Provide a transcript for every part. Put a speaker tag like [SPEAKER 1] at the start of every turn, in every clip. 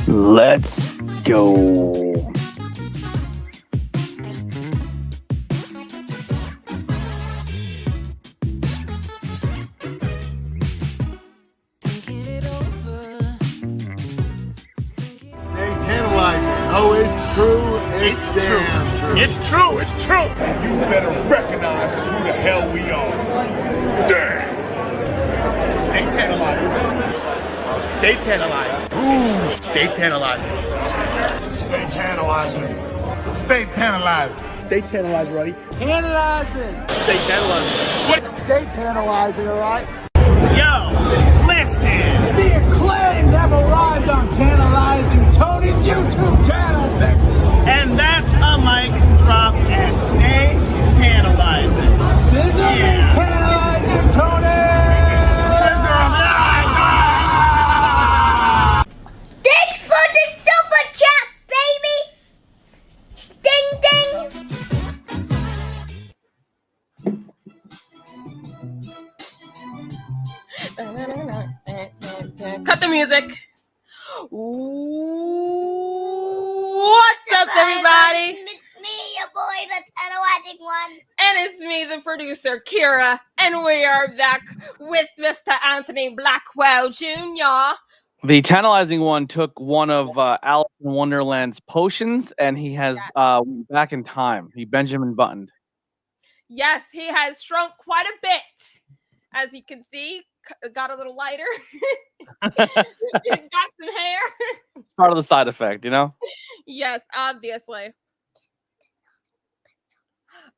[SPEAKER 1] Let's go.
[SPEAKER 2] Oh, it's true. It's damn true.
[SPEAKER 3] It's true. It's true.
[SPEAKER 4] You better recognize us who the hell we are. Damn.
[SPEAKER 3] Stay tantalizing. Stay tantalizing.
[SPEAKER 2] Ooh,
[SPEAKER 3] Stay tantalizing.
[SPEAKER 4] Stay tantalizing.
[SPEAKER 2] stay tantalizing.
[SPEAKER 3] Stay tantalizing, Roddy.
[SPEAKER 2] Tantalizing.
[SPEAKER 3] Stay tantalizing. What?
[SPEAKER 2] Stay tantalizing, all right?
[SPEAKER 3] Yo, listen.
[SPEAKER 2] The acclaimed have arrived on Tantalizing Tony's YouTube channel.
[SPEAKER 3] And that's a mic drop and stay tantalizing.
[SPEAKER 2] Scissor me, Tantalizing Tony.
[SPEAKER 5] Thanks for the super chat, baby! Ding ding!
[SPEAKER 6] Cut the music. What's up, everybody?
[SPEAKER 5] It's me, your boy, the tantalizing one.
[SPEAKER 6] And it's me, the producer, Kira, and we are back with Mr. Anthony Blackwell Jr.
[SPEAKER 1] The tantalizing one took one of Alice in Wonderland's potions, and he has went back in time. He Benjamin Buttoned.
[SPEAKER 6] Yes, he has shrunk quite a bit. As you can see, got a little lighter. Got some hair.
[SPEAKER 1] Part of the side effect, you know?
[SPEAKER 6] Yes, obviously.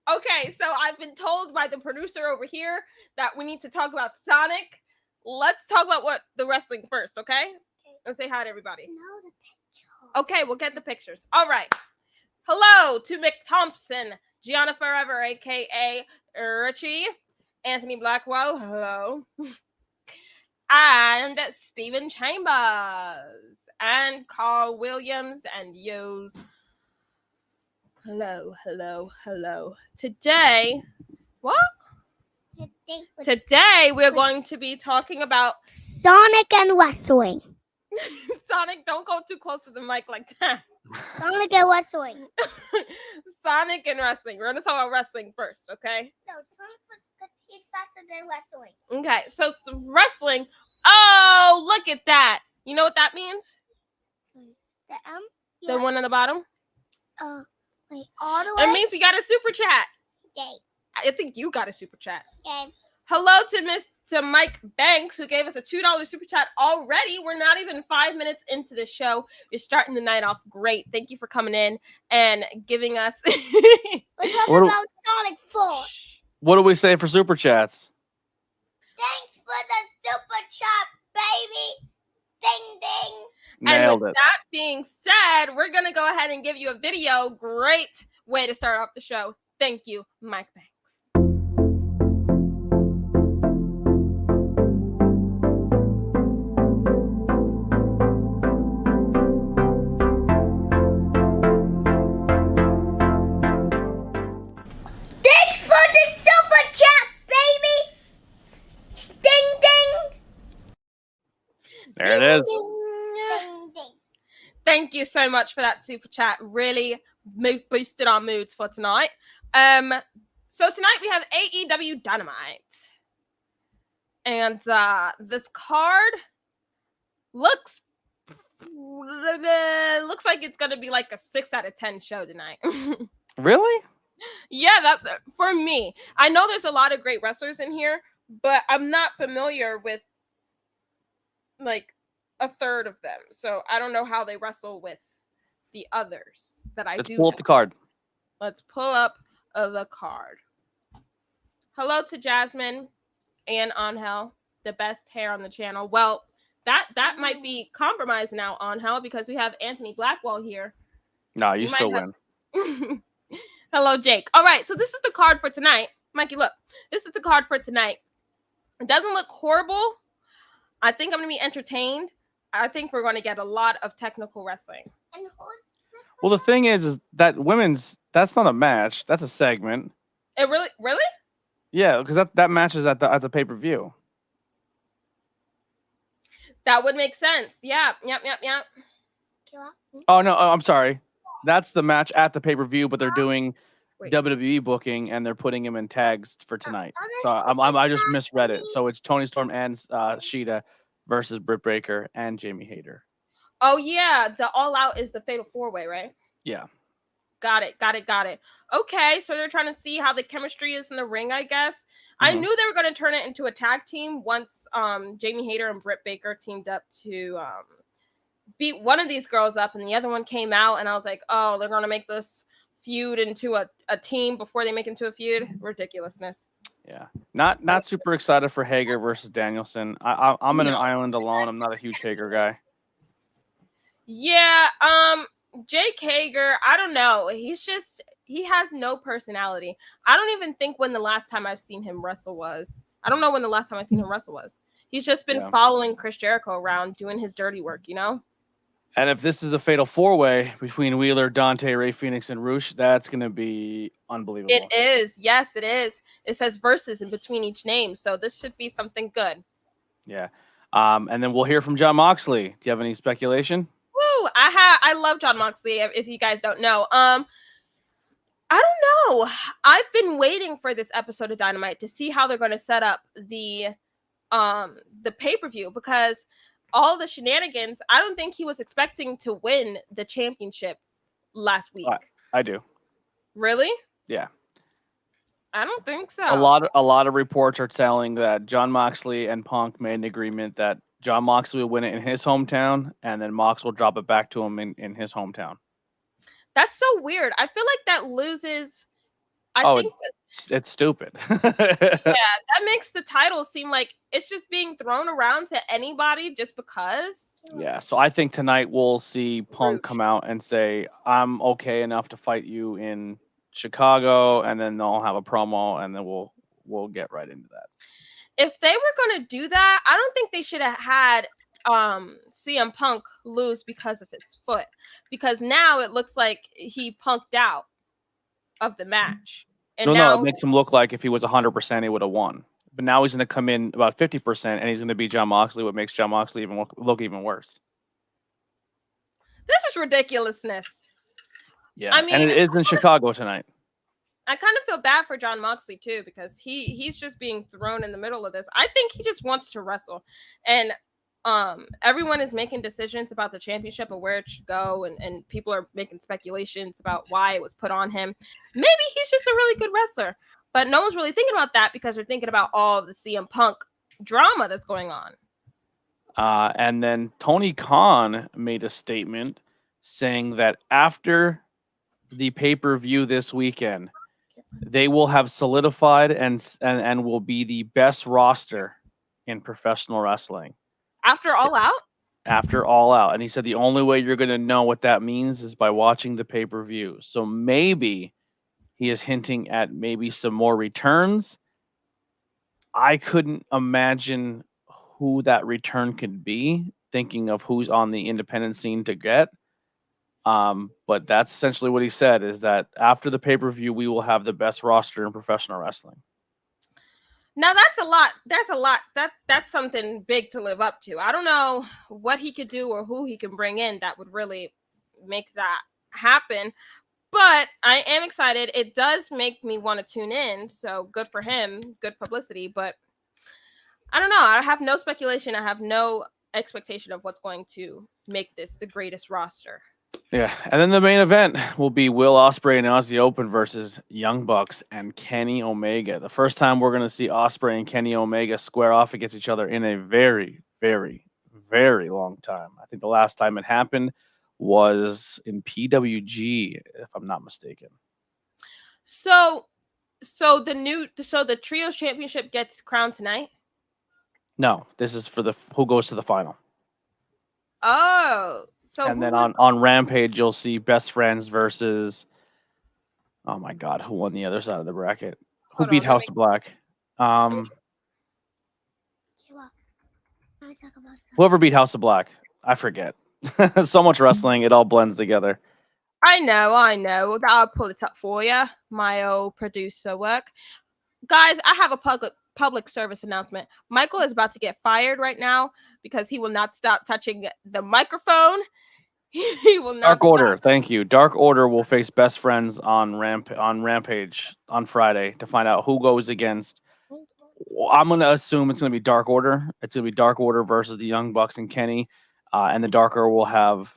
[SPEAKER 6] Okay, so I've been told by the producer over here that we need to talk about Sonic. Let's talk about what the wrestling first, okay? And say hi to everybody.
[SPEAKER 5] No, the picture.
[SPEAKER 6] Okay, we'll get the pictures. All right. Hello to Mick Thompson, Gianna Forever, a.k.a. Richie, Anthony Blackwell, hello, and Stephen Chambers, and Carl Williams, and Yos. Hello, hello, hello. Today, what? Today, we're going to be talking about
[SPEAKER 5] Sonic and wrestling.
[SPEAKER 6] Sonic. Don't go too close to the mic like that.
[SPEAKER 5] Sonic and wrestling.
[SPEAKER 6] Sonic and wrestling. We're going to talk about wrestling first, okay?
[SPEAKER 5] No, Sonic because he's faster than wrestling.
[SPEAKER 6] Okay, so wrestling. Oh, look at that. You know what that means?
[SPEAKER 5] The
[SPEAKER 6] The one on the bottom?
[SPEAKER 5] wait, all the way.
[SPEAKER 6] It means we got a super chat.
[SPEAKER 5] Okay.
[SPEAKER 6] I think you got a super chat.
[SPEAKER 5] Okay.
[SPEAKER 6] Hello to Mike Banks, who gave us a $2 super chat already. We're not even 5 minutes into the show. You're starting the night off great. Thank you for coming in and giving us.
[SPEAKER 5] We're talking about Sonic 4.
[SPEAKER 1] What do we say for super chats?
[SPEAKER 5] Thanks for the super chat, baby. Ding ding.
[SPEAKER 6] And
[SPEAKER 1] Nailed
[SPEAKER 6] with
[SPEAKER 1] it.
[SPEAKER 6] that being said, we're going to go ahead and give you a video. Great way to start off the show. Thank you, Mike Banks.
[SPEAKER 5] Thanks for the super chat, baby. Ding ding.
[SPEAKER 1] There it is.
[SPEAKER 5] Ding ding.
[SPEAKER 6] Thank you so much for that super chat. Really boosted our moods for tonight. So tonight we have AEW Dynamite. And this card looks like it's going to be like a 6 out of 10 show tonight.
[SPEAKER 1] Really?
[SPEAKER 6] Yeah, that for me. I know there's a lot of great wrestlers in here, but I'm not familiar with like a third of them. So I don't know how they wrestle with the others that I
[SPEAKER 1] Let's
[SPEAKER 6] do
[SPEAKER 1] pull up
[SPEAKER 6] know.
[SPEAKER 1] the card.
[SPEAKER 6] Let's pull up the card. Hello to Jasmine and Angel, the best hair on the channel. Well, that might be compromised now, Angel, because we have Anthony Blackwell here.
[SPEAKER 1] No, you
[SPEAKER 6] might
[SPEAKER 1] still
[SPEAKER 6] have-
[SPEAKER 1] win.
[SPEAKER 6] Hello, Jake. All right, so this is the card for tonight. Mikey, look. This is the card for tonight. It doesn't look horrible. I think I'm going to be entertained. I think we're going to get a lot of technical wrestling.
[SPEAKER 5] And who's this?
[SPEAKER 1] Well, the thing is that that's not a match. That's a segment.
[SPEAKER 6] It really?
[SPEAKER 1] Yeah, because that match is at the pay-per-view.
[SPEAKER 6] That would make sense. Yeah.
[SPEAKER 1] Oh no, I'm sorry. That's the match at the pay-per-view, but they're doing
[SPEAKER 6] Wait.
[SPEAKER 1] WWE booking and they're putting him in tags for tonight. So I just misread it. So it's Toni Storm and Sheeta versus Britt Baker and Jamie Hayter.
[SPEAKER 6] Oh yeah, the All Out is the Fatal 4-Way, right?
[SPEAKER 1] Yeah.
[SPEAKER 6] Got it. Okay, so they're trying to see how the chemistry is in the ring, I guess. I knew they were going to turn it into a tag team once Jamie Hayter and Britt Baker teamed up to beat one of these girls up, and the other one came out, and I was like, oh, they're going to make this feud into a team before they make it into a feud. Ridiculousness.
[SPEAKER 1] Yeah. Not super excited for Hager versus Danielson. I'm in an island alone. I'm not a huge Hager guy.
[SPEAKER 6] Yeah, Jake Hager, I don't know. He has no personality. I don't even think when the last time I've seen him wrestle was. I don't know when the last time I've seen him wrestle was. He's just been following Chris Jericho around, doing his dirty work, you know?
[SPEAKER 1] And if this is a fatal 4-way between Wheeler, Dante, Ray Phoenix, and Roosh, that's going to be unbelievable.
[SPEAKER 6] It is. Yes, it is. It says versus in between each name, so this should be something good.
[SPEAKER 1] Yeah. And then we'll hear from Jon Moxley. Do you have any speculation?
[SPEAKER 6] Woo! I love Jon Moxley, if you guys don't know. I don't know. I've been waiting for this episode of Dynamite to see how they're going to set up the pay-per-view, because all the shenanigans, I don't think he was expecting to win the championship last week.
[SPEAKER 1] I do.
[SPEAKER 6] Really?
[SPEAKER 1] Yeah.
[SPEAKER 6] I don't think so.
[SPEAKER 1] A lot of reports are telling that Jon Moxley and Punk made an agreement that Jon Moxley will win it in his hometown, and then Mox will drop it back to him in his hometown.
[SPEAKER 6] That's so weird. I feel like that loses.
[SPEAKER 1] It's stupid.
[SPEAKER 6] Yeah, that makes the title seem like it's just being thrown around to anybody just because.
[SPEAKER 1] Yeah, so I think tonight we'll see Punk come out and say, I'm okay enough to fight you in Chicago, and then they'll have a promo, and then we'll get right into that.
[SPEAKER 6] If they were going to do that, I don't think they should have had CM Punk lose because of his foot, because now it looks like he punked out of the match. And
[SPEAKER 1] no, it makes him look like if he was 100%, he would have won. But now he's going to come in about 50%, and he's going to be Jon Moxley, what makes Jon Moxley look even worse.
[SPEAKER 6] This is ridiculousness.
[SPEAKER 1] Yeah, I mean, and it is in Chicago tonight.
[SPEAKER 6] I kind of feel bad for Jon Moxley too, because he's just being thrown in the middle of this. I think he just wants to wrestle, and everyone is making decisions about the championship and where it should go, and people are making speculations about why it was put on him. Maybe he's just a really good wrestler, but no one's really thinking about that because they're thinking about all of the CM Punk drama that's going on.
[SPEAKER 1] And then Tony Khan made a statement saying that after the pay-per-view this weekend, they will have solidified and will be the best roster in professional wrestling.
[SPEAKER 6] After All Out?
[SPEAKER 1] After All Out. And he said the only way you're going to know what that means is by watching the pay-per-view. So maybe he is hinting at maybe some more returns. I couldn't imagine who that return could be, thinking of who's on the independent scene to get. But that's essentially what he said, is that after the pay-per-view, we will have the best roster in professional wrestling.
[SPEAKER 6] Now that's a lot. That's something big to live up to. I don't know what he could do or who he can bring in that would really make that happen. But I am excited. It does make me want to tune in. So good for him. Good publicity. But I don't know. I have no speculation. I have no expectation of what's going to make this the greatest roster.
[SPEAKER 1] Yeah, and then the main event will be Will Ospreay and Aussie Open versus Young Bucks and Kenny Omega. The first time we're going to see Ospreay and Kenny Omega square off against each other in a very, very, very long time. I think the last time it happened was in PWG, if I'm not mistaken.
[SPEAKER 6] So the Trios Championship gets crowned tonight?
[SPEAKER 1] No, this is for who goes to the final.
[SPEAKER 6] Oh, so
[SPEAKER 1] and then on Rampage, you'll see Best Friends versus, oh my God, who won the other side of the bracket? Who beat House of Black? Whoever beat House of Black, I forget. So much wrestling, it all blends together.
[SPEAKER 6] I know. I'll pull it up for you. My old producer work. Guys, I have a public service announcement. Michael is about to get fired right now because he will not stop touching the microphone. He will not.
[SPEAKER 1] Dark
[SPEAKER 6] stop.
[SPEAKER 1] Order, thank you. Dark Order will face Best Friends on Rampage on Friday to find out who goes against. I'm gonna assume it's gonna be Dark Order. It's gonna be Dark Order versus the Young Bucks and Kenny, and the Dark Order will have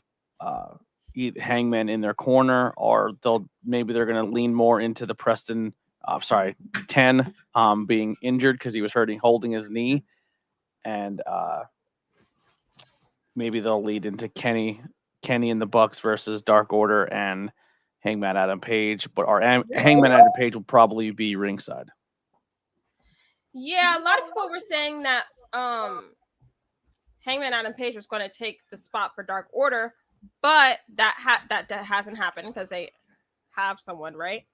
[SPEAKER 1] Hangman in their corner, or they're gonna lean more into the Preston. 10 being injured because he was holding his knee, and maybe they'll lead into Kenny and the Bucks versus Dark Order and Hangman Adam Page. But Hangman Adam Page will probably be ringside.
[SPEAKER 6] Yeah, a lot of people were saying that Hangman Adam Page was going to take the spot for Dark Order, but that hasn't happened because they have someone, right?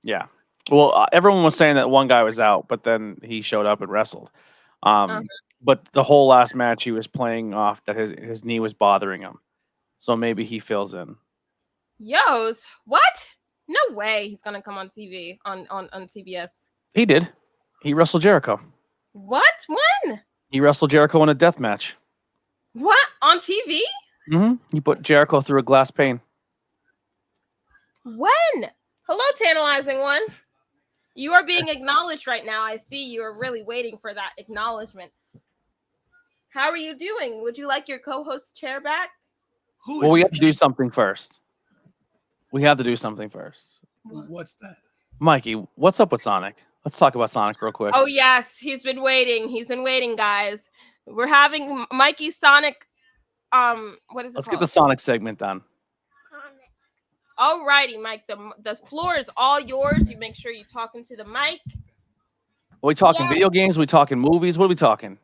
[SPEAKER 1] Yeah. Well, everyone was saying that one guy was out, but then he showed up and wrestled. But the whole last match, he was playing off that his knee was bothering him. So maybe he fills in.
[SPEAKER 6] Yos, what? No way he's going to come on TV, on CBS.
[SPEAKER 1] He did. He wrestled Jericho.
[SPEAKER 6] What? When?
[SPEAKER 1] He wrestled Jericho in a death match.
[SPEAKER 6] What? On TV?
[SPEAKER 1] Mm-hmm. He put Jericho through a glass pane.
[SPEAKER 6] When? Hello, Tantalizing One. You are being acknowledged right now. I see you are really waiting for that acknowledgement. How are you doing? Would you like your co-host chair back?
[SPEAKER 1] Well, we have to do something first.
[SPEAKER 7] What's that?
[SPEAKER 1] Mikey, what's up with Sonic? Let's talk about Sonic real quick.
[SPEAKER 6] Oh, yes. He's been waiting. He's been waiting, guys. We're having Mikey Sonic. What is it
[SPEAKER 1] Let's
[SPEAKER 6] called?
[SPEAKER 1] get the Sonic segment done.
[SPEAKER 6] All righty, Mike. The floor is all yours. You make sure you're talking to the mic.
[SPEAKER 1] Are we talking video games? Are we talking movies? What are we talking?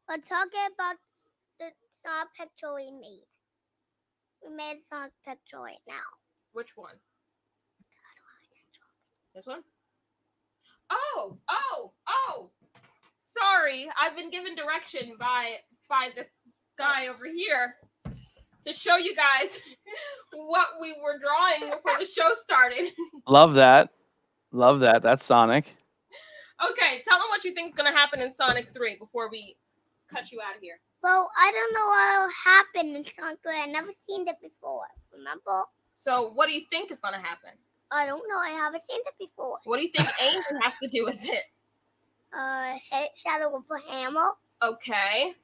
[SPEAKER 5] We're talking about the Sonic picture we made. We made a Sonic picture right now.
[SPEAKER 6] Which one? This one? Oh. Sorry. I've been given direction by this guy over here to show you guys what we were drawing before the show started.
[SPEAKER 1] Love that. That's Sonic.
[SPEAKER 6] Okay, tell them what you think is going to happen in Sonic 3 before we cut you out of here.
[SPEAKER 5] Well, I don't know what will happen in Sonic 3. I've never seen it before, remember?
[SPEAKER 6] So what do you think is going to happen?
[SPEAKER 5] I don't know. I haven't seen it before.
[SPEAKER 6] What do you think Angel has to do with it?
[SPEAKER 5] Shadow of a Hammer.
[SPEAKER 6] Okay.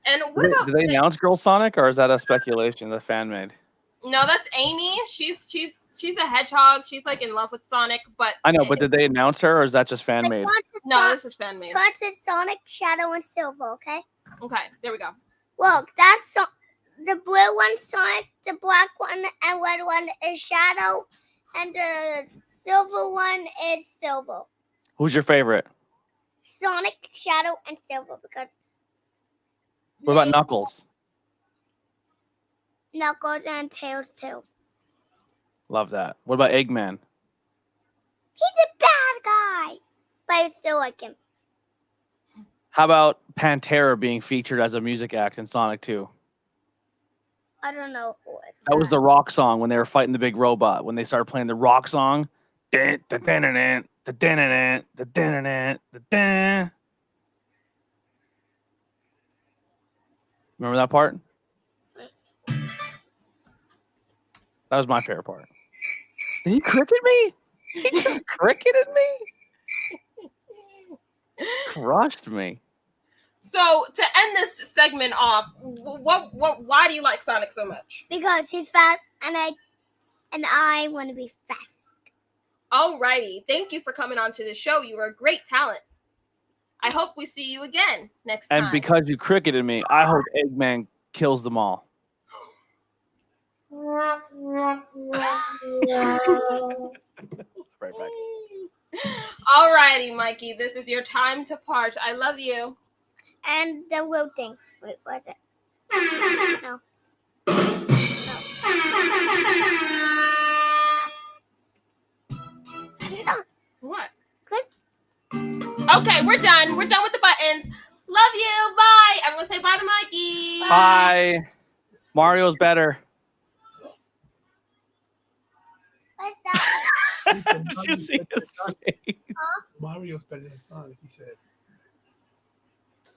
[SPEAKER 6] And what about...
[SPEAKER 1] Did they announce Girl Sonic, or is that a speculation the fan made?
[SPEAKER 6] No, that's Amy. She's a hedgehog. She's like in love with Sonic, but...
[SPEAKER 1] I know, but did they announce her, or is that just fan made?
[SPEAKER 6] No, this is fan made.
[SPEAKER 5] Twice is Sonic, Shadow, and Silver, okay?
[SPEAKER 6] Okay, there we go.
[SPEAKER 5] Look, that's the blue one, Sonic, the black one and red one is Shadow, and the silver one is Silver.
[SPEAKER 1] Who's your favorite?
[SPEAKER 5] Sonic, Shadow, and Silver, because...
[SPEAKER 1] What about Knuckles?
[SPEAKER 5] Knuckles and Tails, too.
[SPEAKER 1] Love that. What about Eggman?
[SPEAKER 5] He's a bad guy, but I still like him.
[SPEAKER 1] How about Pantera being featured as a music act in Sonic 2?
[SPEAKER 5] I don't know who it is.
[SPEAKER 1] That was the rock song when they were fighting the big robot. When they started playing the rock song. Remember that part? That was my favorite part. Did he cricket me? He just cricketed me? Crushed me.
[SPEAKER 6] So to end this segment off, why do you like Sonic so much?
[SPEAKER 5] Because he's fast, and I want to be fast.
[SPEAKER 6] Alrighty, thank you for coming on to the show. You are a great talent. I hope we see you again next time.
[SPEAKER 1] And because you cricketed me, I hope Eggman kills them all. Right back.
[SPEAKER 6] Alrighty, Mikey, this is your time to part. I love you.
[SPEAKER 5] And the blue thing. Wait, what is it? No.
[SPEAKER 6] What?
[SPEAKER 5] Good.
[SPEAKER 6] Okay, we're done. We're done with the buttons. Love you. Bye. I'm going to say bye to Mikey.
[SPEAKER 1] Bye. Mario's better.
[SPEAKER 5] What's that?
[SPEAKER 1] Did you see his face?
[SPEAKER 7] Mario's better than Sonic, he said.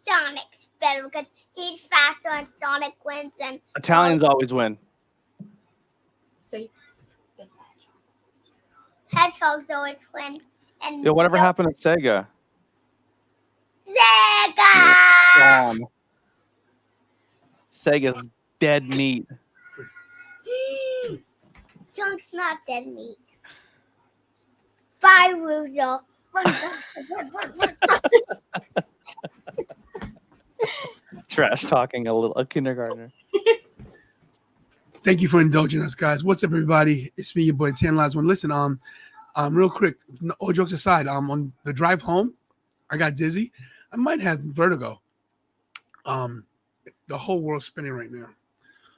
[SPEAKER 5] Sonic's better because he's faster and Sonic wins. And
[SPEAKER 1] Italians always win.
[SPEAKER 6] See?
[SPEAKER 5] Hedgehogs always win. And
[SPEAKER 1] Yo, whatever happened to Sega?
[SPEAKER 5] Sega!
[SPEAKER 1] Gone. Sega's dead meat.
[SPEAKER 5] Sonic's not dead meat. Bye, Ruzo.
[SPEAKER 1] Trash talking a kindergartner.
[SPEAKER 8] Thank you for indulging us, guys. What's up, everybody? It's me, your boy Tantalized One. Listen, real quick, all jokes aside, on the drive home, I got dizzy. I might have vertigo. The whole world's spinning right now.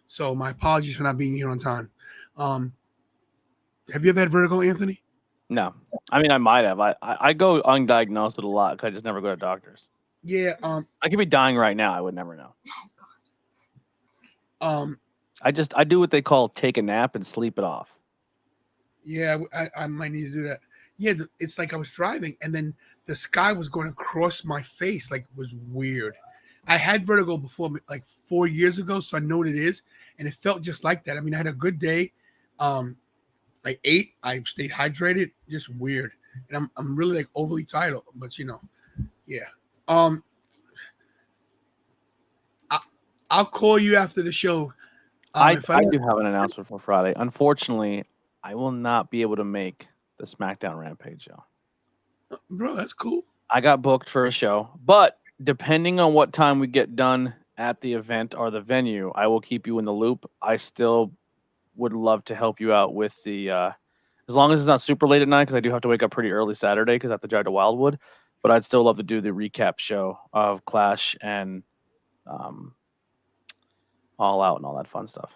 [SPEAKER 8] So my apologies for not being here on time. Have you ever had vertigo, Anthony?
[SPEAKER 1] No. I mean, I might have. I go undiagnosed with a lot because I just never go to doctors.
[SPEAKER 8] Yeah.
[SPEAKER 1] I could be dying right now. I would never know. I do what they call take a nap and sleep it off.
[SPEAKER 8] Yeah, I might need to do that. Yeah, it's like I was driving and then the sky was going across my face. Like, it was weird. I had vertigo before, like 4 years ago, so I know what it is. And it felt just like that. I mean, I had a good day. I ate. I stayed hydrated. Just weird. And I'm really like overly tired, but yeah. I'll call you after the show.
[SPEAKER 1] I do have an announcement for Friday. Unfortunately, I will not be able to make the SmackDown Rampage show.
[SPEAKER 8] Bro, that's cool.
[SPEAKER 1] I got booked for a show, but depending on what time we get done at the event or the venue, I will keep you in the loop. I still would love to help you out with the, as long as it's not super late at night, because I do have to wake up pretty early Saturday because I have to drive to Wildwood, but I'd still love to do the recap show of Clash and All Out and all that fun stuff.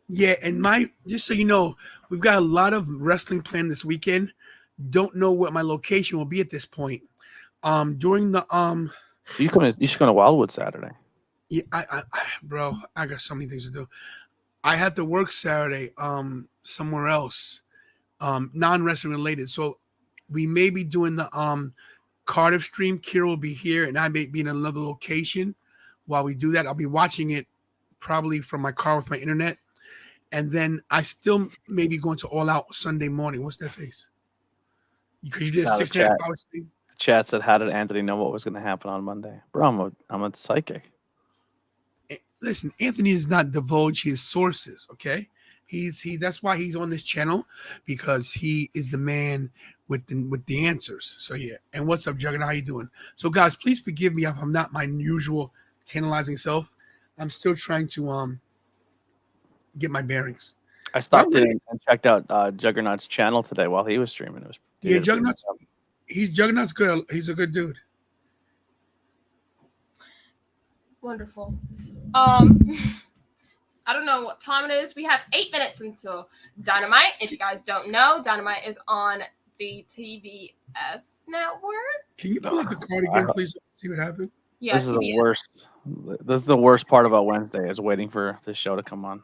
[SPEAKER 8] Yeah, and just so you know, we've got a lot of wrestling planned this weekend. Don't know what my location will be at this point. During the
[SPEAKER 1] you should go to Wildwood Saturday.
[SPEAKER 8] Yeah, bro, I got so many things to do. I have to work Saturday somewhere else, non-wrestling related. So we may be doing the Cardiff stream. Kira will be here, and I may be in another location while we do that. I'll be watching it probably from my car with my internet. And then I still may be going to All Out Sunday morning. What's that face? Because you did a 6.5 hour stream.
[SPEAKER 1] The chat said, how did Anthony know what was going to happen on Monday? Bro, I'm a psychic.
[SPEAKER 8] Listen, Anthony does not divulge his sources, okay? That's why he's on this channel, because he is the man with the answers. So yeah. And what's up, Juggernaut? How you doing? So guys, please forgive me if I'm not my usual tantalizing self. I'm still trying to get my bearings.
[SPEAKER 1] I stopped in and checked out Juggernaut's channel today while he was streaming.
[SPEAKER 8] Juggernaut's good. He's a good dude.
[SPEAKER 6] Wonderful. I don't know what time it is. We have 8 minutes until Dynamite. If you guys don't know, Dynamite is on the TBS network.
[SPEAKER 8] Can you pull up the card again, please? See what happened.
[SPEAKER 6] Yeah,
[SPEAKER 1] this is the worst. This is the worst part about Wednesday, is waiting for this show to come on.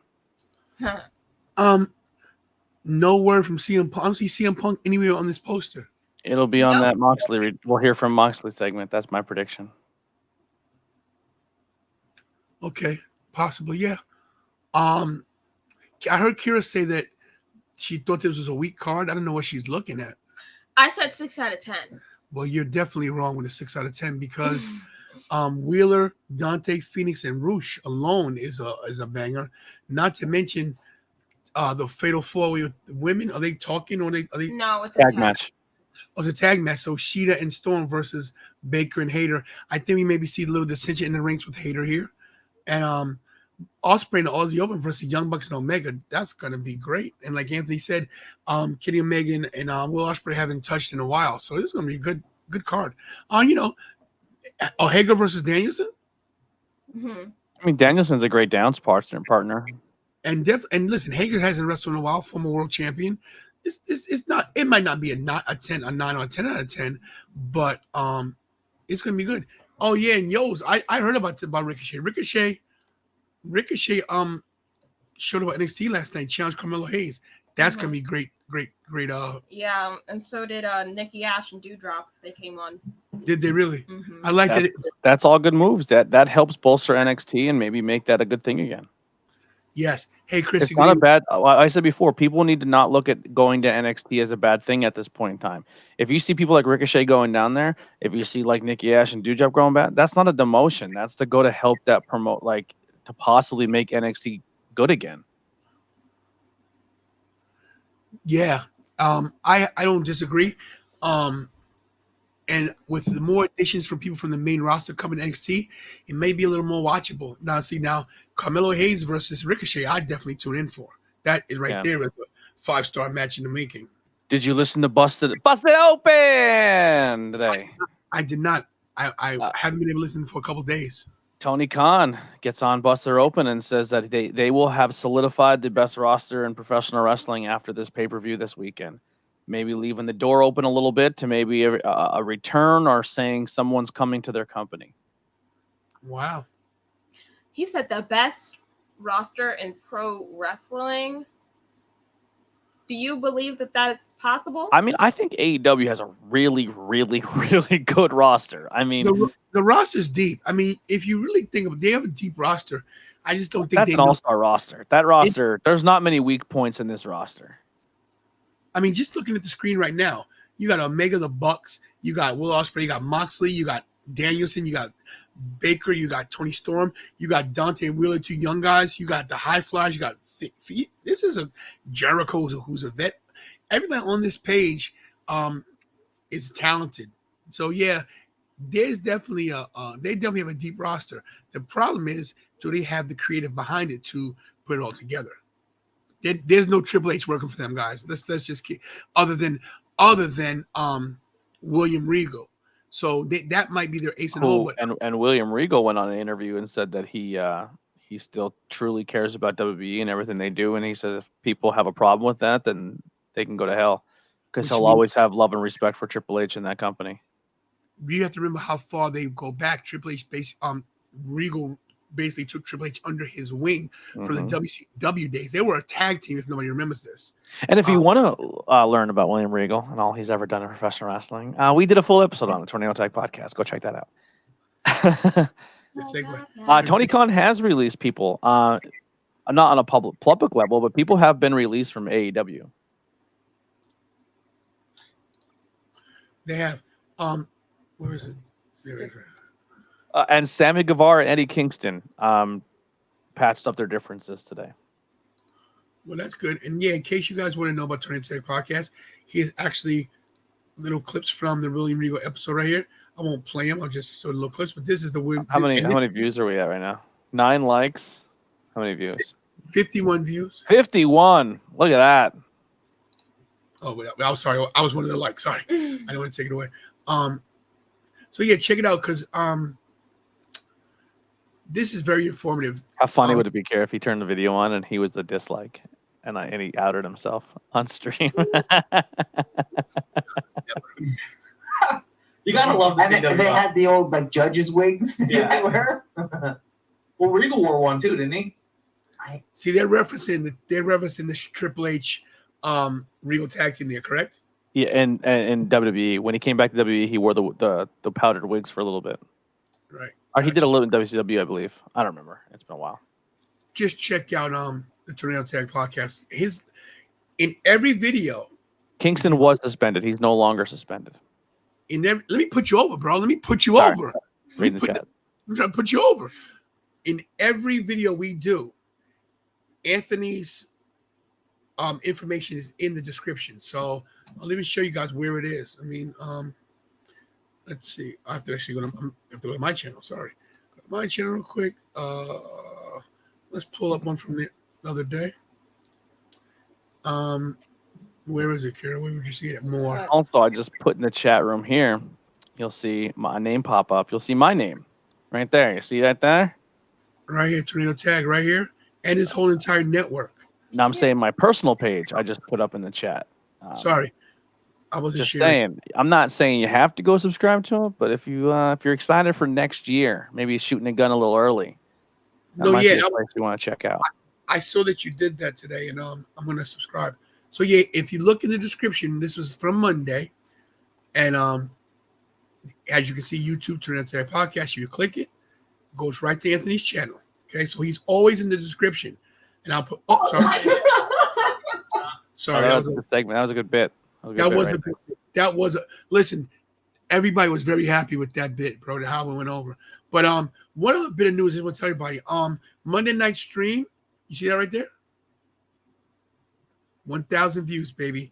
[SPEAKER 8] No word from CM Punk. I don't see CM Punk anywhere on this poster.
[SPEAKER 1] It'll be on that Moxley. We'll hear from Moxley segment. That's my prediction.
[SPEAKER 8] Okay, possibly, yeah. I heard Kira say that she thought this was a weak card. I don't know what she's looking at.
[SPEAKER 6] I said 6 out of 10.
[SPEAKER 8] Well, you're definitely wrong with a 6 out of 10 because Wheeler, Dante, Phoenix, and Roosh alone is a banger. Not to mention the Fatal 4-Way with the women. Are they talking or are they?
[SPEAKER 6] No, it's a
[SPEAKER 1] tag match.
[SPEAKER 8] Oh, it's a tag match. So Sheeta and Storm versus Baker and Hager. I think we maybe see a little dissension in the ranks with Hager here. And Ospreay and the Aussie Open versus Young Bucks and Omega. That's gonna be great. And like Anthony said, Kenny Omega and Will Ospreay haven't touched in a while, so this is gonna be a good card. Hager versus Danielson.
[SPEAKER 6] Mm-hmm.
[SPEAKER 1] I mean, Danielson's a great downs partner.
[SPEAKER 8] And listen, Hager hasn't wrestled in a while, former world champion. It's not. It might not be a 9 or 10 out of 10, but it's gonna be good. Oh yeah, and I heard about Ricochet. Ricochet showed up at NXT last night, challenged Carmelo Hayes. That's gonna be great Great.
[SPEAKER 6] Yeah, and so did Nikki Ash and Doudrop. They came on.
[SPEAKER 8] Did they really?
[SPEAKER 6] Mhm.
[SPEAKER 8] I like that.
[SPEAKER 1] That's all good moves. That helps bolster NXT and maybe make that a good thing again.
[SPEAKER 8] Yes. Hey, Chris.
[SPEAKER 1] It's not a bad. I said before, people need to not look at going to NXT as a bad thing at this point in time. If you see people like Ricochet going down there, if you see like Nikki Ash and Doudrop going back, that's not a demotion. That's to go to help that promote, like to possibly make NXT good again.
[SPEAKER 8] Yeah. I don't disagree. And with the more additions from people from the main roster coming to NXT, it may be a little more watchable. Now Carmelo Hayes versus Ricochet, I'd definitely tune in for. That is right there as a 5-star match in the making.
[SPEAKER 1] Did you listen to Busted Open today?
[SPEAKER 8] I did not. I haven't been able to listen for a couple days.
[SPEAKER 1] Tony Khan gets on Busted Open and says that they will have solidified the best roster in professional wrestling after this pay-per-view this weekend. Maybe leaving the door open a little bit to maybe a return or saying someone's coming to their company.
[SPEAKER 8] Wow.
[SPEAKER 6] He said the best roster in pro wrestling. Do you believe that is possible?
[SPEAKER 1] I mean, I think AEW has a really, really, really good roster. I mean,
[SPEAKER 8] the roster's deep. I mean, if you really think of it, they have a deep roster. I just don't think
[SPEAKER 1] that's an all-star roster. That roster, there's not many weak points in this roster.
[SPEAKER 8] I mean, just looking at the screen right now, you got Omega the Bucks, you got Will Ospreay, you got Moxley, you got Danielson, you got Baker, you got Tony Storm, you got Dante and Wheeler, 2 young guys, you got the High Flyers, you got this is a Jericho who's a vet. Everybody on this page is talented. So yeah, there's definitely they definitely have a deep roster. The problem is, do they have the creative behind it to put it all together? There's no Triple H working for them, guys. Let's just keep other than William Regal. So that might be their ace in the hole.
[SPEAKER 1] And William Regal went on an interview and said that he still truly cares about WWE and everything they do. And he says if people have a problem with that, then they can go to hell because he'll always have love and respect for Triple H in that company.
[SPEAKER 8] You have to remember how far they go back. Triple H Regal basically took Triple H under his wing for the WCW days. They were a tag team, if nobody remembers this.
[SPEAKER 1] And if you want to learn about William Regal and all he's ever done in professional wrestling, we did a full episode on the Tornado Tag podcast. Go check that out. Tony Khan has released people, not on a public level, but people have been released from AEW.
[SPEAKER 8] They have. Where is it? There it is.
[SPEAKER 1] And Sammy Guevara and Eddie Kingston patched up their differences today.
[SPEAKER 8] Well, that's good. And yeah, in case you guys want to know about Tornado Tag podcast, here's actually little clips from the William Regal episode right here. I won't play them. I'll just show little clips. But this is the
[SPEAKER 1] how many views are we at right now? 9 likes. How many views?
[SPEAKER 8] 51 views.
[SPEAKER 1] 51. Look at that.
[SPEAKER 8] Oh, I'm sorry. I was one of the likes. Sorry, I didn't want to take it away. So yeah, check it out because this is very informative.
[SPEAKER 1] How funny would it be, Care, if he turned the video on and he was the dislike and he outed himself on stream?
[SPEAKER 9] You gotta love the and they had the old like judges wigs. Yeah, they were. Well, Regal wore one too, didn't he?
[SPEAKER 8] See, they're referencing the Triple H Regal tag team there, correct?
[SPEAKER 1] Yeah, and WWE, when he came back to WWE, he wore the powdered wigs for a little bit.
[SPEAKER 8] Right.
[SPEAKER 1] Or he did a little in WCW, I believe. I don't remember. It's been a while.
[SPEAKER 8] Just check out the Tornado Tag podcast. In every video,
[SPEAKER 1] Kingston was suspended. He's no longer suspended.
[SPEAKER 8] Let me put you over, bro. Let me put you over.
[SPEAKER 1] Read the chat.
[SPEAKER 8] I'm trying to put you over. In every video we do, Anthony's information is in the description. So I'll even show you guys where it is. I mean, let's see. I have to actually I have to go to my channel. Sorry. Go to my channel real quick. Let's pull up one from the other day. Where is it, Kara? Where would you see it more?
[SPEAKER 1] Also, I just put in the chat room here. You'll see my name pop up. You'll see my name right there. You see that there?
[SPEAKER 8] Right here, Tornado Tag, right here, and his whole entire network.
[SPEAKER 1] Now I'm saying my personal page. I just put up in the chat.
[SPEAKER 8] Sorry, I wasn't
[SPEAKER 1] just saying. I'm not saying you have to go subscribe to it, but if you're excited for next year, maybe shooting a gun a little early. You want to check out.
[SPEAKER 8] I saw that you did that today, and I'm going to subscribe. So yeah, if you look in the description, this was from Monday, and as you can see, YouTube turned into a podcast. You click it, goes right to Anthony's channel. Okay, so he's always in the description, and I'll put. Oh, sorry. Sorry,
[SPEAKER 1] that was a good segment. That was a good bit.
[SPEAKER 8] That was a listen. Everybody was very happy with that bit, bro. How it went over. But one other bit of news I want to tell everybody. Monday night stream. You see that right there? 1,000 views, baby.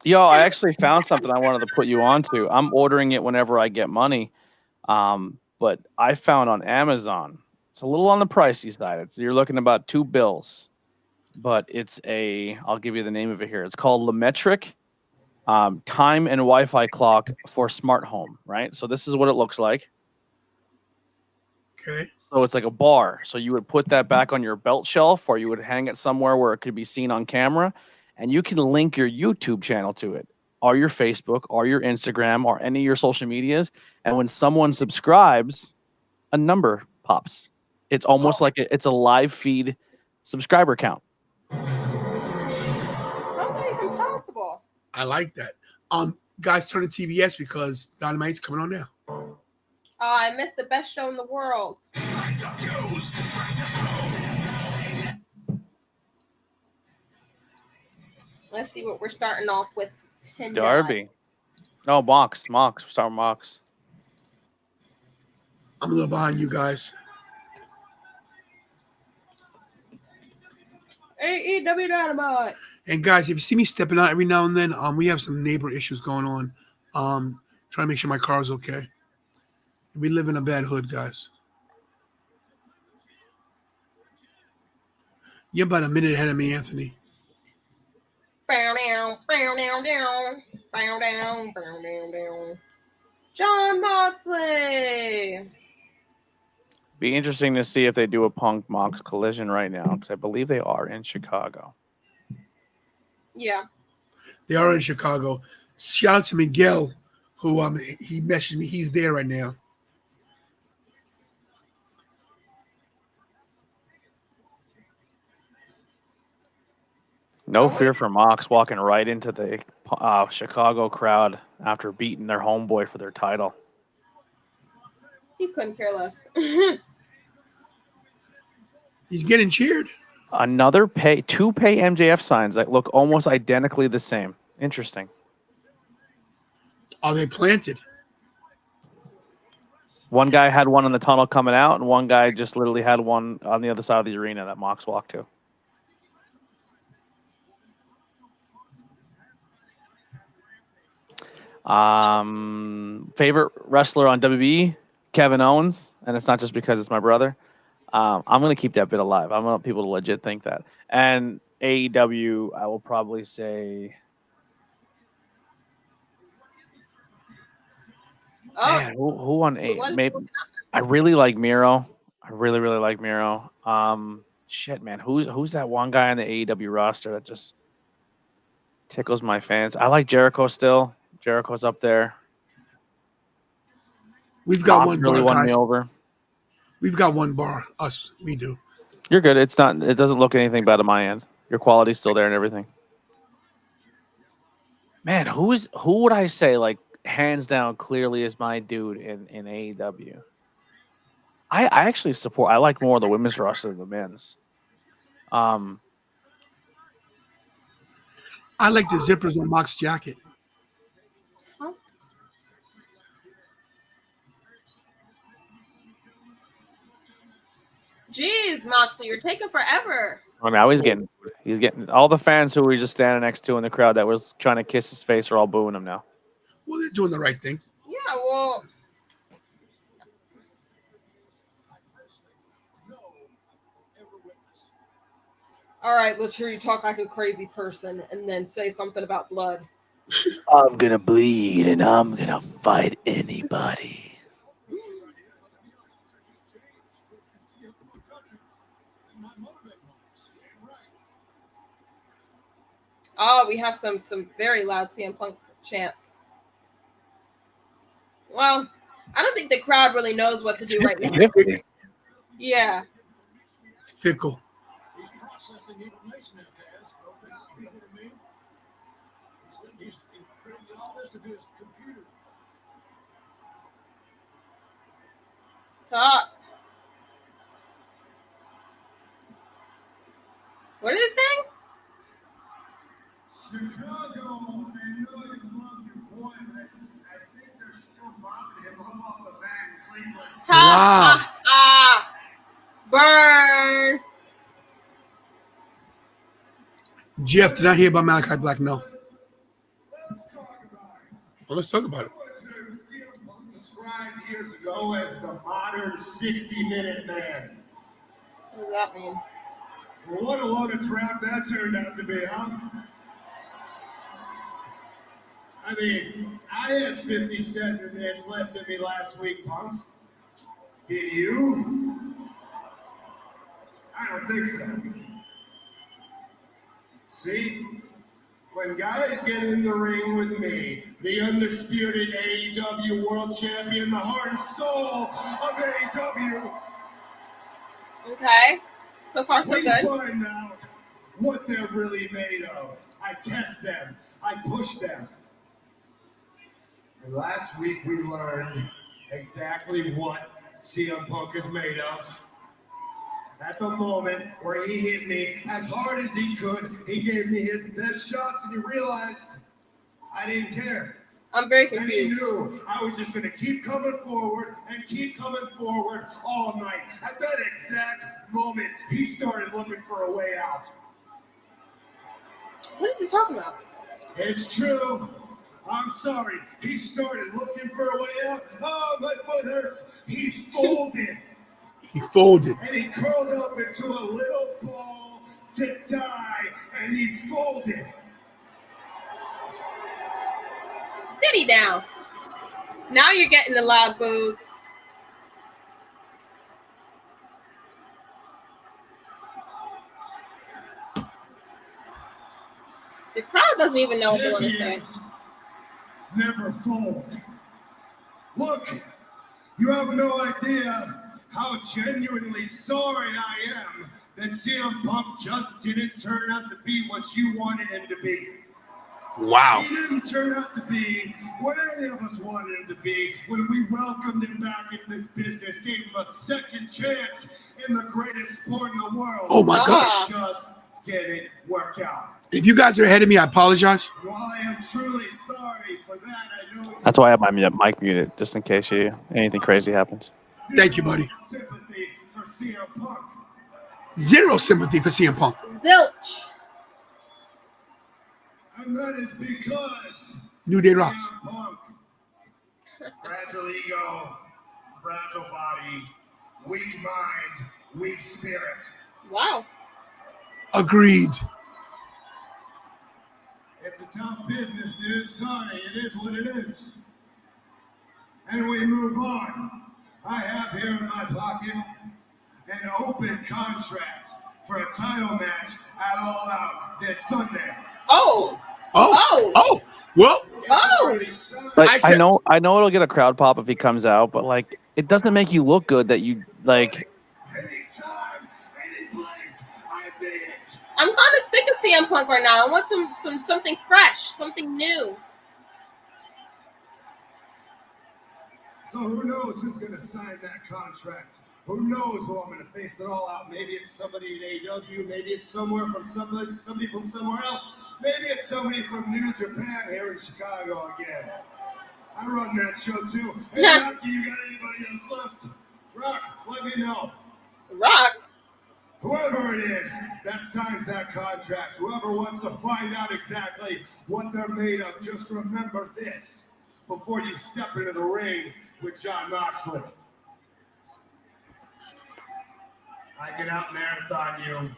[SPEAKER 1] Yo, I actually found something I wanted to put you onto. I'm ordering it whenever I get money. But I found on Amazon. It's a little on the pricey side. You're looking about $2, but it's I'll give you the name of it here. It's called Lemetric time and Wi-Fi clock for smart home, right? So this is what it looks like.
[SPEAKER 8] Okay.
[SPEAKER 1] So it's like a bar. So you would put that back on your belt shelf, or you would hang it somewhere where it could be seen on camera, and you can link your YouTube channel to it, or your Facebook, or your Instagram, or any of your social medias. And when someone subscribes, a number pops. It's almost like it's a live feed subscriber count.
[SPEAKER 6] How is that even possible?
[SPEAKER 8] I like that. Guys, turn to TBS because Dynamite's coming on now.
[SPEAKER 6] Oh, I missed the best show in the world. Let's see what we're starting off with tonight.
[SPEAKER 1] Darby. No, Mox. We're starting Mox.
[SPEAKER 8] I'm a little behind you guys.
[SPEAKER 6] AEW Dynamite.
[SPEAKER 8] And guys, if you see me stepping out every now and then, we have some neighbor issues going on. Trying to make sure my car's okay. We live in a bad hood, guys. You're about a minute ahead of me, Anthony.
[SPEAKER 6] John Moxley.
[SPEAKER 1] Be interesting to see if they do a Punk Mox collision right now, because I believe they are in Chicago.
[SPEAKER 6] Yeah.
[SPEAKER 8] They are in Chicago. Shout out to Miguel, who he messaged me. He's there right now.
[SPEAKER 1] No fear for Mox walking right into the Chicago crowd after beating their homeboy for their title.
[SPEAKER 6] He couldn't care less.
[SPEAKER 8] He's getting cheered.
[SPEAKER 1] Two pay MJF signs that look almost identically the same. Interesting.
[SPEAKER 8] Are they planted?
[SPEAKER 1] One guy had one in the tunnel coming out, and one guy just literally had one on the other side of the arena that Mox walked to. Favorite wrestler on WWE, Kevin Owens, and it's not just because it's my brother. I'm going to keep that bit alive. I want people to legit think that. And AEW, I will probably say. Man, who on A? Maybe I really like Miro. I really like Miro. Shit, man, who's that one guy on the AEW roster that just tickles my fans? I like Jericho still. Jericho's up there.
[SPEAKER 8] We've got one
[SPEAKER 1] really
[SPEAKER 8] bar,
[SPEAKER 1] won
[SPEAKER 8] guys.
[SPEAKER 1] me over.
[SPEAKER 8] We've got one bar. Us, we do.
[SPEAKER 1] You're good. It doesn't look anything bad on my end. Your quality's still there and everything. Man, who would I say like hands down clearly is my dude in AEW? I actually support. I like more of the women's roster than the men's.
[SPEAKER 8] I like the zippers on Mox's jacket.
[SPEAKER 6] Jeez, Moxley, you're taking forever.
[SPEAKER 1] I mean, now he's getting all the fans who were just standing next to in the crowd that was trying to kiss his face are all booing him now.
[SPEAKER 8] Well, they're doing the right thing.
[SPEAKER 6] Yeah, well. All right, let's hear you talk like a crazy person and then say something about blood.
[SPEAKER 1] I'm going to bleed and I'm going to fight anybody.
[SPEAKER 6] Oh, we have some very loud CM Punk chants. Well, I don't think the crowd really knows what to do right now. Yeah.
[SPEAKER 8] Fickle.
[SPEAKER 6] Talk. What is this thing?
[SPEAKER 4] Chicago, I know you love your boy, but I think they're still mopping him up off the bat in Cleveland.
[SPEAKER 6] Burn.
[SPEAKER 8] Jeff, did I hear about Malachi Black? No. Well, let's talk about it.
[SPEAKER 4] Described years ago as the modern 60-minute man.
[SPEAKER 6] What does that mean?
[SPEAKER 4] Well, what a load of crap that turned out to be, huh? I mean, I had 57 minutes left in me last week, Punk. Did you? I don't think so. See? When guys get in the ring with me, the undisputed AEW World Champion, the heart and soul of AEW.
[SPEAKER 6] Okay. So far, so
[SPEAKER 4] we
[SPEAKER 6] good.
[SPEAKER 4] Find out what they're really made of. I test them. I push them. And last week we learned exactly what CM Punk is made of. At the moment where he hit me as hard as he could, he gave me his best shots, and he realized I didn't care.
[SPEAKER 6] I'm very
[SPEAKER 4] And he
[SPEAKER 6] confused.
[SPEAKER 4] knew I was just going to keep coming forward and keep coming forward all night. At that exact moment, he started looking for a way out.
[SPEAKER 6] What is he talking about?
[SPEAKER 4] It's true. I'm sorry. He started looking for a way out. Oh, my foot hurts. He's folded.
[SPEAKER 8] He folded.
[SPEAKER 4] And he curled up into a little ball to die, and he folded.
[SPEAKER 6] Did he now? Now you're getting the loud boos. The crowd doesn't even know what they want to say.
[SPEAKER 4] Champions never fold. Look, you have no idea how genuinely sorry I am that CM Punk just didn't turn out to be what you wanted him to be.
[SPEAKER 8] Wow.
[SPEAKER 4] He didn't turn out to be what any of us wanted him to be when we welcomed him back into this business, gave him a second chance in the greatest sport in the world.
[SPEAKER 8] Oh my gosh.
[SPEAKER 4] It just didn't work out.
[SPEAKER 8] If you guys are ahead of me, I apologize.
[SPEAKER 4] While I am truly sorry for that, I know
[SPEAKER 1] That's why I have my mic muted, just in case anything crazy happens.
[SPEAKER 8] Thank you, buddy.
[SPEAKER 4] sympathy for CM Punk.
[SPEAKER 8] Zero sympathy for CM Punk.
[SPEAKER 6] Zilch.
[SPEAKER 4] And that is because
[SPEAKER 8] New Day rocks.
[SPEAKER 4] CM Punk, fragile ego, fragile body, weak mind, weak spirit.
[SPEAKER 6] Wow.
[SPEAKER 8] Agreed.
[SPEAKER 4] It's a tough business, dude. Sorry, it is what it is. And we move on. I have here in my pocket an open contract for a title match at All Out this Sunday.
[SPEAKER 6] Oh.
[SPEAKER 8] Oh. Oh. Well.
[SPEAKER 6] Oh.
[SPEAKER 1] Like, I know it'll get a crowd pop if he comes out, but like it doesn't make you look good that you like.
[SPEAKER 4] Anytime, any place, I be it.
[SPEAKER 6] I'm kind of sick of CM Punk right now. I want something fresh, something new.
[SPEAKER 4] So who knows who's going to sign that contract? Who knows who I'm going to face it all out? Maybe it's somebody at AEW. Maybe it's somebody from somewhere else. Maybe it's somebody from New Japan here in Chicago again. I run that show too. Hey, Rocky, you got anybody else left? Rock, let me know.
[SPEAKER 6] Rock?
[SPEAKER 4] Whoever it is that signs that contract, whoever wants to find out exactly what they're made of, just remember this before you step into the ring with John Moxley. I can out-marathon you.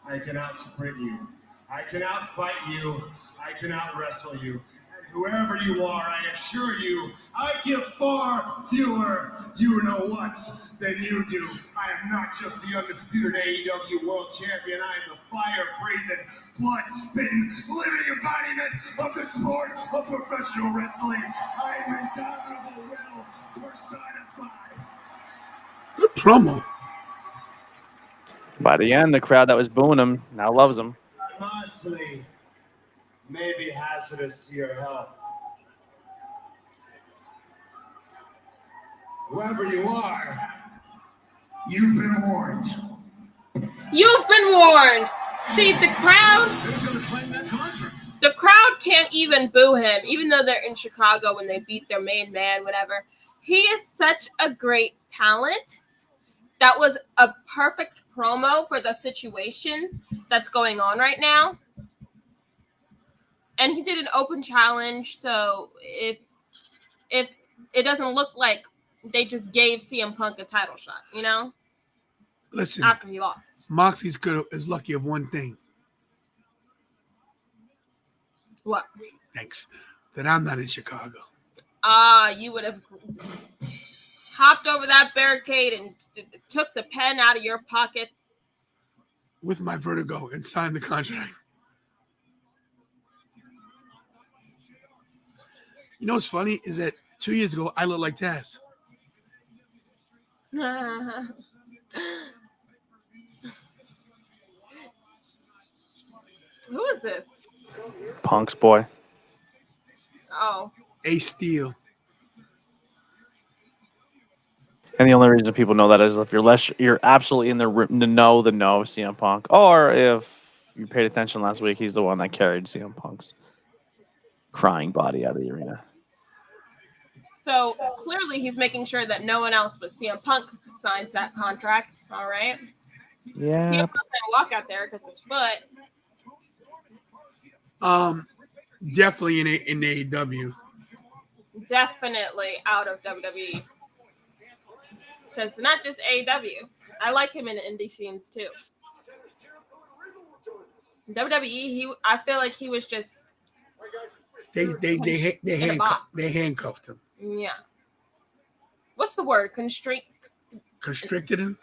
[SPEAKER 4] I can out-sprint you. I can out-fight you. I can out-wrestle you. And whoever you are, I assure you, I give far fewer you-know-whats than you do. I am not just the undisputed AEW World Champion. I am the fire-breathing, blood-spitting, living embodiment of the sport of professional wrestling. I am indomitable will personified.
[SPEAKER 8] Good promo.
[SPEAKER 1] By the end, the crowd that was booing him now loves him.
[SPEAKER 4] Moxley may be hazardous to your health, Whoever you are, you've been warned.
[SPEAKER 6] You've been warned. See, the crowd can't even boo him, even though they're in Chicago when they beat their main man, whatever. He is such a great talent. That was a perfect promo for the situation that's going on right now. And he did an open challenge, so if it doesn't look like they just gave CM Punk a title shot, you know?
[SPEAKER 8] Listen,
[SPEAKER 6] after he lost.
[SPEAKER 8] Moxley's is lucky of one thing.
[SPEAKER 6] What?
[SPEAKER 8] Thanks. That I'm not in Chicago.
[SPEAKER 6] You would have hopped over that barricade and took the pen out of your pocket.
[SPEAKER 8] With my vertigo and signed the contract. You know what's funny is that 2 years ago, I looked like Taz.
[SPEAKER 6] Who is this?
[SPEAKER 1] Punk's boy.
[SPEAKER 6] Oh.
[SPEAKER 8] Ace Steel.
[SPEAKER 1] And the only reason people know that is if you're absolutely in the know of CM Punk, or if you paid attention last week, he's the one that carried CM Punk's crying body out of the arena.
[SPEAKER 6] So clearly, he's making sure that no one else but CM Punk signs that contract. All right.
[SPEAKER 1] Yeah.
[SPEAKER 6] CM Punk can't walk out there because his foot.
[SPEAKER 8] Definitely in AEW.
[SPEAKER 6] Definitely out of WWE. Because not just AEW. I like him in the indie scenes too. WWE, I feel like he was just.
[SPEAKER 8] They handcuffed him.
[SPEAKER 6] Yeah. What's the word?
[SPEAKER 8] Constricted him.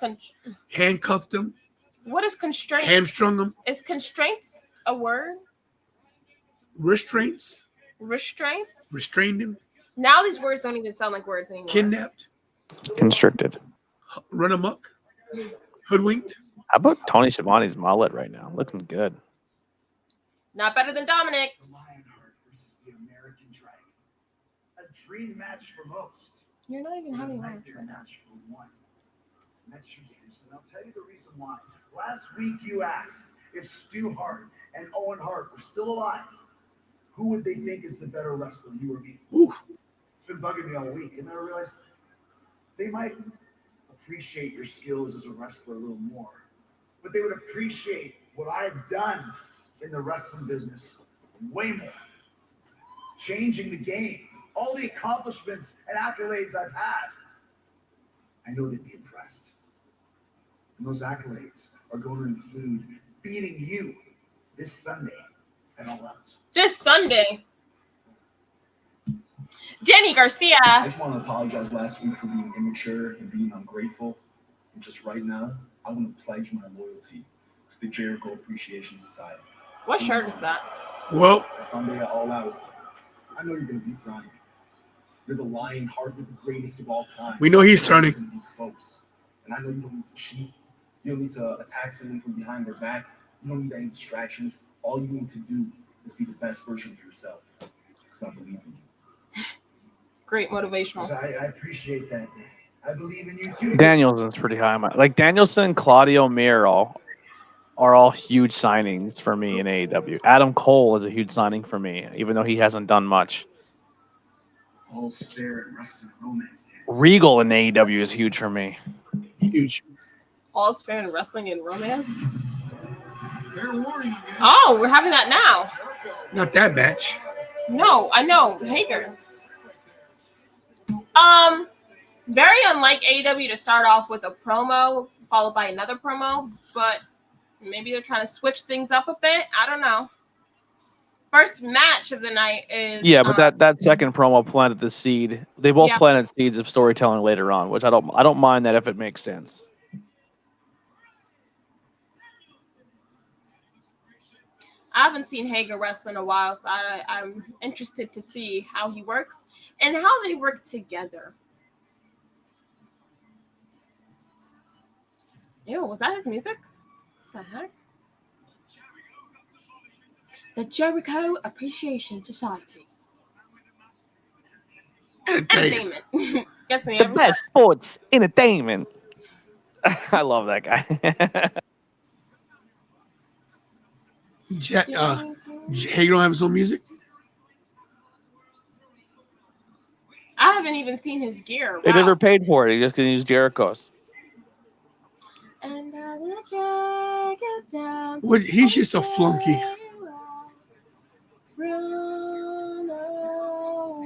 [SPEAKER 8] Handcuffed him.
[SPEAKER 6] What is constraint?
[SPEAKER 8] Hamstrung him.
[SPEAKER 6] Is constraints a word?
[SPEAKER 8] Restraints.
[SPEAKER 6] Restraints.
[SPEAKER 8] Restrained him.
[SPEAKER 6] Now these words don't even sound like words anymore.
[SPEAKER 8] Kidnapped.
[SPEAKER 1] Constricted.
[SPEAKER 8] Run amok. Hoodwinked.
[SPEAKER 1] How about Tony Schiavone's mullet right now? Looking good.
[SPEAKER 6] Not better than Dominic's.
[SPEAKER 4] Lionheart versus the American Dragon. A dream match for most.
[SPEAKER 6] You're not even having lunch
[SPEAKER 4] nightmare
[SPEAKER 6] right now.
[SPEAKER 4] match for one. And that's you, Danielson. I'll tell you the reason why. Last week you asked if Stu Hart and Owen Hart were still alive. Who would they think is the better wrestler, you or me?
[SPEAKER 8] Ooh.
[SPEAKER 4] It's been bugging me all week. And I realized they might appreciate your skills as a wrestler a little more. But they would appreciate what I've done in the wrestling business way more. Changing the game. All the accomplishments and accolades I've had. I know they'd be impressed. And those accolades are going to include beating you this Sunday at All Out.
[SPEAKER 6] This Sunday. Jenny Garcia.
[SPEAKER 10] I just want to apologize last week for being immature and being ungrateful. And just right now, I want to pledge my loyalty to the Jericho Appreciation Society.
[SPEAKER 6] What shirt is that?
[SPEAKER 8] Well,
[SPEAKER 10] Sunday at All Out. I know you're going to beat Bryan. You're the Lionheart, you're the greatest of all time.
[SPEAKER 8] we know he's turning.
[SPEAKER 10] You're gonna be close. And I know you don't need to cheat. You don't need to attack someone from behind their back. You don't need any distractions. All you need to do is be the best version of yourself. Because I believe in you.
[SPEAKER 6] Great motivational.
[SPEAKER 4] I appreciate that, Danny. I believe in you too.
[SPEAKER 1] Danielson's pretty high. Like Danielson, Claudio Miro are all huge signings for me in AEW. Adam Cole is a huge signing for me, even though he hasn't done much.
[SPEAKER 4] All's fair in wrestling romance, Danny.
[SPEAKER 1] Regal in AEW is huge for me.
[SPEAKER 8] Huge.
[SPEAKER 6] All's fair in wrestling and romance.
[SPEAKER 4] Fair warning.
[SPEAKER 6] Oh, we're having that now.
[SPEAKER 8] Not that match.
[SPEAKER 6] No, I know. Hager. Very unlike AEW to start off with a promo followed by another promo, but maybe they're trying to switch things up a bit. I don't know. First match of the night is
[SPEAKER 1] but that second promo planted the seed. They both planted seeds of storytelling later on, which I don't mind that if it makes sense.
[SPEAKER 6] I haven't seen Hager wrestle in a while, so I'm interested to see how he works and how they work together. Ew, was that his music? What the heck? The Jericho Appreciation Society.
[SPEAKER 8] Entertainment.
[SPEAKER 6] Gets me
[SPEAKER 1] The
[SPEAKER 6] every
[SPEAKER 1] best sports entertainment. I love that guy.
[SPEAKER 8] Hager don't have his own music.
[SPEAKER 6] I haven't even seen his gear.
[SPEAKER 1] They
[SPEAKER 6] Wow.
[SPEAKER 1] never paid for it. He just can use Jericho's.
[SPEAKER 6] And I will drag you down.
[SPEAKER 8] What? He's just a flunky.
[SPEAKER 6] Run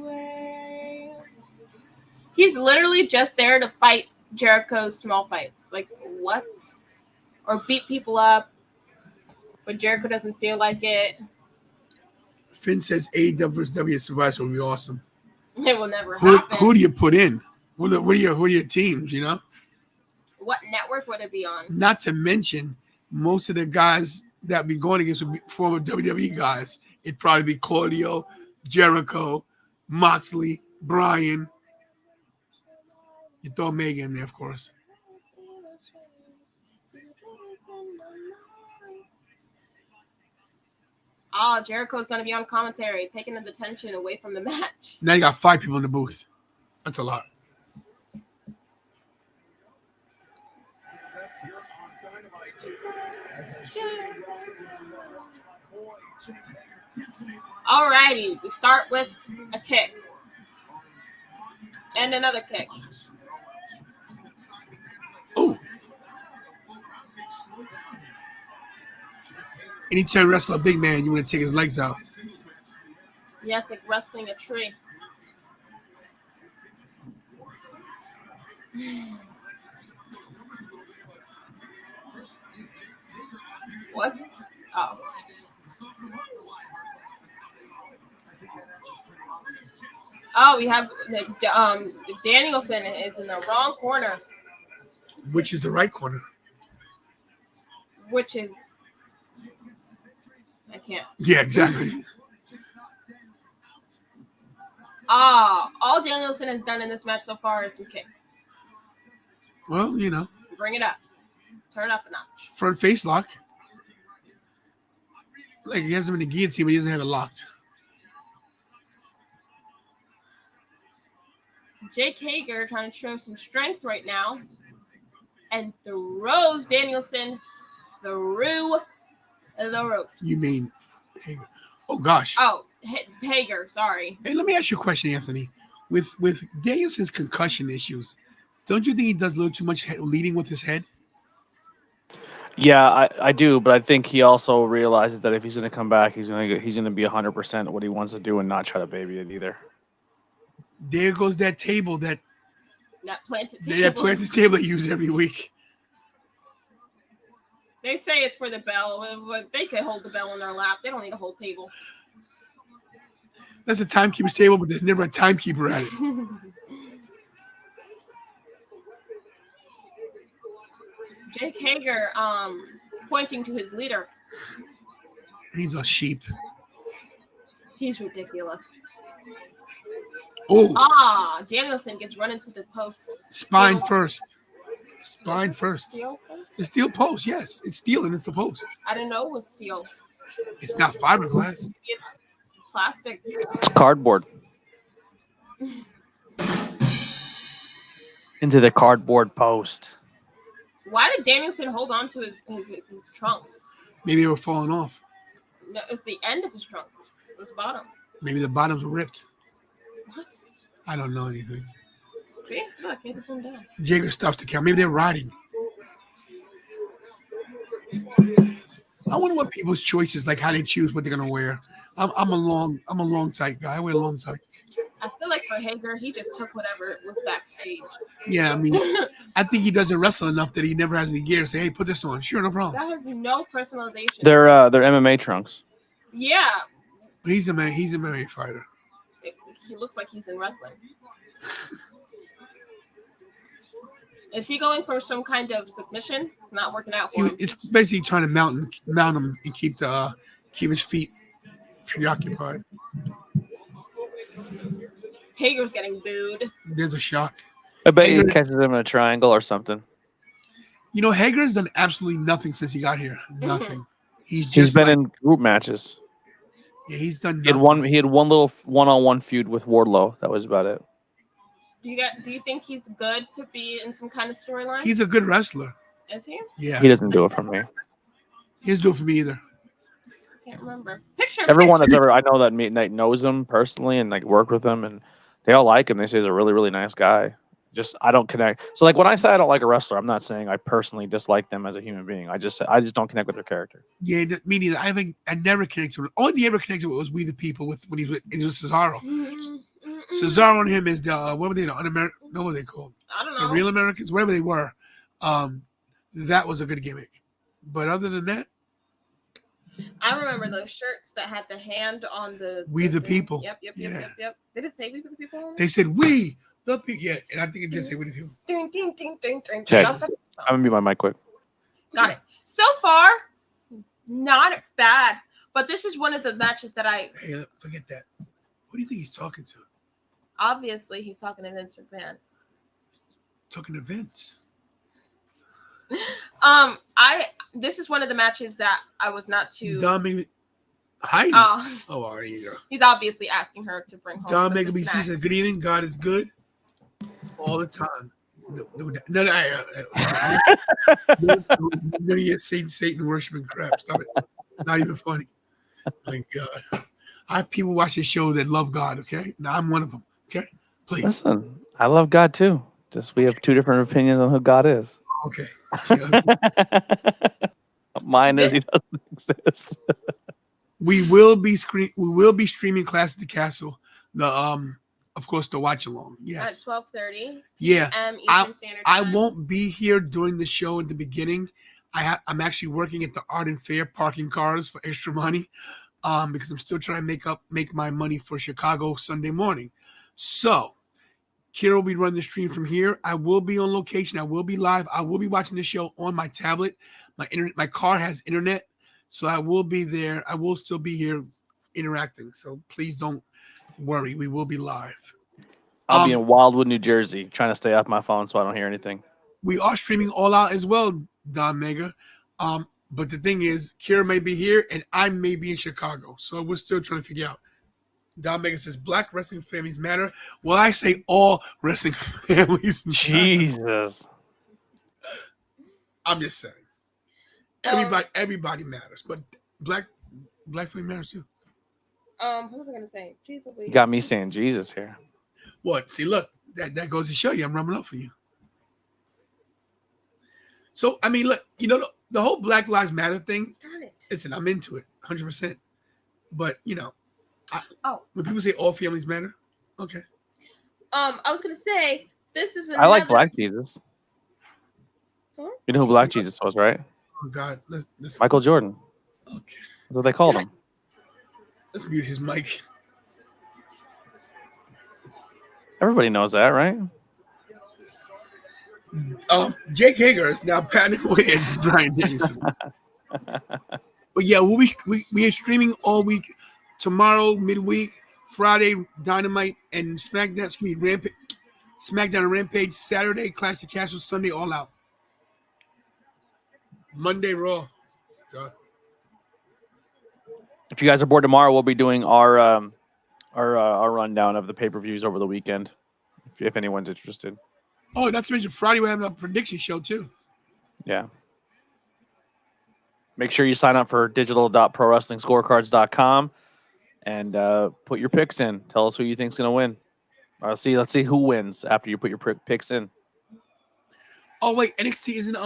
[SPEAKER 6] away. He's literally just there to fight Jericho's small fights. Like, what? Or beat people up. But Jericho doesn't feel like it.
[SPEAKER 8] Finn says AEW versus W Survivor would be awesome.
[SPEAKER 6] It will never happen.
[SPEAKER 8] Who do you put in? What are your teams, you know?
[SPEAKER 6] What network would it be on?
[SPEAKER 8] Not to mention, most of the guys that be going against would be former WWE guys. It'd probably be Claudio, Jericho, Moxley, Bryan. You throw Omega in there, of course.
[SPEAKER 6] Oh, Jericho's going to be on commentary, taking the attention away from the match.
[SPEAKER 8] Now you got 5 people in the booth. That's a lot.
[SPEAKER 6] Alrighty, we start with a kick. And another kick.
[SPEAKER 8] Oh. Anytime you wrestle a big man, you want to take his legs out.
[SPEAKER 6] Yes, like wrestling a tree. What? Oh. Oh, we have Danielson is in the wrong corner.
[SPEAKER 8] Which is the right corner?
[SPEAKER 6] Which is I can't.
[SPEAKER 8] Yeah, exactly.
[SPEAKER 6] All Danielson has done in this match so far is some kicks.
[SPEAKER 8] Well, you know.
[SPEAKER 6] Bring it up. Turn it up a notch.
[SPEAKER 8] Front face lock. Like he has him in the guillotine, but he doesn't have it locked.
[SPEAKER 6] Jake Hager trying to show some strength right now. And throws Danielson through the ropes.
[SPEAKER 8] You mean Hager? Oh gosh.
[SPEAKER 6] Oh, Hager. Sorry.
[SPEAKER 8] Hey, let me ask you a question, Anthony. With Danielson's concussion issues, don't you think he does a little too much leading with his head?
[SPEAKER 1] Yeah, I do, but I think he also realizes that if he's going to come back, he's going to be 100% what he wants to do and not try to baby it either.
[SPEAKER 8] There goes that table that
[SPEAKER 6] planted table.
[SPEAKER 8] That planted table they use every week.
[SPEAKER 6] They say it's for the bell, but they can hold the bell in their lap. They don't need a whole table.
[SPEAKER 8] That's a timekeeper's table, but there's never a timekeeper at it.
[SPEAKER 6] Jake Hager pointing to his leader.
[SPEAKER 8] He's a sheep.
[SPEAKER 6] He's ridiculous.
[SPEAKER 8] Oh.
[SPEAKER 6] Danielson gets run into the post.
[SPEAKER 8] Spine first. Spine first.
[SPEAKER 6] Steel post?
[SPEAKER 8] The steel post, yes. It's steel and it's a post.
[SPEAKER 6] I didn't know it was steel.
[SPEAKER 8] It's not fiberglass.
[SPEAKER 6] It's plastic.
[SPEAKER 1] It's cardboard. Into the cardboard post.
[SPEAKER 6] Why did Danielson hold on to his trunks?
[SPEAKER 8] Maybe they were falling off.
[SPEAKER 6] No, it was the end of his trunks. It was bottom.
[SPEAKER 8] Maybe the bottoms were ripped.
[SPEAKER 6] What?
[SPEAKER 8] I don't know anything.
[SPEAKER 6] See? Look, he had to pull them down.
[SPEAKER 8] Jager stops the camera. Maybe they're riding. I wonder what people's choices, like how they choose what they're gonna wear. I'm a long tight guy. I wear long tights.
[SPEAKER 6] I feel like for Hager, he just took whatever was backstage.
[SPEAKER 8] Yeah, I mean, I think he doesn't wrestle enough that he never has any gear to say, "Hey, put this on." Sure, no problem.
[SPEAKER 6] That has no personalization.
[SPEAKER 1] They're MMA trunks.
[SPEAKER 6] Yeah.
[SPEAKER 8] He's a man. He's a MMA fighter.
[SPEAKER 6] He looks like he's in wrestling. Is he going for some kind of submission? It's not working out for him.
[SPEAKER 8] It's basically trying to mount him and keep his feet preoccupied.
[SPEAKER 6] Hager's getting booed.
[SPEAKER 8] There's a shock.
[SPEAKER 1] I bet he catches him in a triangle or something.
[SPEAKER 8] You know, Hager's done absolutely nothing since he got here. Nothing.
[SPEAKER 1] He's been in group matches.
[SPEAKER 8] Yeah, he's done nothing.
[SPEAKER 1] He had one little one-on-one feud with Wardlow. That was about it.
[SPEAKER 6] Do you think he's good to be in some kind of storyline?
[SPEAKER 8] He's a good wrestler.
[SPEAKER 6] Is he?
[SPEAKER 8] Yeah.
[SPEAKER 1] He doesn't do it for me.
[SPEAKER 8] He doesn't do it for me either.
[SPEAKER 6] Can't remember. Picture.
[SPEAKER 1] Everyone that's ever I know that knows him personally and like worked with him, and they all like him. They say he's a really, really nice guy. Just I don't connect. So like when I say I don't like a wrestler, I'm not saying I personally dislike them as a human being. I just don't connect with their character.
[SPEAKER 8] Yeah, me neither. I never connected with. Only thing I ever connected with was We the People with when he was Cesaro. Cesaro and him is the what were they? The un-American? No, what were they called?
[SPEAKER 6] I don't know.
[SPEAKER 8] The Real Americans, whatever they were. That was a good gimmick. But other than that,
[SPEAKER 6] I remember those shirts that had the hand on the
[SPEAKER 8] We the
[SPEAKER 6] thing.
[SPEAKER 8] People.
[SPEAKER 6] Yep. Did it say We the People?
[SPEAKER 8] They said We the People. Yeah, and I think it did say We the People.
[SPEAKER 6] Ding, ding, ding, ding, ding.
[SPEAKER 1] Check.
[SPEAKER 6] That was such-
[SPEAKER 1] I'm gonna mute my mic quick.
[SPEAKER 6] Got it. So far, not bad. But this is one of the matches that I
[SPEAKER 8] Hey, forget that. Who do you think he's talking to?
[SPEAKER 6] obviously he's talking to Vince McMahon.
[SPEAKER 8] Talking to Vince.
[SPEAKER 6] This is one of the matches that I was not too.
[SPEAKER 8] Dom Heidi.
[SPEAKER 6] Oh,
[SPEAKER 8] There you go.
[SPEAKER 6] he's obviously asking her to bring home.
[SPEAKER 8] Dom
[SPEAKER 6] some
[SPEAKER 8] Mega BC
[SPEAKER 6] snacks.
[SPEAKER 8] says, "Good evening. God is good all the time." No, you get Satan worshiping crap. Stop it. Not even funny. My God. I have people watch this show that love God, okay? Now I'm one of them. Okay? Please.
[SPEAKER 1] Listen, I love God too. Just we have two different opinions on who God is.
[SPEAKER 8] Okay.
[SPEAKER 1] Mine is he doesn't exist.
[SPEAKER 8] We will be streaming Clash at the Castle. Of course, the watch along. Yes.
[SPEAKER 6] At 12:30.
[SPEAKER 8] Yeah.
[SPEAKER 6] Eastern Standard
[SPEAKER 8] I
[SPEAKER 6] Time.
[SPEAKER 8] won't be here during the show at the beginning. I'm actually working at the Art and Fair parking cars for extra money, because I'm still trying to make my money for Chicago Sunday morning. So, Kira will be running the stream from here. I will be on location. I will be live. I will be watching the show on my tablet. My car has internet, so I will be there. I will still be here interacting. So please don't worry. We will be live.
[SPEAKER 1] I'll be in Wildwood, New Jersey, trying to stay off my phone so I don't hear anything.
[SPEAKER 8] We are streaming All Out as well, Don Mega. But the thing is, Kira may be here and I may be in Chicago. So we're still trying to figure out. Don Mega says, Black wrestling families matter. Well, I say all wrestling families matter.
[SPEAKER 1] Jesus.
[SPEAKER 8] I'm just saying. Everybody matters. But Black family matters too.
[SPEAKER 6] What was I going to say? Jesus.
[SPEAKER 1] You got me saying Jesus here.
[SPEAKER 8] What? See, look, that goes to show you I'm rubbing up for you. So, I mean, look, the whole Black Lives Matter thing, listen, I'm into it 100%. But, when people say all families matter, okay.
[SPEAKER 6] I was going to say, this is
[SPEAKER 1] I like Black Jesus.
[SPEAKER 6] Huh?
[SPEAKER 1] You know who Black Jesus was, right?
[SPEAKER 8] Oh, God. Let's
[SPEAKER 1] Michael Jordan.
[SPEAKER 8] Okay.
[SPEAKER 1] That's what they called him.
[SPEAKER 8] Let's mute his mic.
[SPEAKER 1] Everybody knows that, right?
[SPEAKER 8] Jake Hager is now patting away at Bryan Danielson. But yeah, we are streaming all week. Tomorrow, midweek, Friday, Dynamite and SmackDown. Excuse me, SmackDown and Rampage. Saturday, Clash of Castle. Sunday, All Out. Monday, Raw. God.
[SPEAKER 1] If you guys are bored tomorrow, we'll be doing our rundown of the pay-per-views over the weekend. If anyone's interested.
[SPEAKER 8] Oh, not to mention Friday we're having a prediction show too.
[SPEAKER 1] Yeah. Make sure you sign up for digital.prowrestlingscorecards.com and put your picks in. Tell us who you think's gonna win. Let's see who wins after you put your picks in.
[SPEAKER 8] Oh wait, NXT isn't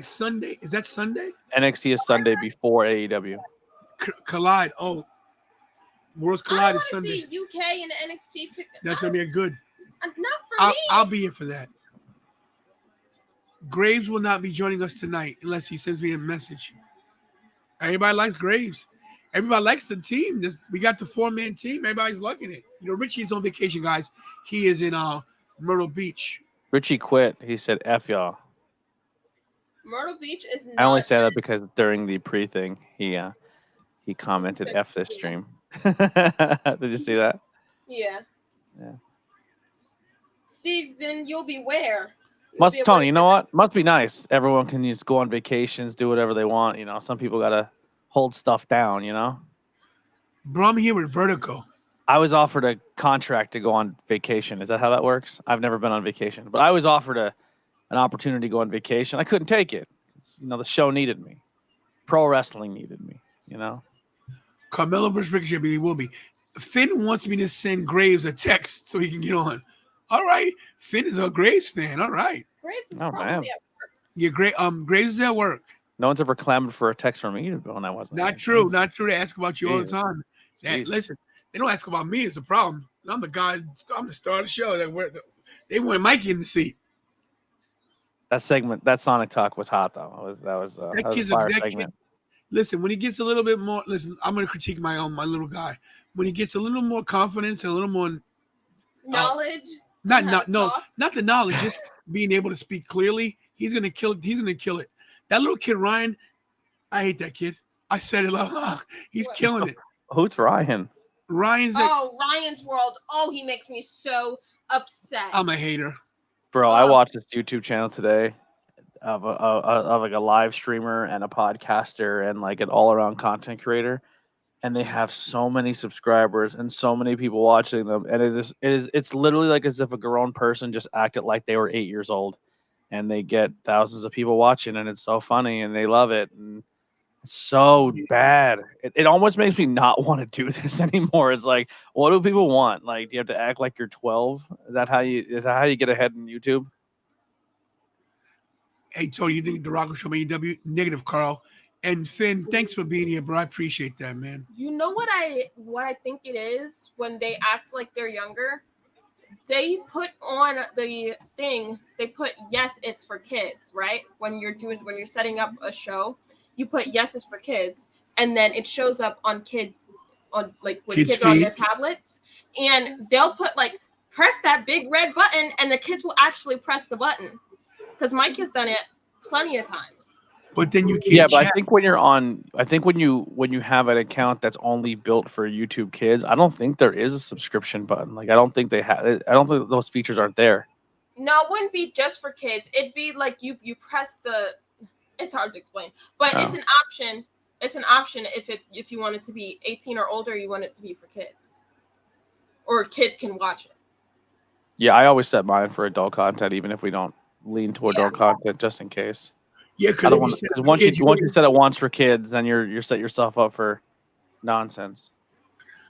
[SPEAKER 8] Sunday? Is that Sunday?
[SPEAKER 1] NXT is Sunday before AEW.
[SPEAKER 8] Collide. Oh, Worlds Collide is
[SPEAKER 6] I want to
[SPEAKER 8] Sunday.
[SPEAKER 6] see UK and NXT.
[SPEAKER 8] That's gonna be a good.
[SPEAKER 6] Not for me.
[SPEAKER 8] I'll be here for that. Graves will not be joining us tonight unless he sends me a message. Everybody likes Graves. Everybody likes the team. We got the 4-man team. Everybody's liking it. Richie's on vacation, guys. He is in Myrtle Beach.
[SPEAKER 1] Richie quit. He said, F y'all.
[SPEAKER 6] Myrtle Beach is not.
[SPEAKER 1] I only say that because during the pre-thing, he commented, F this stream. Did you see that?
[SPEAKER 6] Yeah.
[SPEAKER 1] Yeah.
[SPEAKER 6] Steve, then you'll be where?
[SPEAKER 1] Tony, you know what? Must be nice. Everyone can just go on vacations, do whatever they want. Some people got to hold stuff down,
[SPEAKER 8] Bro, I'm here with Vertigo.
[SPEAKER 1] I was offered a contract to go on vacation. Is that how that works? I've never been on vacation, but I was offered an opportunity to go on vacation. I couldn't take it. The show needed me. Pro wrestling needed me.
[SPEAKER 8] Carmelo versus Ricochet, he will be. Finn wants me to send Graves a text so he can get on. All right. Finn is a Graves fan. All right.
[SPEAKER 6] Graves is
[SPEAKER 1] Oh,
[SPEAKER 6] probably
[SPEAKER 1] man.
[SPEAKER 6] at work.
[SPEAKER 8] Yeah, Graves is at work.
[SPEAKER 1] No one's ever clamored for a text from me to go, and I wasn't.
[SPEAKER 8] Not true. Not true. They ask about you all the
[SPEAKER 1] Jesus.
[SPEAKER 8] time.
[SPEAKER 1] Jeez.
[SPEAKER 8] Listen, they don't ask about me. It's a problem. I'm the guy. I'm the star of the show. They wanted Mikey in the seat.
[SPEAKER 1] That segment, that Sonic Talk was hot though. That was a fire segment.
[SPEAKER 8] Listen, when he gets a little bit more, I'm going to critique my little guy. When he gets a little more confidence and a little more
[SPEAKER 6] knowledge,
[SPEAKER 8] not the knowledge, just being able to speak clearly, he's going to kill it. He's going to kill it. That little kid Ryan, I hate that kid. I said it out loud. He's killing it.
[SPEAKER 1] Who's Ryan?
[SPEAKER 8] Ryan's
[SPEAKER 6] World. Oh, he makes me so upset.
[SPEAKER 8] I'm a hater.
[SPEAKER 1] Bro, I watched this YouTube channel today of like a live streamer and a podcaster and like an all-around content creator, and they have so many subscribers and so many people watching them, and it's literally like as if a grown person just acted like they were 8 years old, and they get thousands of people watching, and it's so funny and they love it, and it's so bad. It almost makes me not want to do this anymore. It's like, what do people want? Like, do you have to act like you're 12? Is that how you get ahead in YouTube?
[SPEAKER 8] Hey, Tony, you think The Rock will show me AEW? Negative, Carl. And Finn, thanks for being here, bro. I appreciate that, man.
[SPEAKER 6] You know what I think it is when they act like they're younger? They put on the thing, they put yes, it's for kids, right? When you're setting up a show, you put yes, it's for kids, and then it shows up on kids on like when kids are on their tablets, and they'll put like press that big red button, and the kids will actually press the button. Because Mike has done it plenty of times.
[SPEAKER 8] But then you can't.
[SPEAKER 1] Yeah, but I think when you have an account that's only built for YouTube Kids, I don't think there is a subscription button. Like I don't think those features aren't there.
[SPEAKER 6] No, it wouldn't be just for kids. It'd be like you press the. It's hard to explain, but it's an option. It's an option if you want it to be 18 or older, you want it to be for kids, or kids can watch it.
[SPEAKER 1] Yeah, I always set mine for adult content, even if we don't lean toward adult content, just in case.
[SPEAKER 8] Yeah, because
[SPEAKER 1] once you set it once for kids, then you're set yourself up for nonsense.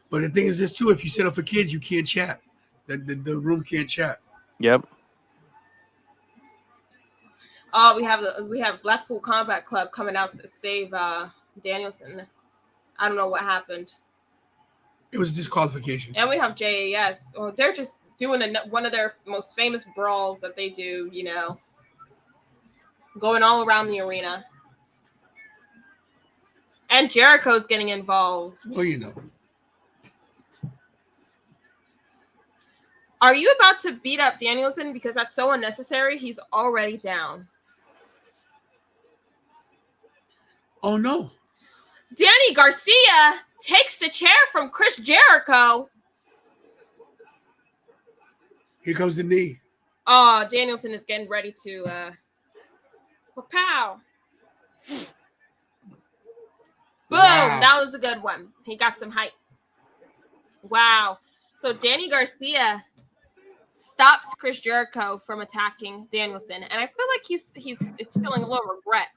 [SPEAKER 8] But the thing is this too: if you set up for kids, you can't chat. The room can't chat.
[SPEAKER 1] Yep.
[SPEAKER 6] Oh, we have Blackpool Combat Club coming out to save Danielson. I don't know what happened.
[SPEAKER 8] It was disqualification.
[SPEAKER 6] And we have JAS. Oh, they're just doing one of their most famous brawls that they do, going all around the arena. And Jericho's getting involved.
[SPEAKER 8] Well,
[SPEAKER 6] Are you about to beat up Danielson? Because that's so unnecessary. He's already down.
[SPEAKER 8] Oh, no.
[SPEAKER 6] Danny Garcia takes the chair from Chris Jericho.
[SPEAKER 8] Here comes the knee.
[SPEAKER 6] Oh, Danielson is getting ready to pow. Boom. Wow. That was a good one. He got some hype. Wow. So Danny Garcia stops Chris Jericho from attacking Danielson, and I feel like he's feeling a little regret.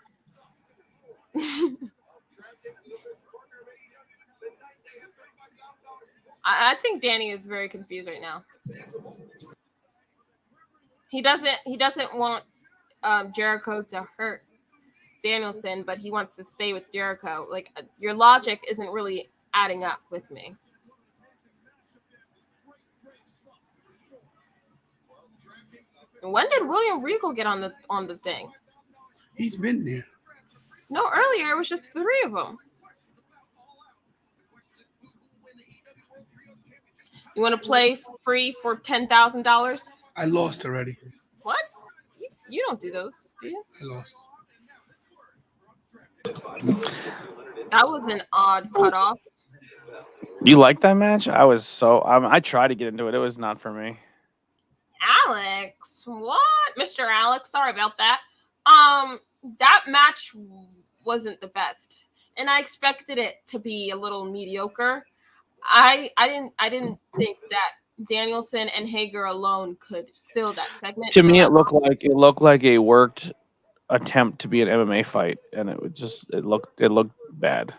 [SPEAKER 6] I think Danny is very confused right now. He doesn't want Jericho to hurt Danielson, but he wants to stay with Jericho. Like your logic isn't really adding up with me. When did William Regal get on the thing?
[SPEAKER 8] He's been there.
[SPEAKER 6] No, earlier it was just 3 of them. You want to play free for $10,000?
[SPEAKER 8] I lost already.
[SPEAKER 6] What? You don't do those, do you?
[SPEAKER 8] I lost.
[SPEAKER 6] That was an odd cutoff.
[SPEAKER 1] You like that match? I tried to get into it. It was not for me.
[SPEAKER 6] Alex, what? Mr. Alex, sorry about that. That match wasn't the best, and I expected it to be a little mediocre. I didn't think that Danielson and Hager alone could fill that segment.
[SPEAKER 1] To me, it looked like a worked attempt to be an MMA fight, and it looked bad.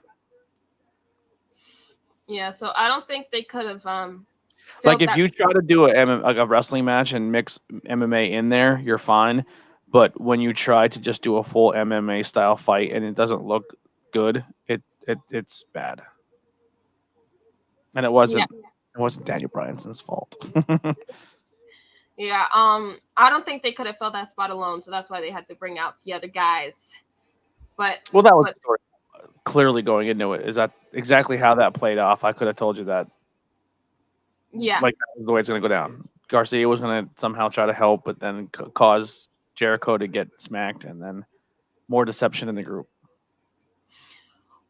[SPEAKER 6] Yeah, so I don't think they could have.
[SPEAKER 1] Like if you try to do a wrestling match and mix MMA in there, you're fine. But when you try to just do a full MMA style fight and it doesn't look good, it's bad. And it wasn't Daniel Bryanson's fault.
[SPEAKER 6] Yeah, I don't think they could have filled that spot alone, so that's why they had to bring out the other guys. But
[SPEAKER 1] that was the story. Clearly going into it. Is that exactly how that played off? I could have told you that.
[SPEAKER 6] Yeah.
[SPEAKER 1] Like that was the way it's going to go down. Garcia was going to somehow try to help, but then cause Jericho to get smacked, and then more deception in the group.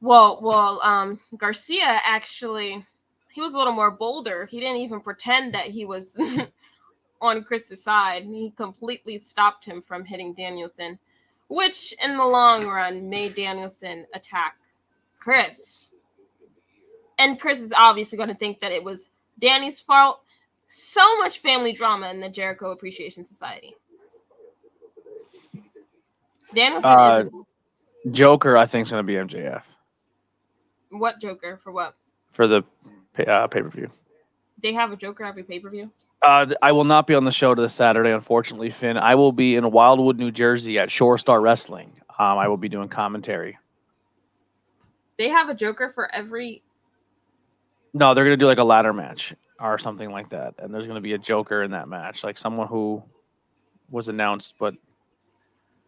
[SPEAKER 6] Well, Garcia actually, he was a little more bolder. He didn't even pretend that he was on Chris's side. He completely stopped him from hitting Danielson, which in the long run made Danielson attack Chris. And Chris is obviously going to think that it was Danny's fault. So much family drama in the Jericho Appreciation Society. Danielson is
[SPEAKER 1] Joker, I think, is going to be MJF.
[SPEAKER 6] What Joker? For what?
[SPEAKER 1] For the pay-per-view.
[SPEAKER 6] They have a Joker every pay-per-view?
[SPEAKER 1] I will not be on the show this Saturday, unfortunately, Finn. I will be in Wildwood, New Jersey at Shore Star Wrestling. I will be doing commentary.
[SPEAKER 6] They have a Joker for every...
[SPEAKER 1] No, they're going to do like a ladder match or something like that. And there's going to be a Joker in that match. Like someone who was announced, but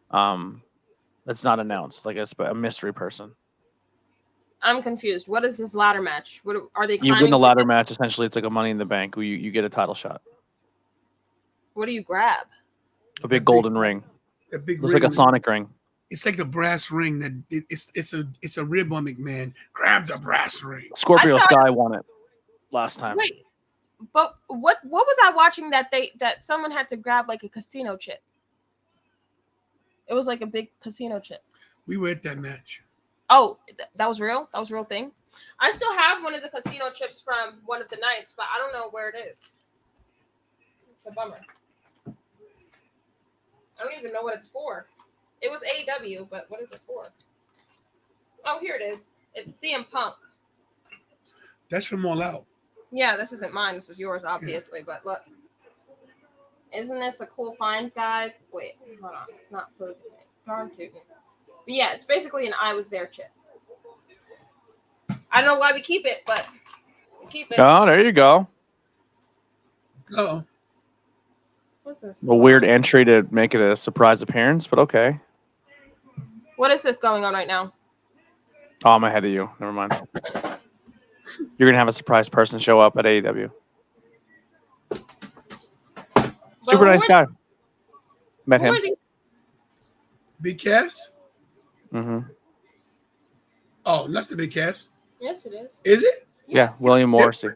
[SPEAKER 1] that's not announced. Like a mystery person.
[SPEAKER 6] I'm confused. What is this ladder match? What are they?
[SPEAKER 1] You win the ladder match. Essentially, it's like a Money in the Bank where you get a title shot.
[SPEAKER 6] What do you grab?
[SPEAKER 1] A big golden ring.
[SPEAKER 8] A big
[SPEAKER 1] looks
[SPEAKER 8] ring,
[SPEAKER 1] like a Sonic ring.
[SPEAKER 8] It's like a brass ring that it's a rib on McMahon. Grab the brass ring.
[SPEAKER 1] Scorpio Sky won it last time.
[SPEAKER 6] Wait, but what was I watching that someone had to grab like a casino chip? It was like a big casino chip.
[SPEAKER 8] We were at that match.
[SPEAKER 6] Oh, that was real? That was a real thing? I still have one of the casino chips from one of the nights, but I don't know where it is. It's a bummer. I don't even know what it's for. It was AEW, but what is it for? Oh, here it is. It's CM Punk.
[SPEAKER 8] That's from All Out.
[SPEAKER 6] Yeah, this isn't mine. This is yours, obviously. Yeah. But look. Isn't this a cool find, guys? Wait, hold on. It's not focusing. Darn tootin'. But yeah, it's basically an I was there chip. I don't know why we keep it, but we keep it.
[SPEAKER 1] Oh, there you go.
[SPEAKER 8] Oh.
[SPEAKER 6] What's this?
[SPEAKER 1] A weird entry to make it a surprise appearance, but okay.
[SPEAKER 6] What is this going on right now?
[SPEAKER 1] Oh, I'm ahead of you. Never mind. You're going to have a surprise person show up at AEW. Super nice guy. Met him.
[SPEAKER 8] Big Cass?
[SPEAKER 1] Mm-hmm.
[SPEAKER 8] Oh, that's the Big Cass?
[SPEAKER 6] Yes, it is.
[SPEAKER 8] Is it?
[SPEAKER 1] Yes. Yeah, William Morrissey.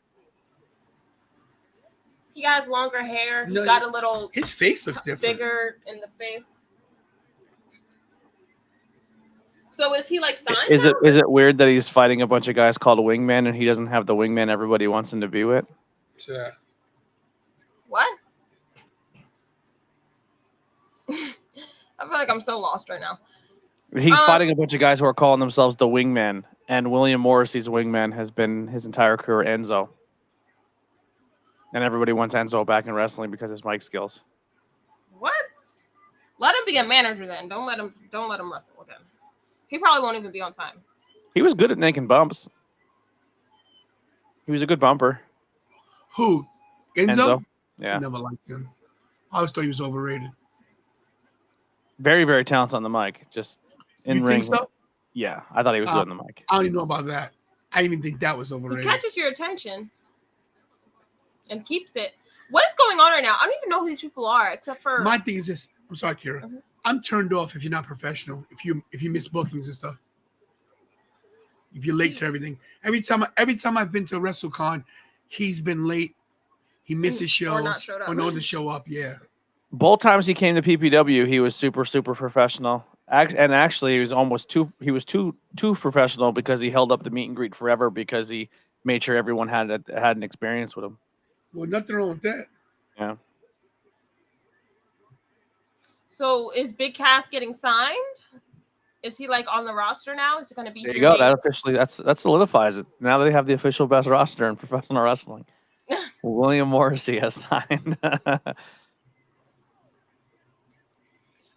[SPEAKER 6] He has longer hair. He's got a little...
[SPEAKER 8] His face looks different.
[SPEAKER 6] Bigger in the face. So is he like signed?
[SPEAKER 1] Is it weird that he's fighting a bunch of guys called a wingman and he doesn't have the wingman everybody wants him to be with?
[SPEAKER 8] Yeah.
[SPEAKER 6] What? I feel like I'm so lost right now.
[SPEAKER 1] He's fighting a bunch of guys who are calling themselves the wingman, and William Morrissey's wingman has been his entire career Enzo. And everybody wants Enzo back in wrestling because of his mic skills.
[SPEAKER 6] What? Let him be a manager then. Don't let him wrestle again. He probably won't even be on time.
[SPEAKER 1] He was good at making bumps. He was a good bumper.
[SPEAKER 8] Who? Enzo?
[SPEAKER 1] Yeah.
[SPEAKER 8] I never liked him. I always thought he was overrated.
[SPEAKER 1] Very, very talented on the mic. Just in
[SPEAKER 8] you
[SPEAKER 1] ring.
[SPEAKER 8] Think so?
[SPEAKER 1] Yeah, I thought he was good on the mic.
[SPEAKER 8] I don't even know about that. I didn't even think that was overrated.
[SPEAKER 6] He catches your attention and keeps it. What is going on right now? I don't even know who these people are, except for
[SPEAKER 8] my thing is this. I'm sorry, Kira.
[SPEAKER 6] Mm-hmm.
[SPEAKER 8] I'm turned off if you're not professional. If you miss bookings and stuff. If you're late to everything. Every time I've been to WrestleCon, he's been late. He misses shows or no to show up. Yeah.
[SPEAKER 1] Both times he came to PPW, he was super, super professional. And actually, he was almost too professional because he held up the meet and greet forever because he made sure everyone had an experience with him.
[SPEAKER 8] Well, nothing wrong with that.
[SPEAKER 1] Yeah.
[SPEAKER 6] So is Big Cass getting signed? Is he like on the roster now? Is it going to be?
[SPEAKER 1] There you go. That officially that solidifies it. Now they have the official best roster in professional wrestling. William Morrissey has signed.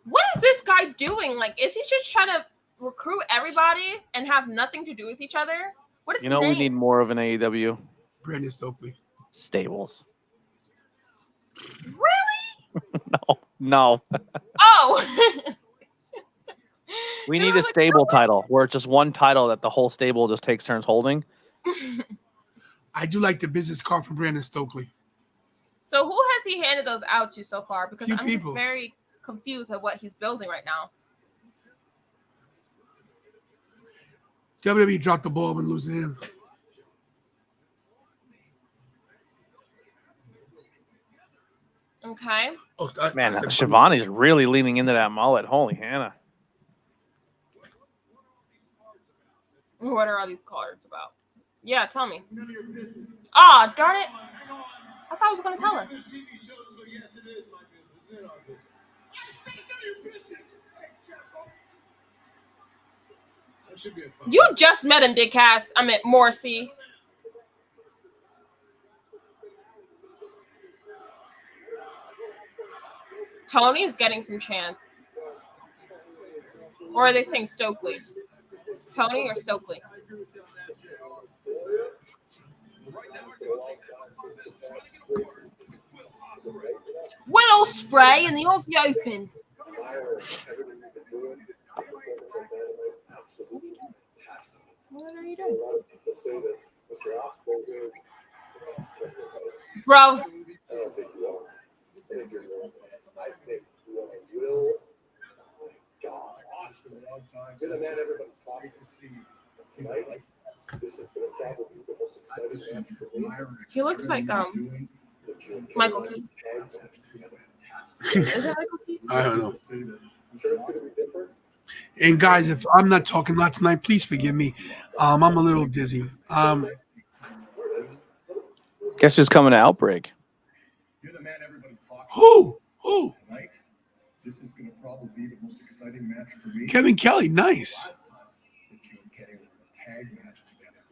[SPEAKER 6] What is this guy doing? Like, is he just trying to recruit everybody and have nothing to do with each other? What is his name?
[SPEAKER 1] We need more of an AEW.
[SPEAKER 8] Brandon Stokely.
[SPEAKER 1] Stables.
[SPEAKER 6] Really?
[SPEAKER 1] No.
[SPEAKER 6] Oh.
[SPEAKER 1] We need a stable title where it's just one title that the whole stable just takes turns holding.
[SPEAKER 8] I do like the business card from Brandon Stokely.
[SPEAKER 6] So who has he handed those out to so far? Because I'm
[SPEAKER 8] people.
[SPEAKER 6] just very confused at what he's building right now.
[SPEAKER 8] WWE dropped the ball when losing him.
[SPEAKER 6] Okay.
[SPEAKER 8] Oh,
[SPEAKER 1] Man, Shivani's really leaning into that mullet. Holy Hannah.
[SPEAKER 6] What are all these cards about? Yeah, tell me. Oh, darn it. I thought it was going to tell us. You just met him, Big Cass. I meant Morrissey. Tony's getting some chance. Or are they saying Stokely? Tony or Stokely? Willow spray in the Aussie Open. What are you doing? Bro. He looks like Michael Keaton. Is it Michael Keaton?
[SPEAKER 8] I don't know. And guys, if I'm not talking a lot tonight, please forgive me. I'm a little dizzy.
[SPEAKER 1] Guess who's coming to Outbreak?
[SPEAKER 4] You're the man everybody's talking
[SPEAKER 8] Who?
[SPEAKER 4] tonight. This is going to probably be the most exciting match for me.
[SPEAKER 8] Kevin Kelly, nice.
[SPEAKER 4] Last time that you and Kenny were in a tag match together.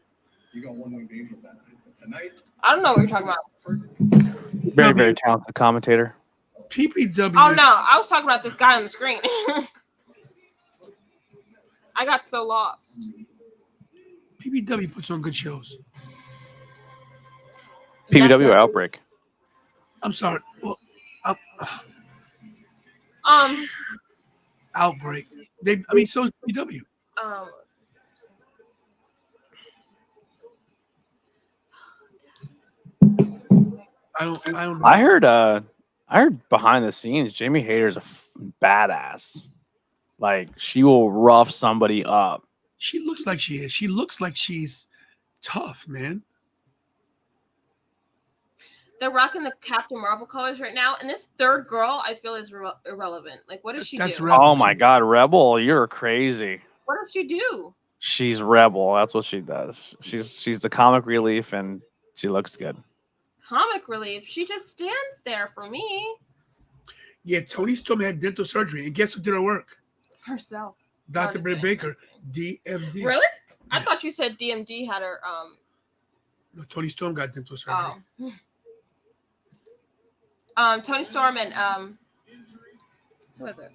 [SPEAKER 4] You got one-winged angel that night, but tonight.
[SPEAKER 6] I don't know what you're talking about.
[SPEAKER 1] Very, very talented commentator.
[SPEAKER 8] PPW.
[SPEAKER 6] Oh no, I was talking about this guy on the screen. I got so lost.
[SPEAKER 8] PPW puts on good shows.
[SPEAKER 1] PPW or Outbreak?
[SPEAKER 8] I'm sorry. Well, Outbreak. So is PPW. I don't know.
[SPEAKER 1] I heard behind the scenes, Jamie Hayter's a badass. Like, she will rough somebody up.
[SPEAKER 8] She looks like she is. She looks like she's tough, man.
[SPEAKER 6] They're rocking the Captain Marvel colors right now, and this third girl I feel is irrelevant. Like, what does she do?
[SPEAKER 8] Rebel.
[SPEAKER 1] Oh my God, Rebel, you're crazy.
[SPEAKER 6] What does she do?
[SPEAKER 1] She's Rebel. That's what she does. She's the comic relief, and she looks good.
[SPEAKER 6] Comic relief. She just stands there for me.
[SPEAKER 8] Yeah, Tony Storm had dental surgery, and guess who did her work?
[SPEAKER 6] Herself.
[SPEAKER 8] Dr. Britt Baker, DMD.
[SPEAKER 6] Really? I thought you said DMD had her.
[SPEAKER 8] No, Tony Storm got dental surgery.
[SPEAKER 6] Tony Storm and who is it?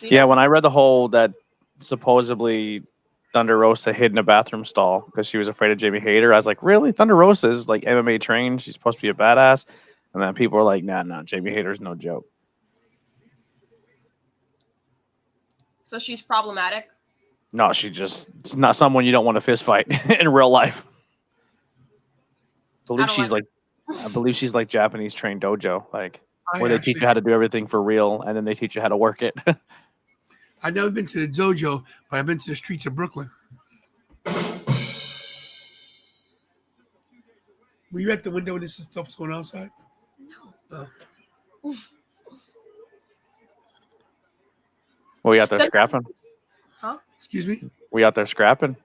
[SPEAKER 1] Yeah, when I read the whole that supposedly Thunder Rosa hid in a bathroom stall because she was afraid of Jamie Hayter, I was like, really? Thunder Rosa is like MMA trained. She's supposed to be a badass. And then people were like, nah, Jamie Hayter's no joke.
[SPEAKER 6] So she's problematic?
[SPEAKER 1] No, it's not someone you don't want to fist fight in real life. I believe she's like Japanese trained dojo, like where they teach you how to do everything for real, and then they teach you how to work it.
[SPEAKER 8] I've never been to the dojo, but I've been to the streets of Brooklyn. Were you at the window when this stuff was going on outside?
[SPEAKER 6] No.
[SPEAKER 1] Well, you out there scrapping?
[SPEAKER 6] Huh?
[SPEAKER 8] Excuse me?
[SPEAKER 1] We out there scrapping?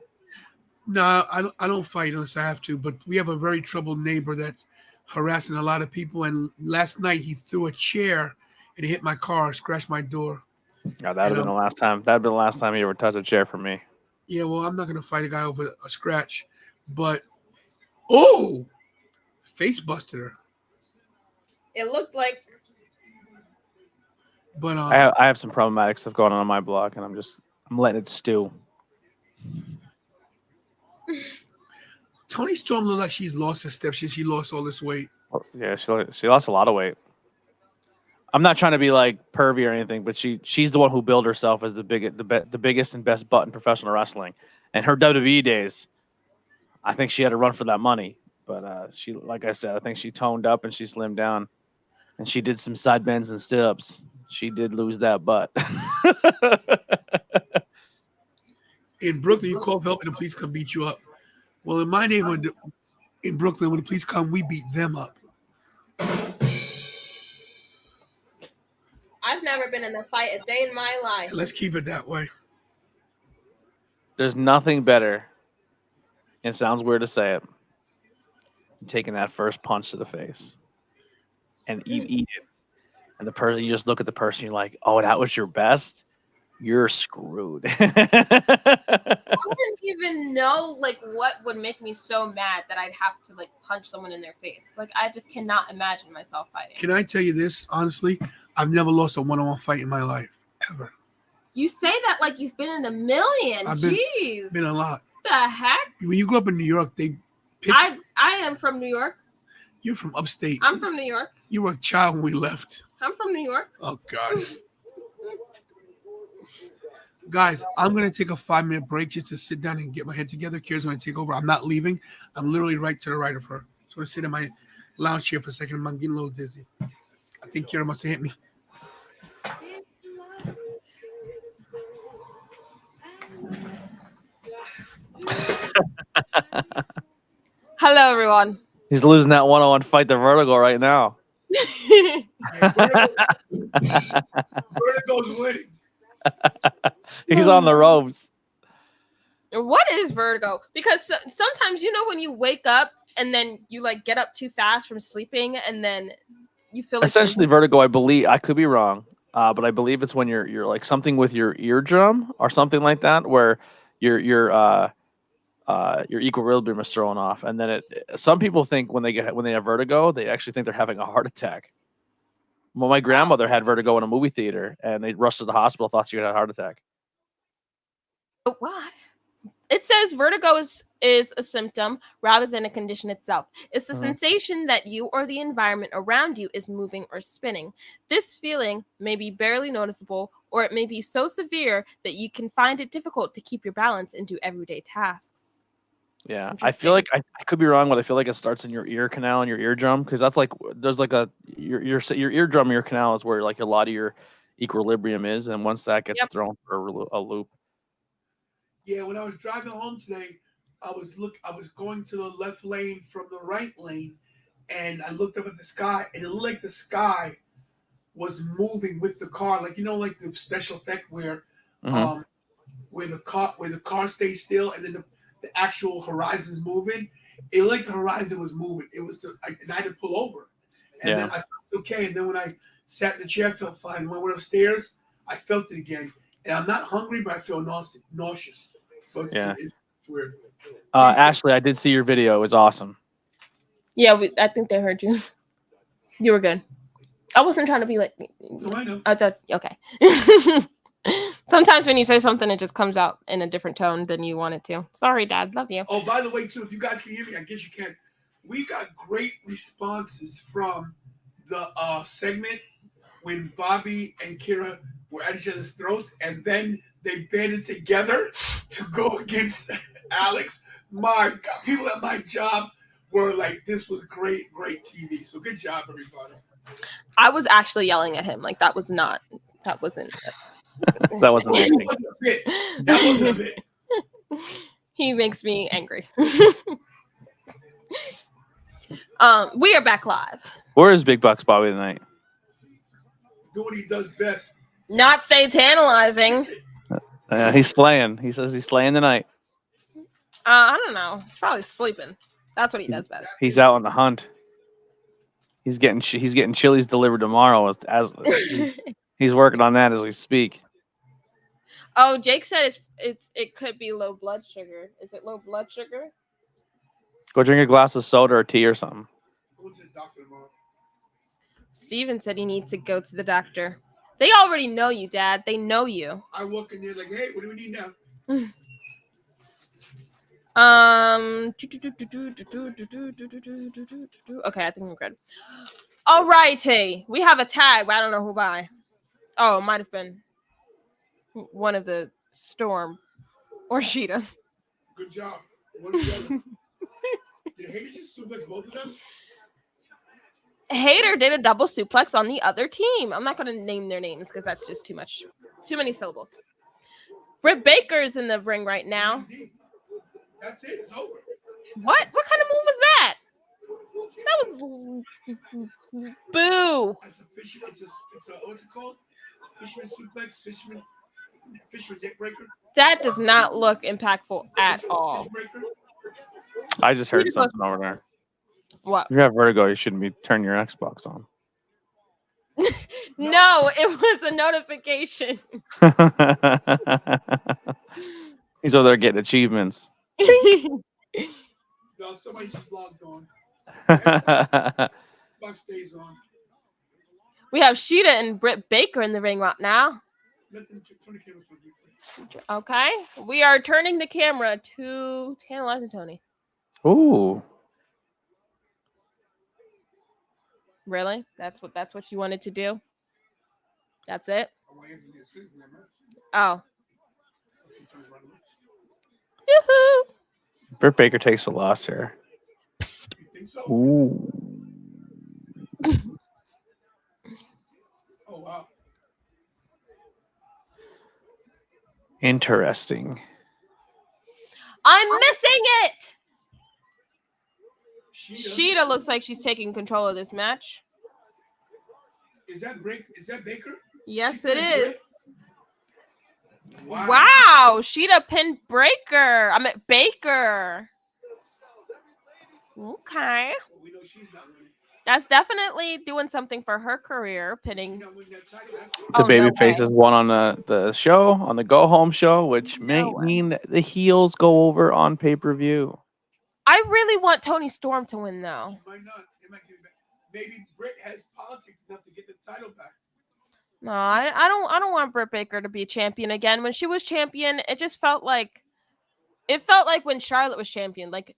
[SPEAKER 8] No, I don't fight unless I have to, but we have a very troubled neighbor that's harassing a lot of people. And last night he threw a chair and it hit my car, scratched my door.
[SPEAKER 1] Yeah, that'd have been the last time. That'd been the last time you ever touched a chair for me.
[SPEAKER 8] Yeah, well, I'm not gonna fight a guy over a scratch, but face busted her.
[SPEAKER 6] It looked like.
[SPEAKER 8] But
[SPEAKER 1] I have some problematic stuff going on my block, and I'm letting it stew.
[SPEAKER 8] Toni Storm looked like she's lost her step since she lost all this weight.
[SPEAKER 1] Yeah, she lost a lot of weight. I'm not trying to be like pervy or anything, but she's the one who billed herself as the biggest and best butt in professional wrestling. And her WWE days, I think she had to run for that money. But she, like I said, I think she toned up and she slimmed down, and she did some side bends and sit-ups. She did lose that butt.
[SPEAKER 8] In Brooklyn, you call for help and the police come beat you up. Well, in my neighborhood in Brooklyn, when the police come, we beat them up.
[SPEAKER 6] I've never been in a fight a day in my life.
[SPEAKER 8] Let's keep it that way.
[SPEAKER 1] There's nothing better. It sounds weird to say it. Taking that first punch to the face. And you eat it. And the person, you just look at the person, you're like, oh, that was your best? You're screwed.
[SPEAKER 6] I wouldn't even know like what would make me so mad that I'd have to like punch someone in their face. Like I just cannot imagine myself fighting.
[SPEAKER 8] Can I tell you this honestly? I've never lost a one-on-one fight in my life ever.
[SPEAKER 6] You say that like you've been in a million. Jeez,
[SPEAKER 8] been a lot.
[SPEAKER 6] What the heck?
[SPEAKER 8] When you grew up in New York, they pick.
[SPEAKER 6] I am from New York.
[SPEAKER 8] You're from upstate.
[SPEAKER 6] I'm from New York.
[SPEAKER 8] You were a child when we left.
[SPEAKER 6] I'm from New York.
[SPEAKER 8] Oh God. Guys, I'm going to take a 5-minute break just to sit down and get my head together. Kira's going to take over. I'm not leaving. I'm literally right to the right of her. So I'm going to sit in my lounge chair for a second. I'm getting a little dizzy. I think Kira must have hit me.
[SPEAKER 6] Hello, everyone.
[SPEAKER 1] He's losing that one-on-one fight to Vertigo right now.
[SPEAKER 8] Vertigo's winning.
[SPEAKER 1] He's on the ropes.
[SPEAKER 6] What is vertigo? Because sometimes, you know, when you wake up and then you like get up too fast from sleeping and then you feel like
[SPEAKER 1] essentially vertigo, I believe, I could be wrong, but I believe it's when you're like something with your eardrum or something like that, where your equilibrium is thrown off, and then some people think when they have vertigo, they actually think they're having a heart attack. Well, my grandmother had vertigo in a movie theater, and they rushed to the hospital, thought she had a heart attack.
[SPEAKER 6] What? It says vertigo is a symptom rather than a condition itself. It's the sensation that you or the environment around you is moving or spinning. This feeling may be barely noticeable, or it may be so severe that you can find it difficult to keep your balance and do everyday tasks.
[SPEAKER 1] Yeah, I feel like I could be wrong, but I feel like it starts in your ear canal and your eardrum, because that's like there's like your eardrum, your canal is where like a lot of your equilibrium is, and once that gets thrown for a loop.
[SPEAKER 8] Yeah, when I was driving home today, I was going to the left lane from the right lane, and I looked up at the sky, and it looked like the sky was moving with the car, like like the special effect where the car stays still, and then the actual horizon's moving. It looked like the horizon was moving. It was, and I had to pull over, and then I felt okay. And then when I sat in the chair, I felt fine. When I went upstairs, I felt it again, and I'm not hungry, but I feel nauseous. So it's weird.
[SPEAKER 1] Ashley, I did see your video. It was awesome.
[SPEAKER 6] Yeah, I think they heard you. You were good. I wasn't trying to be like.
[SPEAKER 8] No, I know.
[SPEAKER 6] I thought okay. Sometimes when you say something, it just comes out in a different tone than you want it to. Sorry, Dad. Love you.
[SPEAKER 8] Oh, by the way, too, if you guys can hear me, I guess you can. We got great responses from the segment when Bobby and Kira were at each other's throats, and then they banded together to go against Alex. My God, people at my job were like, this was great TV. So good job, everybody.
[SPEAKER 6] I was actually yelling at him. Like, that wasn't anything.
[SPEAKER 8] That wasn't a bit.
[SPEAKER 6] He makes me angry. We are back live.
[SPEAKER 1] Where is Big Bucks Bobby tonight?
[SPEAKER 8] Do what he does best.
[SPEAKER 6] Not stay tantalizing.
[SPEAKER 1] He's slaying. He says he's slaying tonight.
[SPEAKER 6] I don't know. He's probably sleeping. That's what he does best.
[SPEAKER 1] He's out on the hunt. He's getting chilies delivered tomorrow. As he's working on that as we speak.
[SPEAKER 6] Oh, Jake said it could be low blood sugar. Is it low blood sugar?
[SPEAKER 1] Go drink a glass of soda or tea or something.
[SPEAKER 8] Go to the doctor tomorrow.
[SPEAKER 6] Steven said he needs to go to the doctor. They already know you, Dad. They know you.
[SPEAKER 8] I walk in there like, hey, what do we need now?
[SPEAKER 6] Okay, I think we're good. All righty. We have a tag, but I don't know who by. Oh, it might have been one of the Storm or Sheeta.
[SPEAKER 8] Good job. One or the other. Did Hager just suplex both of them?
[SPEAKER 6] Hager did a double suplex on the other team. I'm not going to name their names because that's just too much. Too many syllables. Britt Baker's in the ring right now.
[SPEAKER 8] That's it. It's over.
[SPEAKER 6] What? What kind of move was that? That was boo.
[SPEAKER 8] It's a what's it called? Fisherman suplex, fisherman neck breaker.
[SPEAKER 6] That does not look impactful at all.
[SPEAKER 1] I just heard something over there.
[SPEAKER 6] What?
[SPEAKER 1] You have vertigo. You shouldn't be turning your Xbox on.
[SPEAKER 6] No, it was a notification.
[SPEAKER 1] He's over there getting achievements.
[SPEAKER 8] No, somebody just logged on. Box stays on.
[SPEAKER 6] We have Sheeta and Britt Baker in the ring right now.
[SPEAKER 8] Let them turn the camera towards me.
[SPEAKER 6] Okay. We are turning the camera to Tantalizing Tony.
[SPEAKER 1] Ooh.
[SPEAKER 6] Really? That's what you wanted to do? That's it? Oh. Yoo-hoo!
[SPEAKER 1] Britt Baker takes a loss here. Ooh.
[SPEAKER 8] Oh, wow.
[SPEAKER 1] Interesting.
[SPEAKER 6] I'm missing it! Sheeta looks like she's taking control of this match.
[SPEAKER 8] Is that Baker?
[SPEAKER 6] Yes, it is.
[SPEAKER 8] Wow.
[SPEAKER 6] Wow, Sheeta pinned Baker. Okay.
[SPEAKER 8] We know she's not winning.
[SPEAKER 6] That's definitely doing something for her career, pinning.
[SPEAKER 1] The baby faces won on the show, on the go home show, which may mean the heels go over on pay-per-view.
[SPEAKER 6] I really want Toni Storm to win, though.
[SPEAKER 8] Might not. It might give it back. Maybe Britt has politics enough to get the title back.
[SPEAKER 6] No, I don't want Britt Baker to be champion again. When she was champion, it just felt like when Charlotte was champion, like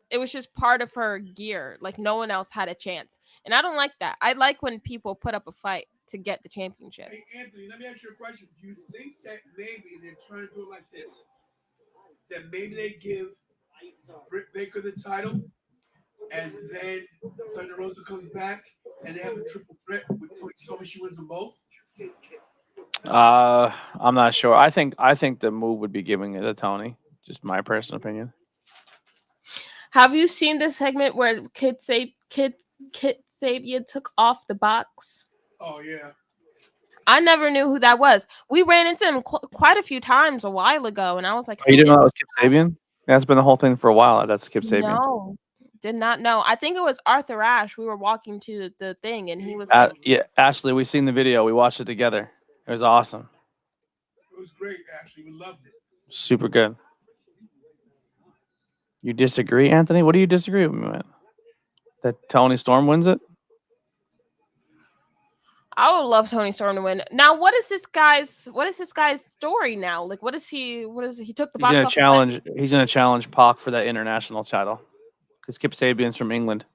[SPEAKER 6] it was just part of her gear. Like no one else had a chance. And I don't like that. I like when people put up a fight to get the championship.
[SPEAKER 8] Hey, Anthony, let me ask you a question. Do you think that maybe they're trying to do it like this? That maybe they give Britt Baker the title, and then Thunder Rosa comes back, and they have a triple threat with Toni Storm. She wins them both.
[SPEAKER 1] I'm not sure. I think the move would be giving it to Tony. Just my personal opinion.
[SPEAKER 6] Have you seen the segment where Kit Sabian took off the box?
[SPEAKER 8] Oh yeah.
[SPEAKER 6] I never knew who that was. We ran into him quite a few times a while ago, and I was like,
[SPEAKER 1] "You didn't know that was Kip Sabian? That's been the whole thing for a while. That's Kip Sabian."
[SPEAKER 6] No, did not know. I think it was Arthur Ashe. We were walking to the thing, and he was
[SPEAKER 1] yeah, Ashley, we seen the video. We watched it together. It was awesome.
[SPEAKER 8] It was great, Ashley. We loved it.
[SPEAKER 1] Super good. You disagree, Anthony? What do you disagree with me with? That Toni Storm wins it?
[SPEAKER 6] I would love Toni Storm to win. Now, what is this guy's story now? Like, what is he took the box off?
[SPEAKER 1] He's gonna challenge Pac for that international title. Because Kip Sabian's from England.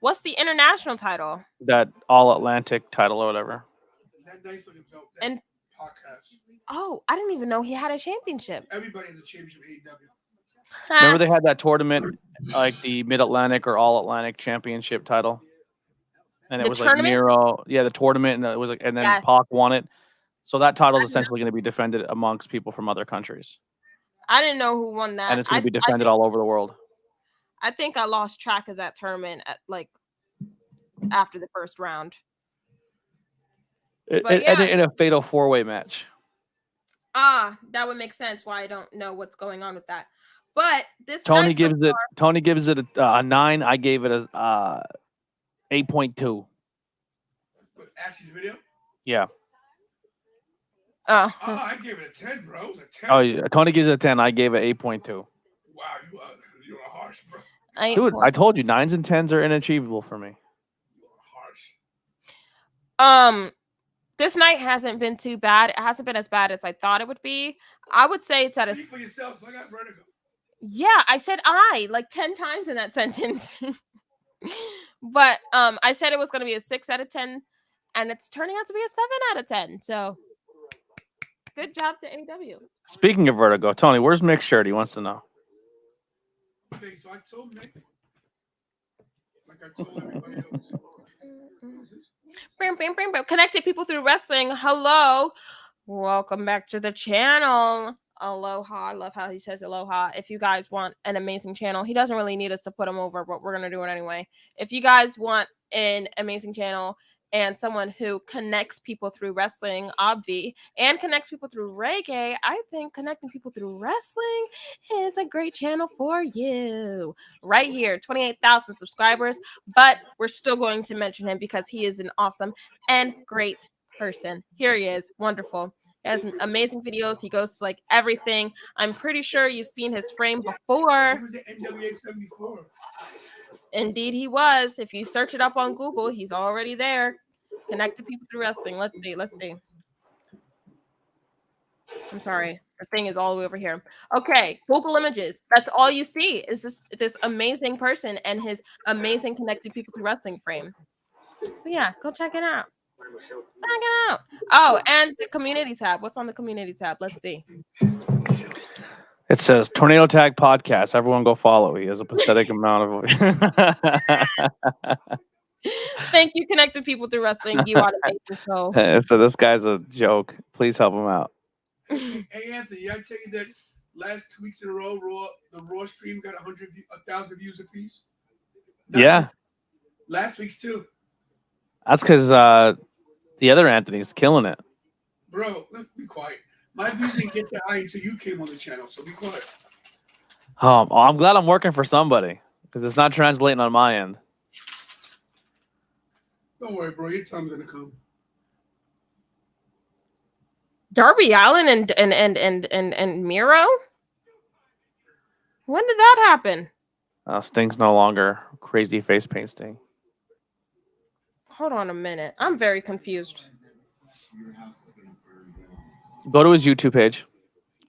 [SPEAKER 6] What's the international title?
[SPEAKER 1] That All Atlantic title or whatever.
[SPEAKER 8] That nice looking belt.
[SPEAKER 6] And
[SPEAKER 8] Pac has.
[SPEAKER 6] Oh, I didn't even know he had a championship.
[SPEAKER 8] Everybody has a championship AEW.
[SPEAKER 1] Remember they had that tournament, like the Mid-Atlantic or All-Atlantic Championship title, and it was tournament? Like Miro, the tournament, and it was like, and then Pac won it. So that title is essentially going to be defended amongst people from other countries.
[SPEAKER 6] I didn't know who won that,
[SPEAKER 1] and it's going to be defended all over the world.
[SPEAKER 6] I think I lost track of that tournament after the first round.
[SPEAKER 1] In a fatal 4-way match.
[SPEAKER 6] That would make sense why I don't know what's going on with that. But this
[SPEAKER 1] Tony
[SPEAKER 6] night
[SPEAKER 1] gives it a 9. I gave it a 8.2.
[SPEAKER 8] Ashley's video?
[SPEAKER 1] Yeah.
[SPEAKER 8] I gave it a 10, bro. It was a 10.
[SPEAKER 1] Oh, yeah. Tony gives it a 10. I gave it 8.2.
[SPEAKER 8] Wow, you're harsh, bro.
[SPEAKER 1] Dude, I told you 9s and 10s are inachievable for me.
[SPEAKER 6] This night hasn't been too bad. It hasn't been as bad as I thought it would be. I would say it's at a.
[SPEAKER 8] Speak for yourself. I got vertigo.
[SPEAKER 6] Yeah, I said like 10 times in that sentence. But I said it was going to be a 6 out of 10, and it's turning out to be a 7 out of 10. So good job to AEW.
[SPEAKER 1] Speaking of vertigo, Tony, where's Mick's shirt? He wants to know.
[SPEAKER 8] Okay, so I told Mick, like I told everybody else.
[SPEAKER 6] Connected people through wrestling. Hello. Welcome back to the channel. Aloha. I love how he says aloha. If you guys want an amazing channel, he doesn't really need us to put him over, but we're going to do it anyway. If you guys want an amazing channel and someone who connects people through wrestling, obvi, and connects people through reggae, I think connecting people through wrestling is a great channel for you. Right here, 28,000 subscribers, but we're still going to mention him because he is an awesome and great person. Here he is. Wonderful. He has amazing videos. He goes to like everything. I'm pretty sure you've seen his frame before.
[SPEAKER 8] He was at NWA 74.
[SPEAKER 6] Indeed, he was. If you search it up on Google, he's already there. Connected people through wrestling. Let's see. I'm sorry. The thing is all the way over here. Okay, Google images. That's all you see is this amazing person and his amazing connected people through wrestling frame. So yeah, go check it out. Oh, and the community tab. What's on the community tab? Let's see.
[SPEAKER 1] It says Tornado Tag Podcast. Everyone go follow. He has a pathetic amount of.
[SPEAKER 6] Thank you, connected people through wrestling. You ought to make this so.
[SPEAKER 1] So this guy's a joke. Please help him out.
[SPEAKER 8] Hey Anthony, I tell you that last 2 weeks in a row, the Raw stream got 1,000 views apiece.
[SPEAKER 1] Yeah.
[SPEAKER 8] Last week's too.
[SPEAKER 1] That's because the other Anthony's killing it.
[SPEAKER 8] Bro, let's be quiet. My views didn't get that high until you came on the channel, so be quiet.
[SPEAKER 1] I'm glad I'm working for somebody because it's not translating on my end.
[SPEAKER 8] Don't worry, bro. Your time's gonna come.
[SPEAKER 6] Darby Allin and Miro? When did that happen?
[SPEAKER 1] Sting's no longer crazy face paint Sting.
[SPEAKER 6] Hold on a minute. I'm very confused.
[SPEAKER 1] Go to his YouTube page.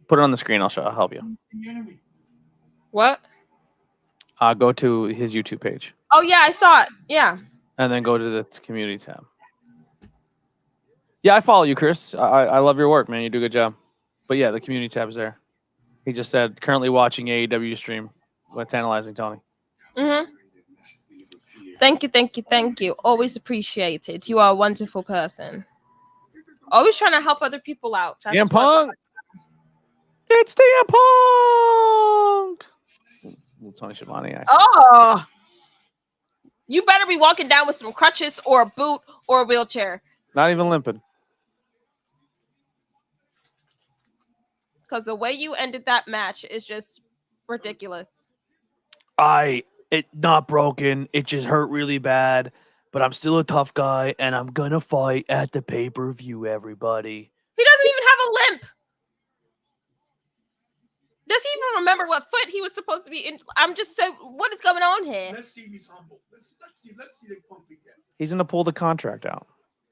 [SPEAKER 1] Put it on the screen. I'll help you.
[SPEAKER 6] What?
[SPEAKER 1] Go to his YouTube page.
[SPEAKER 6] Oh, yeah, I saw it. Yeah.
[SPEAKER 1] And then go to the community tab. Yeah, I follow you, Chris. I love your work, man. You do a good job. But yeah, the community tab is there. He just said, currently watching AEW stream with Analyzing Tony.
[SPEAKER 6] Mm-hmm. Thank you. Always appreciate it. You are a wonderful person. Always trying to help other people out.
[SPEAKER 1] CM Punk. It's CM Punk. Tony Schiavone.
[SPEAKER 6] Oh. You better be walking down with some crutches or a boot or a wheelchair.
[SPEAKER 1] Not even limping.
[SPEAKER 6] Because the way you ended that match is just ridiculous.
[SPEAKER 7] It's not broken. It just hurt really bad. But I'm still a tough guy, and I'm gonna fight at the pay-per-view, everybody.
[SPEAKER 6] He doesn't even have a limp. Does he even remember what foot he was supposed to be in? I'm just so... What is going on here?
[SPEAKER 8] Let's see if he's humble. Let's see the pump he gets.
[SPEAKER 1] He's going to pull the contract out.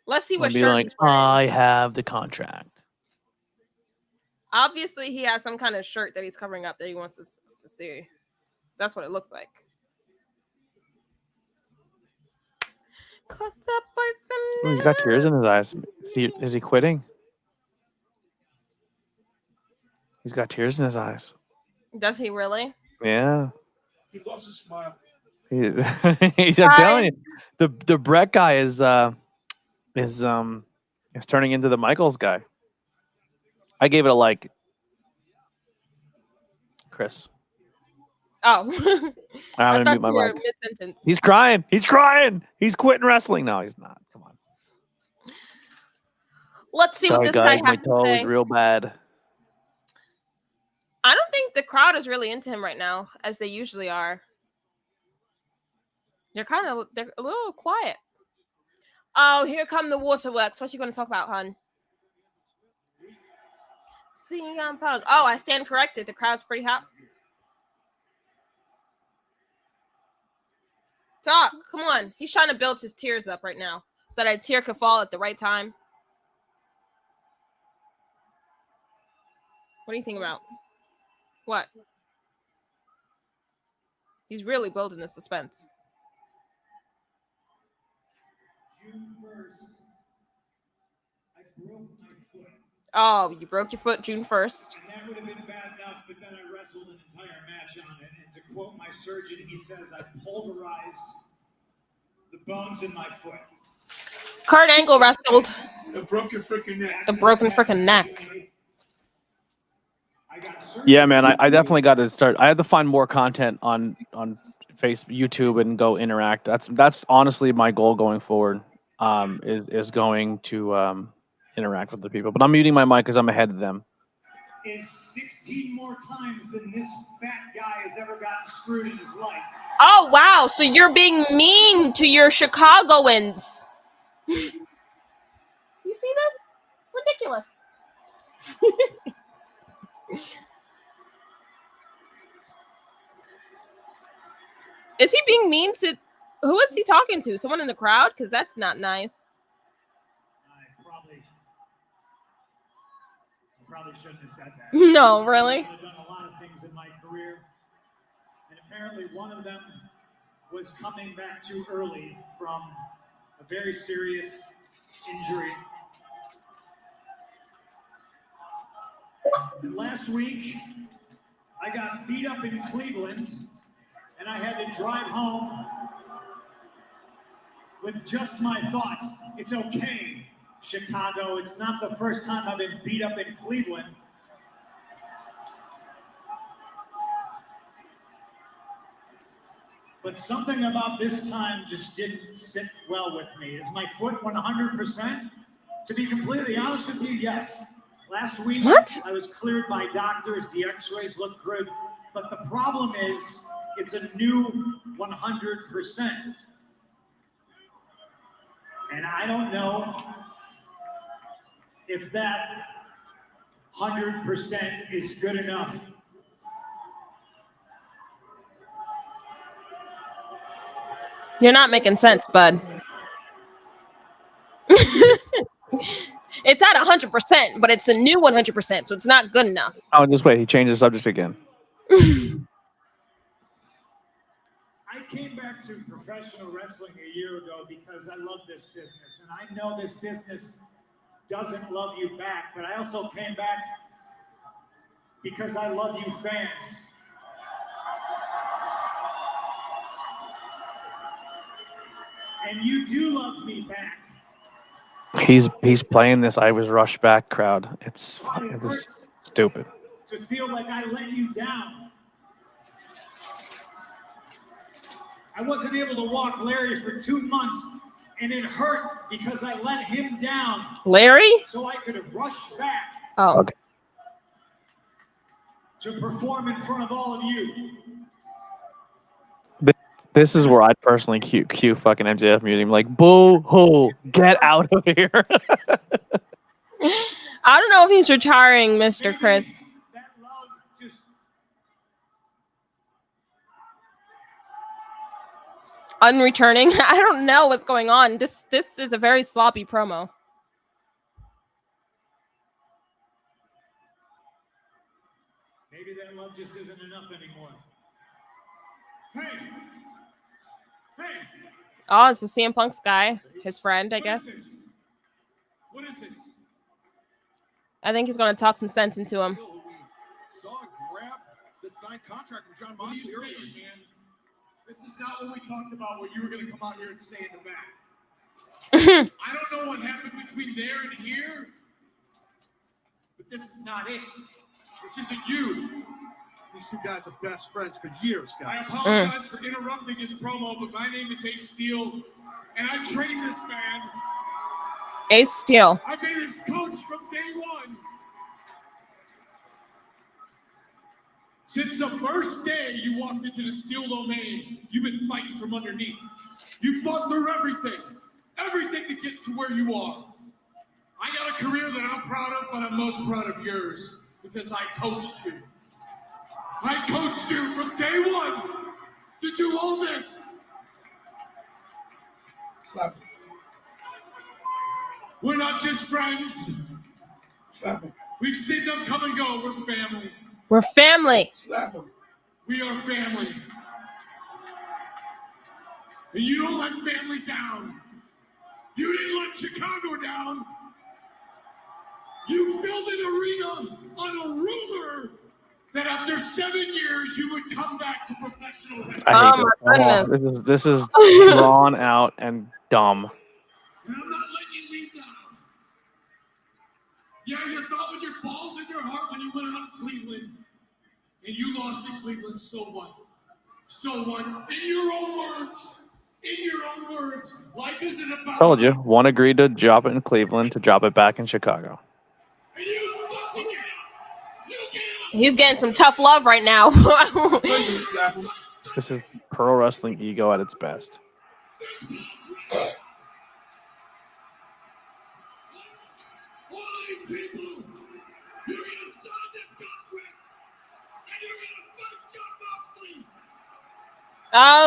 [SPEAKER 6] Let's see what
[SPEAKER 1] be
[SPEAKER 6] shirt
[SPEAKER 1] like,
[SPEAKER 6] he's wearing.
[SPEAKER 7] I have the contract.
[SPEAKER 6] Obviously, he has some kind of shirt that he's covering up that he wants to see. That's what it looks like.
[SPEAKER 1] He's got tears in his eyes. Is he quitting? He's got tears in his eyes.
[SPEAKER 6] Does he really?
[SPEAKER 1] Yeah.
[SPEAKER 8] He loves his smile.
[SPEAKER 1] I'm telling you, the Brett guy is turning into the Michaels guy. I gave it a like. Chris.
[SPEAKER 6] Oh.
[SPEAKER 1] I'm gonna mute my mic. Mid-sentence. He's crying. He's crying. He's quitting wrestling. No, he's not. Come on.
[SPEAKER 6] Let's see what this
[SPEAKER 7] guys,
[SPEAKER 6] guy has
[SPEAKER 7] my toe
[SPEAKER 6] to
[SPEAKER 7] is
[SPEAKER 6] say.
[SPEAKER 7] real bad.
[SPEAKER 6] I don't think the crowd is really into him right now, as they usually are. They're a little quiet. Oh, here come the waterworks. What you going to talk about, hon? CM Punk. Oh, I stand corrected. The crowd's pretty hot. Talk. Come on. He's trying to build his tears up right now so that a tear could fall at the right time. What do you think about? What? He's really building the suspense.
[SPEAKER 2] June 1st, I broke my foot.
[SPEAKER 6] Oh, you broke your foot June 1st.
[SPEAKER 2] And that would have been bad enough, but then I wrestled an entire match on it. And to quote my surgeon, he says I pulverized the bones in my foot.
[SPEAKER 6] Kurt Angle wrestled
[SPEAKER 8] The broken freaking neck.
[SPEAKER 6] the broken freaking neck.
[SPEAKER 1] Yeah, man, I definitely got to start. I have to find more content on Facebook, YouTube, and go interact. That's honestly my goal going forward. Is going to interact with the people. But I'm muting my mic because I'm ahead of them.
[SPEAKER 2] Is 16 more times than this fat guy has ever gotten screwed in his life.
[SPEAKER 6] Oh, wow. So you're being mean to your Chicagoans. You see this? Ridiculous. Is he being mean to... Who is he talking to? Someone in the crowd? Because that's not nice.
[SPEAKER 2] I probably shouldn't have said that.
[SPEAKER 6] No, really?
[SPEAKER 2] I've done a lot of things in my career, and apparently one of them was coming back too early from a very serious injury. And last week, I got beat up in Cleveland, and I had to drive home with just my thoughts. It's okay, Chicago. It's not the first time I've been beat up in Cleveland. But something about this time just didn't sit well with me. Is my foot 100%? To be completely honest with you, yes. Last week, I was cleared by doctors. The x-rays look good. But the problem is, it's a new 100%. And I don't know if that 100% is good enough.
[SPEAKER 6] You're not making sense, bud. It's at 100%, but it's a new 100%, so it's not good enough.
[SPEAKER 1] Oh, just wait. He changed the subject again.
[SPEAKER 2] I came back to professional wrestling a year ago because I love this business, and I know this business doesn't love you back, but I also came back because I love you fans. And you do love me back.
[SPEAKER 1] He's playing this I was rushed back crowd. It's stupid.
[SPEAKER 2] To feel like I let you down. I wasn't able to walk Larry for 2 months, and it hurt because I let him down.
[SPEAKER 6] Larry?
[SPEAKER 2] So I could have rushed back.
[SPEAKER 6] Oh.
[SPEAKER 1] Okay.
[SPEAKER 2] To perform in front of all of you.
[SPEAKER 1] This is where I personally cue fucking MJF muting. Like, boo hoo, get out of here.
[SPEAKER 6] I don't know if he's retiring, Mr. Chris.
[SPEAKER 2] That love just...
[SPEAKER 6] Unreturning. I don't know what's going on. This is a very sloppy promo.
[SPEAKER 2] Maybe that love just isn't enough anymore. Hey! Hey!
[SPEAKER 6] Oh, it's the CM Punk's guy, his friend, I guess.
[SPEAKER 2] What is this?
[SPEAKER 6] I think he's going to talk some sense into him.
[SPEAKER 4] Saw grab the signed contract from John Moxley earlier.
[SPEAKER 2] Man? This is not what we talked about when you were going to come out here and stay in the back. I don't know what happened between there and here, but this is not it. This isn't you.
[SPEAKER 4] These two guys are best friends for years,
[SPEAKER 2] I
[SPEAKER 4] guys.
[SPEAKER 2] apologize for interrupting his promo, but my name is Ace Steel, and I trained this man.
[SPEAKER 6] Ace Steel.
[SPEAKER 2] I've been his coach from day one. Since the first day you walked into the steel domain, you've been fighting from underneath. You fought through everything to get to where you are. I got a career that I'm proud of, but I'm most proud of yours because I coached you. I coached you from day one to do all this.
[SPEAKER 8] Slap him.
[SPEAKER 2] We're not just friends.
[SPEAKER 8] Slap him.
[SPEAKER 2] We've seen them come and go. We're family.
[SPEAKER 6] We're family.
[SPEAKER 8] Slap him.
[SPEAKER 2] We are family. And you don't let family down. You didn't let Chicago down. You filled an arena on a rumor that after 7 years you would come back to professional wrestling.
[SPEAKER 1] I hate
[SPEAKER 6] my
[SPEAKER 1] this. This is drawn out and dumb.
[SPEAKER 2] And I'm not letting you leave now. Yeah, you thought with your balls in your heart when you went out in Cleveland. And you lost in Cleveland, so what? So what? In your own words, life isn't about...
[SPEAKER 1] Told you. One agreed to drop it in Cleveland to drop it back in Chicago.
[SPEAKER 2] And you fucking get up! You get up!
[SPEAKER 6] He's getting some tough love right now.
[SPEAKER 8] Slap him.
[SPEAKER 1] This is pro wrestling ego at its best.
[SPEAKER 2] All these people, you're gonna sign this contract, and you're gonna fight Jon Moxley.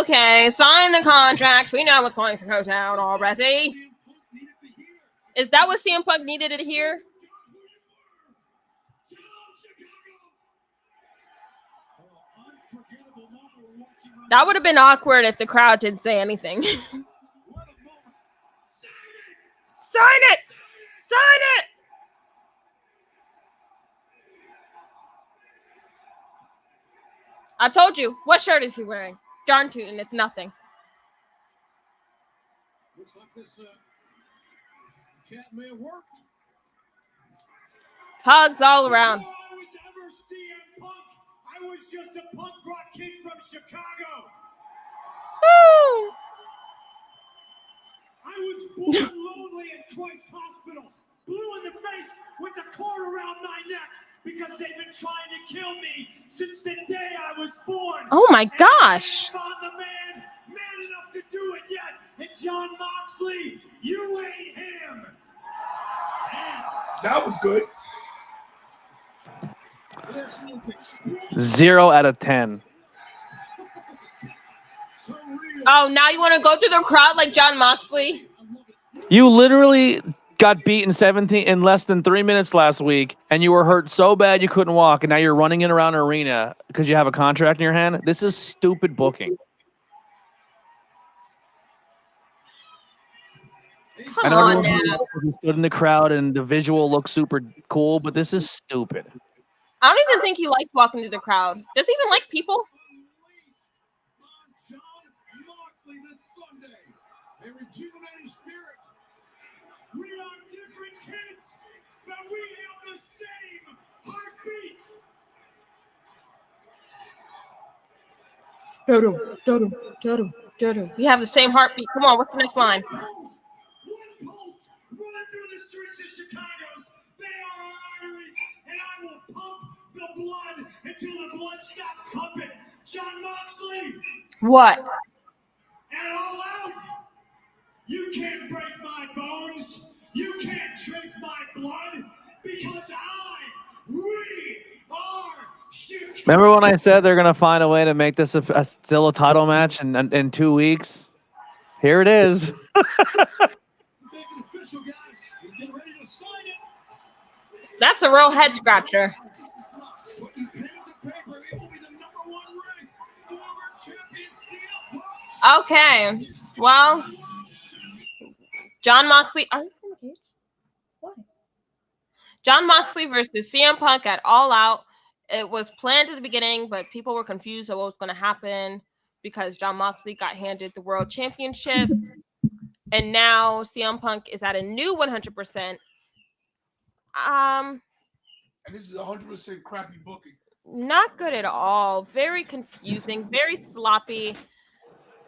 [SPEAKER 6] Okay, sign the contract. We know what's going to go down already. Is that what CM Punk needed to hear? That would have been awkward if the crowd didn't say anything. Sign it! Sign it! I told you. What shirt is he wearing? John Tootin. It's nothing.
[SPEAKER 2] Looks like this cat may have worked.
[SPEAKER 6] Hugs all around.
[SPEAKER 2] Before I was ever CM Punk, I was just a punk rock kid from Chicago.
[SPEAKER 6] Woo!
[SPEAKER 2] I was born lonely in Christ Hospital, blue in the face with the cord around my neck because they've been trying to kill me since the day I was born.
[SPEAKER 6] Oh my gosh.
[SPEAKER 2] And I haven't found the man enough to do it yet. And Jon Moxley, you ain't him.
[SPEAKER 8] That was good.
[SPEAKER 1] 0 out of 10.
[SPEAKER 6] Oh, now you want to go through the crowd like Jon Moxley?
[SPEAKER 1] You literally got beaten 17 in less than 3 minutes last week, and you were hurt so bad you couldn't walk, and now you're running in around an arena because you have a contract in your hand. This is stupid booking.
[SPEAKER 6] Come on now.
[SPEAKER 1] He stood in the crowd, and the visual looks super cool, but this is stupid.
[SPEAKER 6] I don't even think he likes walking through the crowd. Does he even like people?
[SPEAKER 2] Jon Moxley this Sunday. A rejuvenated spirit. We are different kids, but we have the same heartbeat.
[SPEAKER 6] We have the same heartbeat. Come on, what's the next line?
[SPEAKER 2] One pulse running through the streets of Chicago. They are our arteries, and I will pump the blood until the blood stops pumping. Jon Moxley,
[SPEAKER 6] What?
[SPEAKER 2] and all out. You can't break my bones. You can't drink my blood because we are Chicago.
[SPEAKER 1] Remember when I said they're going to find a way to make this still a title match in 2 weeks? Here it is.
[SPEAKER 2] Make it official, guys. Get ready to sign it.
[SPEAKER 6] That's a real head scratcher.
[SPEAKER 2] Putting pen to paper, it will be the #1 ranked former champion CM Punk.
[SPEAKER 6] Okay. Well, Jon Moxley. Are you in the cage? Why? Jon Moxley versus CM Punk at All Out. It was planned at the beginning, but people were confused of what was going to happen because Jon Moxley got handed the World Championship. And now CM Punk is at a new 100%.
[SPEAKER 8] And this is 100% crappy booking.
[SPEAKER 6] Not good at all. Very confusing. Very sloppy.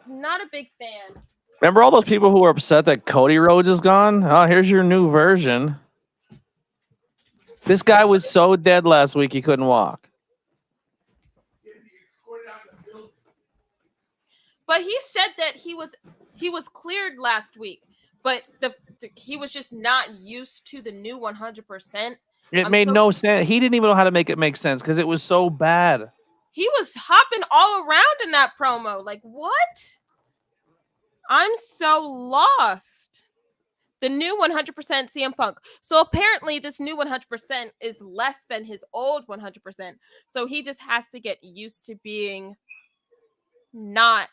[SPEAKER 6] Not a big fan.
[SPEAKER 1] Remember all those people who were upset that Cody Rhodes is gone? Oh, here's your new version. This guy was so dead last week he couldn't walk.
[SPEAKER 6] But he said that he was cleared last week, but he was just not used to the new 100%.
[SPEAKER 1] It made no sense. He didn't even know how to make it make sense because it was so bad.
[SPEAKER 6] He was hopping all around in that promo. Like, what? I'm so lost. The new 100% CM Punk. So apparently this new 100% is less than his old 100%. So he just has to get used to being not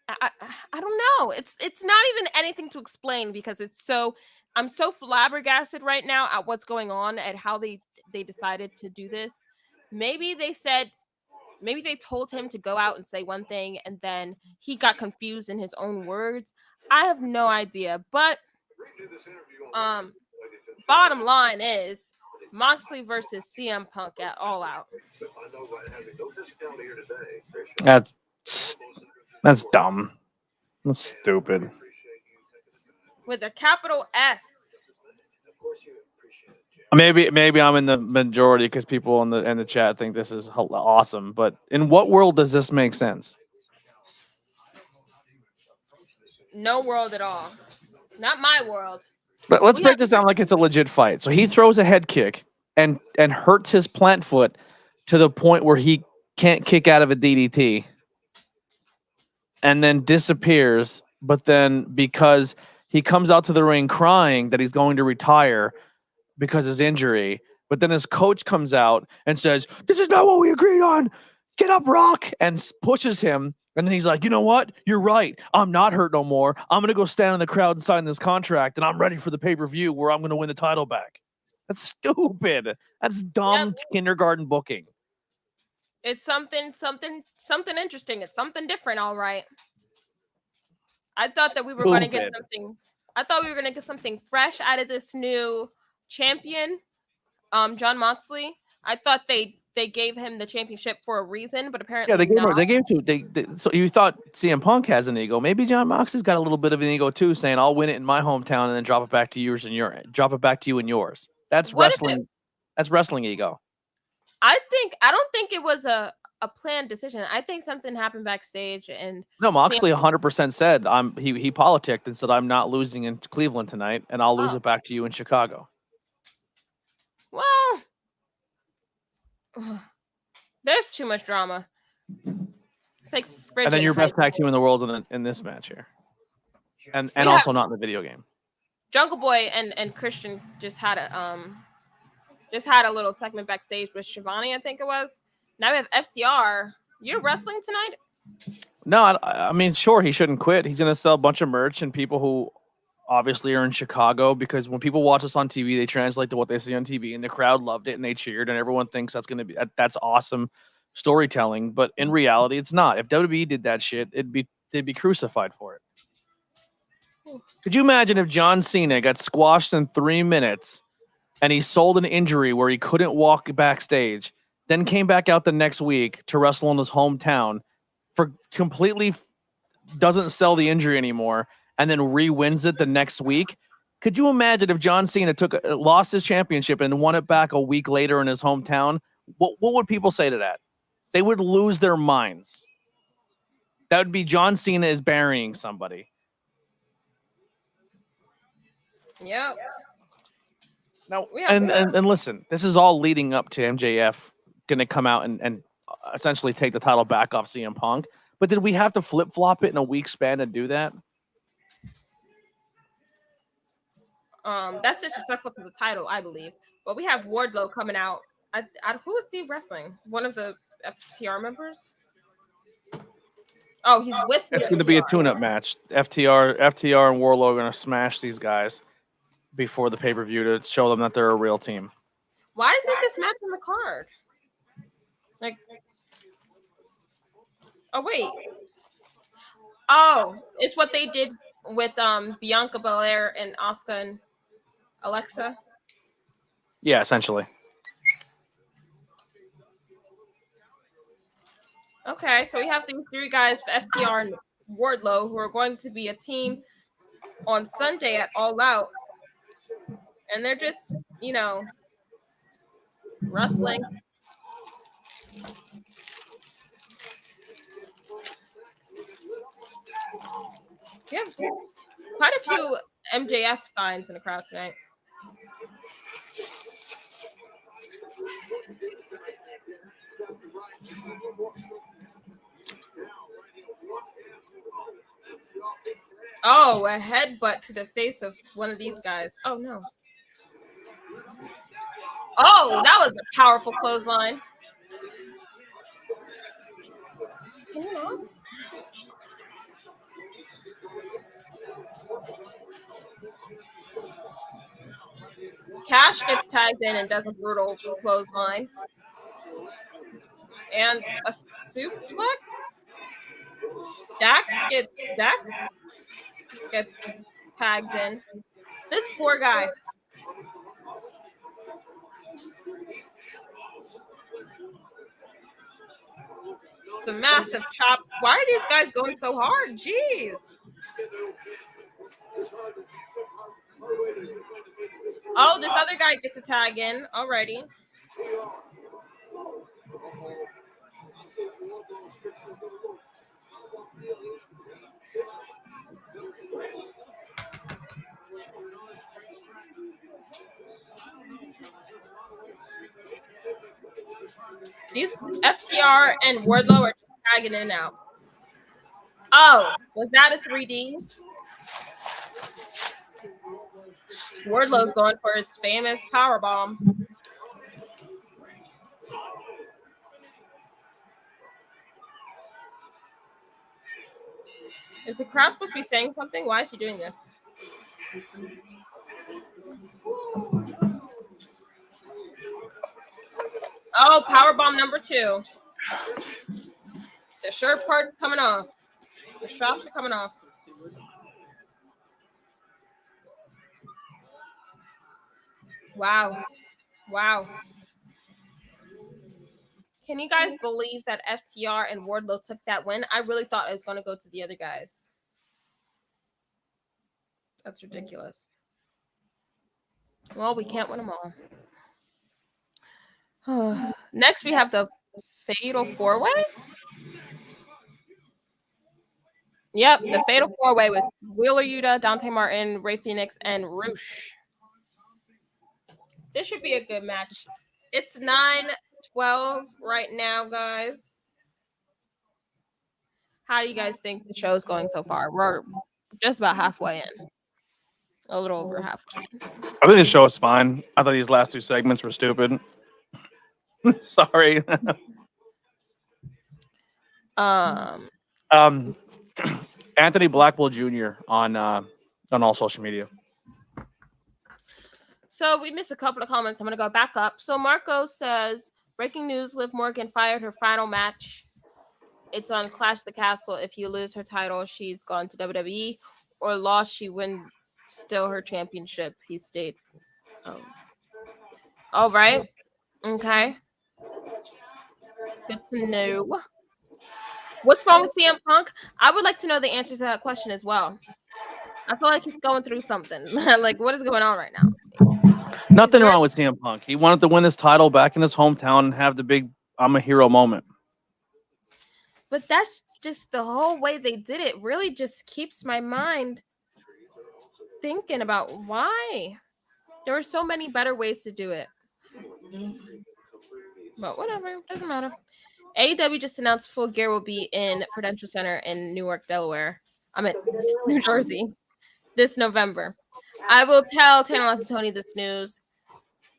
[SPEAKER 6] I don't know. It's not even anything to explain because I'm so flabbergasted right now at what's going on and how they decided to do this. Maybe they told him to go out and say one thing and then he got confused in his own words. I have no idea, but bottom line is Moxley versus CM Punk at All Out.
[SPEAKER 1] That's dumb. That's stupid.
[SPEAKER 6] With a capital S.
[SPEAKER 1] Maybe I'm in the majority because people in the chat think this is awesome. But in what world does this make sense?
[SPEAKER 6] No world at all. Not my world.
[SPEAKER 1] But let's break this down like it's a legit fight. So he throws a head kick and hurts his plant foot to the point where he can't kick out of a DDT. And then disappears. But then because he comes out to the ring crying that he's going to retire because of his injury. But then his coach comes out and says, "This is not what we agreed on. Get up, Rock," and pushes him. And then he's like, "You know what? You're right. I'm not hurt no more. I'm going to go stand in the crowd and sign this contract. And I'm ready for the pay-per-view where I'm going to win the title back." That's stupid. That's dumb kindergarten booking.
[SPEAKER 6] It's something interesting. It's something different, all right. I thought that we were going to get something. I thought we were going to get something fresh out of this new champion, John Moxley. I thought they gave him the championship for a reason, but apparently
[SPEAKER 1] they gave so you thought CM Punk has an ego. Maybe John Moxley's got a little bit of an ego too, saying I'll win it in my hometown and then drop it back to you and yours. That's wrestling. That's wrestling ego.
[SPEAKER 6] I don't think it was a planned decision. I think something happened backstage and
[SPEAKER 1] Moxley 100% said he politicked and said I'm not losing in Cleveland tonight and I'll lose it back to you in Chicago.
[SPEAKER 6] Well, there's too much drama. It's like
[SPEAKER 1] and then your best tag team in the world in this match here, and also not in the video game.
[SPEAKER 6] Jungle Boy and Christian just had a little segment backstage with Shivani, I think it was. Now we have FTR. You're wrestling tonight?
[SPEAKER 1] No, I mean, sure, he shouldn't quit. He's going to sell a bunch of merch, and people who obviously are in Chicago, because when people watch us on TV, they translate to what they see on TV, and the crowd loved it, and they cheered, and everyone thinks that's awesome storytelling. But in reality, it's not. If WWE did that shit, they'd be crucified for it. Could you imagine if John Cena got squashed in 3 minutes, and he sold an injury where he couldn't walk backstage, then came back out the next week to wrestle in his hometown, for completely doesn't sell the injury anymore, and then re-wins it the next week? Could you imagine if John Cena lost his championship and won it back a week later in his hometown? What would people say to that? They would lose their minds. That would be John Cena is burying somebody.
[SPEAKER 6] Yep.
[SPEAKER 1] Now, and listen, this is all leading up to MJF going to come out and essentially take the title back off CM Punk. But did we have to flip-flop it in a week span to do that?
[SPEAKER 6] That's disrespectful to the title, I believe. But we have Wardlow coming out. Who is he wrestling? One of the FTR members? Oh, he's with.
[SPEAKER 1] It's going to be a tune-up match. FTR and Wardlow are going to smash these guys before the pay-per-view to show them that they're a real team.
[SPEAKER 6] Why isn't this match on the card? Like, oh wait. Oh, it's what they did with Bianca Belair and Asuka and Alexa.
[SPEAKER 1] Yeah, essentially.
[SPEAKER 6] Okay, so we have these three guys for FTR and Wardlow who are going to be a team on Sunday at All Out. And they're just, wrestling. We have quite a few MJF signs in the crowd tonight. Oh, a headbutt to the face of one of these guys. Oh, no. Oh, that was a powerful clothesline. Can you not? Cash gets tagged in and does a brutal clothesline. And a suplex. Dax gets tagged in. This poor guy. Some massive chops. Why are these guys going so hard? Jeez. Oh, this other guy gets a tag in already. These FTR and Wardlow are just tagging in and out. Oh, was that a 3D? Wardlow's going for his famous powerbomb. Is the crowd supposed to be saying something? Why is he doing this? Oh, powerbomb number 2. The shirt part's coming off. The straps are coming off. Wow. Wow. Can you guys believe that FTR and Wardlow took that win? I really thought it was going to go to the other guys. That's ridiculous. Well, we can't win them all. Next, we have the Fatal 4-Way. Yep, the Fatal 4-Way with Wheeler Yuta, Dante Martin, Rey Fenix, and Roosh. This should be a good match. It's 9:12 right now, guys. How do you guys think the show's going so far? We're just about halfway in. A little over halfway in.
[SPEAKER 1] I think the show is fine. I thought these last 2 segments were stupid. Sorry. Anthony Blackwell Jr. on all social media.
[SPEAKER 6] So we missed a couple of comments. I'm going to go back up. So Marco says, breaking news, Liv Morgan fired her final match. It's on Clash of the Castle. If you lose her title, she's gone to WWE. Or lost, she wins still her championship. He stayed. Oh. All right. Okay. Good to know. What's wrong with CM Punk? I would like to know the answer to that question as well. I feel like he's going through something. Like, what is going on right now?
[SPEAKER 1] Nothing wrong with CM Punk. He wanted to win his title back in his hometown and have the big I'm a hero moment.
[SPEAKER 6] But that's just the whole way they did it really just keeps my mind thinking about why. There were so many better ways to do it. But whatever, doesn't matter. AEW just announced Full Gear will be in Prudential Center in Newark, Delaware. I'm at New Jersey this November. I will tell Tana Tony this news.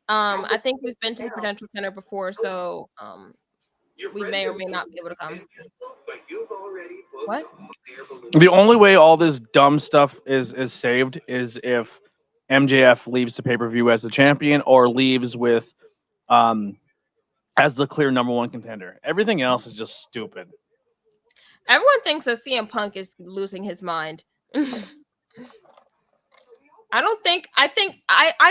[SPEAKER 6] I think we've been to the Prudential Center before, so we may or may not be able to come. What?
[SPEAKER 1] The only way all this dumb stuff is saved is if MJF leaves the pay-per-view as the champion or leaves with as the clear number 1 contender. Everything else is just stupid.
[SPEAKER 6] Everyone thinks that CM Punk is losing his mind. I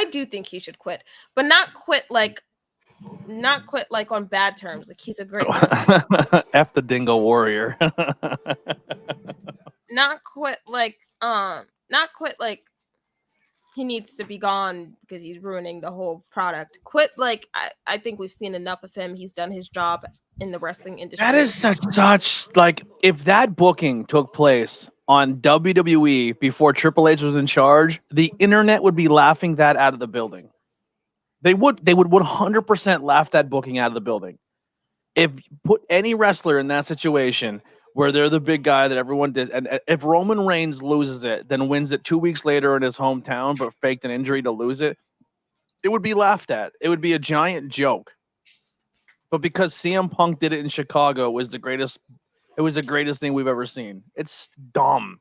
[SPEAKER 6] do think he should quit, but not quit like on bad terms. Like, he's a great wrestler.
[SPEAKER 1] F the Dingo Warrior.
[SPEAKER 6] not quit like he needs to be gone because he's ruining the whole product. Quit like I think we've seen enough of him. He's done his job in the wrestling industry.
[SPEAKER 1] That is such like, if that booking took place on WWE before Triple H was in charge, the internet would be laughing that out of the building. They would 100% laugh that booking out of the building. If put any wrestler in that situation where they're the big guy that everyone did, and if Roman Reigns loses it, then wins it 2 weeks later in his hometown, but faked an injury to lose it, it would be laughed at. It would be a giant joke. But because CM Punk did it in Chicago, it was the greatest thing we've ever seen. It's dumb.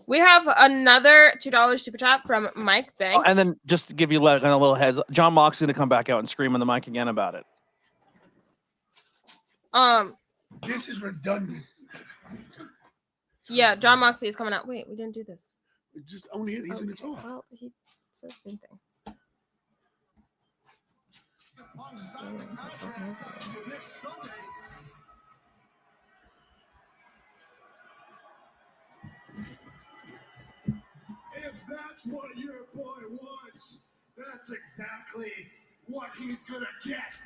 [SPEAKER 6] We have another $2 super chat from Mike Banks.
[SPEAKER 1] And then just to give you a little heads, John Moxley going to come back out and scream on the mic again about it.
[SPEAKER 8] This is redundant.
[SPEAKER 6] Yeah, John Moxley is coming out. Wait, we didn't do this.
[SPEAKER 8] Just only he's going to talk.
[SPEAKER 6] Well, he says the same thing.
[SPEAKER 4] If that's what your boy wants, that's exactly what he's gonna get.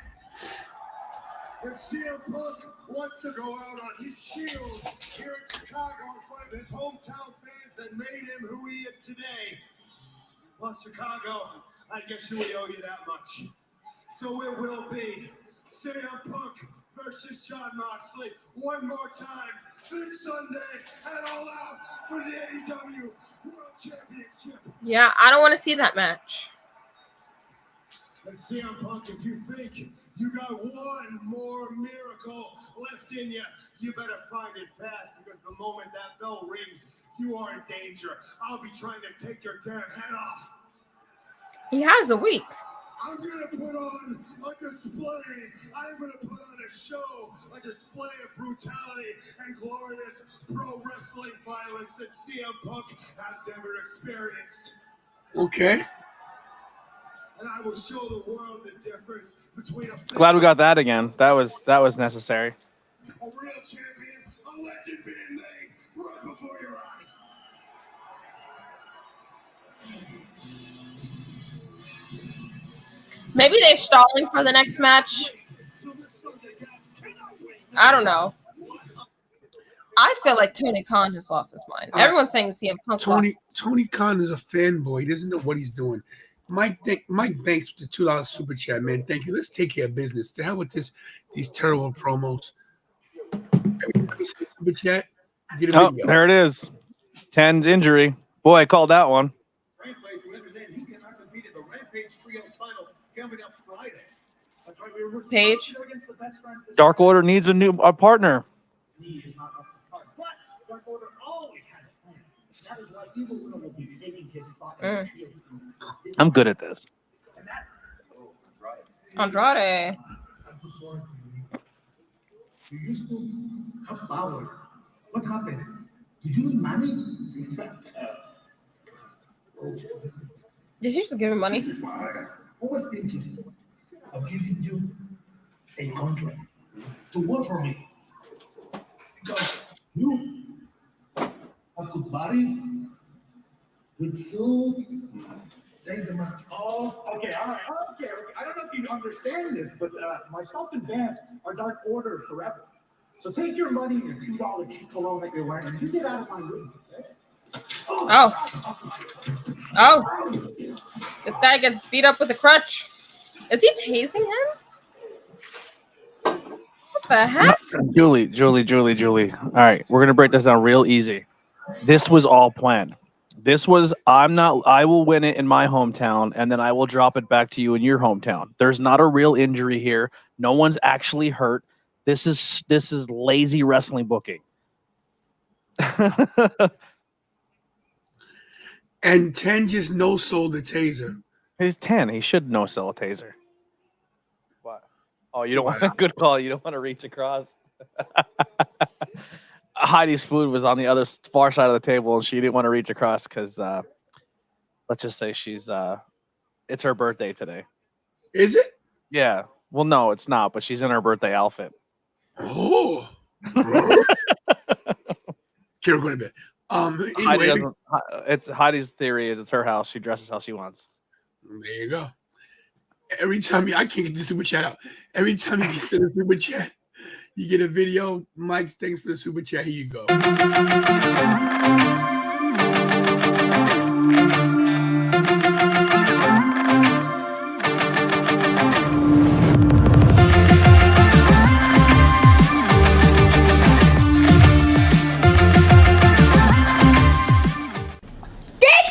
[SPEAKER 4] If CM Punk wants to go out on his shield here in Chicago in front of his hometown fans that made him who he is today, well, Chicago, I guess we owe you that much. So it will be CM Punk versus John Moxley one more time this Sunday at All Out for the AEW World Championship.
[SPEAKER 6] Yeah, I don't want to see that match.
[SPEAKER 4] And CM Punk, if you think you got one more miracle left in you, you better find it fast, because the moment that bell rings, you are in danger. I'll be trying to take your damn head off.
[SPEAKER 6] He has a week.
[SPEAKER 4] I'm going to put on a display. I'm going to put on a show, a display of brutality and glorious pro wrestling violence that CM Punk has never experienced.
[SPEAKER 8] Okay.
[SPEAKER 4] And I will show the world the difference between a...
[SPEAKER 1] Glad we got that again. That was necessary.
[SPEAKER 4] A real champion, a legend being made right before your eyes.
[SPEAKER 6] Maybe they're stalling for the next match. I don't know. I feel like Tony Khan has lost his mind. Everyone's saying CM Punk.
[SPEAKER 8] Tony Khan is a fanboy. He doesn't know what he's doing. Mike Banks with the $2 super chat, man. Thank you. Let's take care of business. To hell with these terrible promos. Super chat. Get a video.
[SPEAKER 1] There it is. 10's injury. Boy, I called that one.
[SPEAKER 2] Rampage whoever did, he cannot compete in the Rampage Trio title coming up Friday. That's right. We were
[SPEAKER 6] Page.
[SPEAKER 2] against the best friends.
[SPEAKER 1] Dark Order needs a partner.
[SPEAKER 2] He is not up to par, but Dark Order always has a plan. That is why Evil Uno will be taking his spot.
[SPEAKER 1] I'm good at this.
[SPEAKER 6] Andrade.
[SPEAKER 2] You used to have power. What happened? Did you lose money?
[SPEAKER 6] Did you just give him money?
[SPEAKER 2] I was thinking of giving you a contract to work for me. Because you have good body with suit, take the mask off. Okay, all right. Okay. I don't know if you understand this, but myself and Vance are Dark Order forever. So take your money and your $2 cheap cologne that you're wearing and you get out of my room. Okay?
[SPEAKER 6] Oh. This guy gets beat up with a crutch. Is he tasing him? What the heck?
[SPEAKER 1] Julie. All right, we're gonna break this down real easy. This was all planned. I will win it in my hometown, and then I will drop it back to you in your hometown. There's not a real injury here. No one's actually hurt. This is lazy wrestling booking.
[SPEAKER 8] And 10 just no-sold the taser.
[SPEAKER 1] He's 10. He should no-sell a taser. What? Oh, you don't want a good call. You don't want to reach across. Heidi's food was on the other far side of the table, and she didn't want to reach across because, let's just say it's her birthday today.
[SPEAKER 8] Is it?
[SPEAKER 1] Yeah. Well, no, it's not, but she's in her birthday outfit.
[SPEAKER 8] Oh. Kira, go to bed. Anyway,
[SPEAKER 1] Heidi's theory is it's her house. She dresses how she wants.
[SPEAKER 8] There you go. Every time I can't get the super chat out. Every time you send a super chat, You get a video. Mike, thanks for the super chat. Here you go.
[SPEAKER 5] Thanks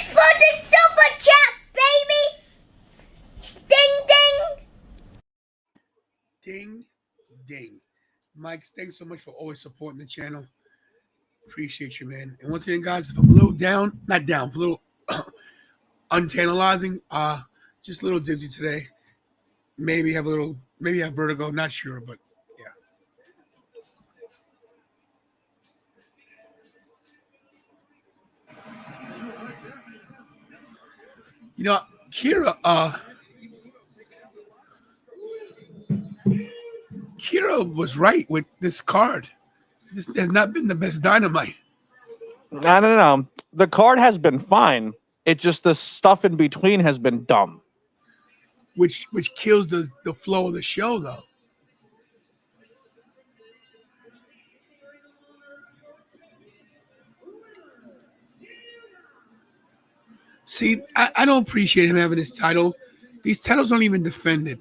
[SPEAKER 5] for the super chat, baby. Ding ding.
[SPEAKER 8] Ding, ding. Mike, thanks so much for always supporting the channel. Appreciate you, man. And once again, guys, if I'm a little down, not down, a little untantalizing, just a little dizzy today. Maybe have vertigo, not sure, but yeah. You know, Kira was right with this card. This has not been the best Dynamite.
[SPEAKER 1] I don't know. The card has been fine. It just the stuff in between has been dumb.
[SPEAKER 8] Which kills the flow of the show, though. See, I don't appreciate him having his title. These titles don't even defend it.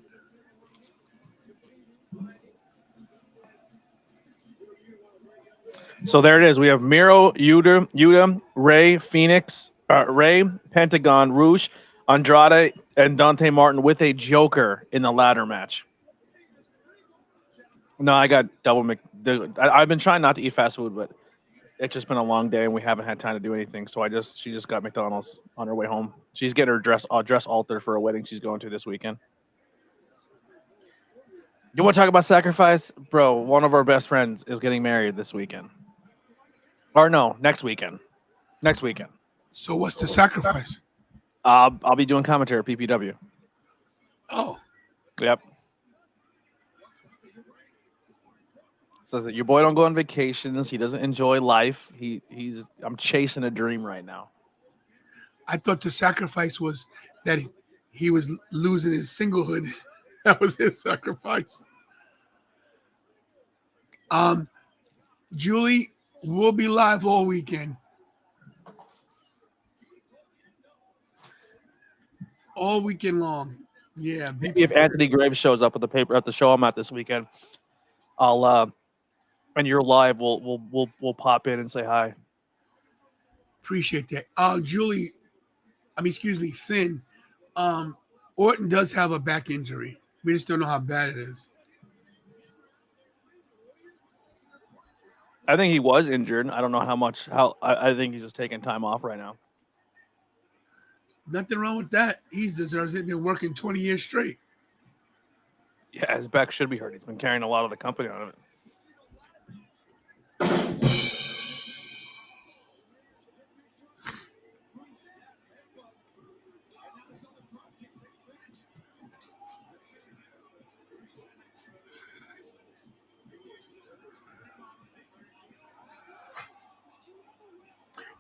[SPEAKER 1] So there it is. We have Miro, Yuta, Ray, Phoenix, Ray, Pentagon, Rouge, Andrade, and Dante Martin with a Joker in the ladder match. No, I got double. I've been trying not to eat fast food, but it's just been a long day and we haven't had time to do anything. So she just got McDonald's on her way home. She's getting her dress altered for a wedding she's going to this weekend. You want to talk about sacrifice? Bro, one of our best friends is getting married this weekend. Or no, next weekend. Next weekend.
[SPEAKER 8] So what's the sacrifice?
[SPEAKER 1] I'll be doing commentary at PPW.
[SPEAKER 8] Oh.
[SPEAKER 1] Yep. Says that your boy don't go on vacations. He doesn't enjoy life. I'm chasing a dream right now.
[SPEAKER 8] I thought the sacrifice was that he was losing his singlehood. That was his sacrifice. Julie, we'll be live all weekend. All weekend long. Yeah.
[SPEAKER 1] Maybe if Anthony Graves shows up at the show I'm at this weekend, I'll and you're live, we'll pop in and say hi.
[SPEAKER 8] Appreciate that. Julie, Finn. Orton does have a back injury. We just don't know how bad it is.
[SPEAKER 1] I think he was injured. I don't know how I think he's just taking time off right now.
[SPEAKER 8] Nothing wrong with that. He deserves it. He's been working 20 years straight.
[SPEAKER 1] Yeah, his back should be hurt. He's been carrying a lot of the company on it.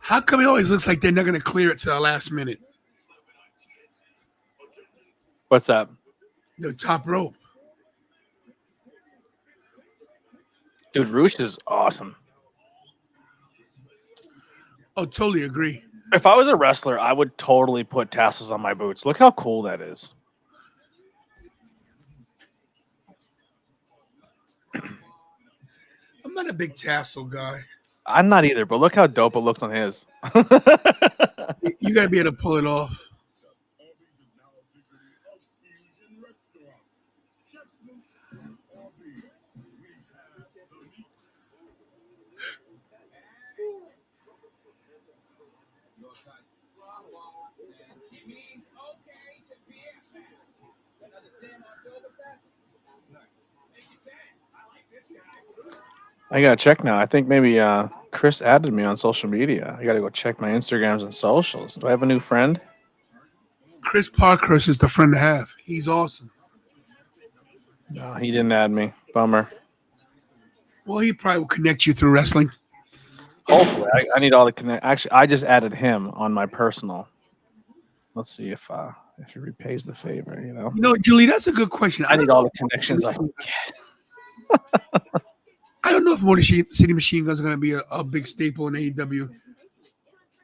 [SPEAKER 8] How come it always looks like they're not going to clear it to the last minute?
[SPEAKER 1] What's that?
[SPEAKER 8] The top rope.
[SPEAKER 1] Dude, Roosh is awesome.
[SPEAKER 8] Oh, totally agree.
[SPEAKER 1] If I was a wrestler, I would totally put tassels on my boots. Look how cool that is.
[SPEAKER 8] I'm not a big tassel guy.
[SPEAKER 1] I'm not either, but look how dope it looks on his.
[SPEAKER 8] You got to be able to pull it off.
[SPEAKER 1] I gotta check now. I think maybe Chris added me on social media. I gotta go check my Instagrams and socials. Do I have a new friend?
[SPEAKER 8] Chris Parkhurst is the friend to have. He's awesome.
[SPEAKER 1] No, he didn't add me. Bummer.
[SPEAKER 8] Well, he probably will connect you through wrestling.
[SPEAKER 1] Hopefully. I need all the connect. Actually, I just added him on my personal. Let's see if he repays the favor, you know.
[SPEAKER 8] You know, Julie, that's a good question.
[SPEAKER 1] I need all the connections I can get.
[SPEAKER 8] I don't know if Motor City Machine Guns are going to be a big staple in AEW.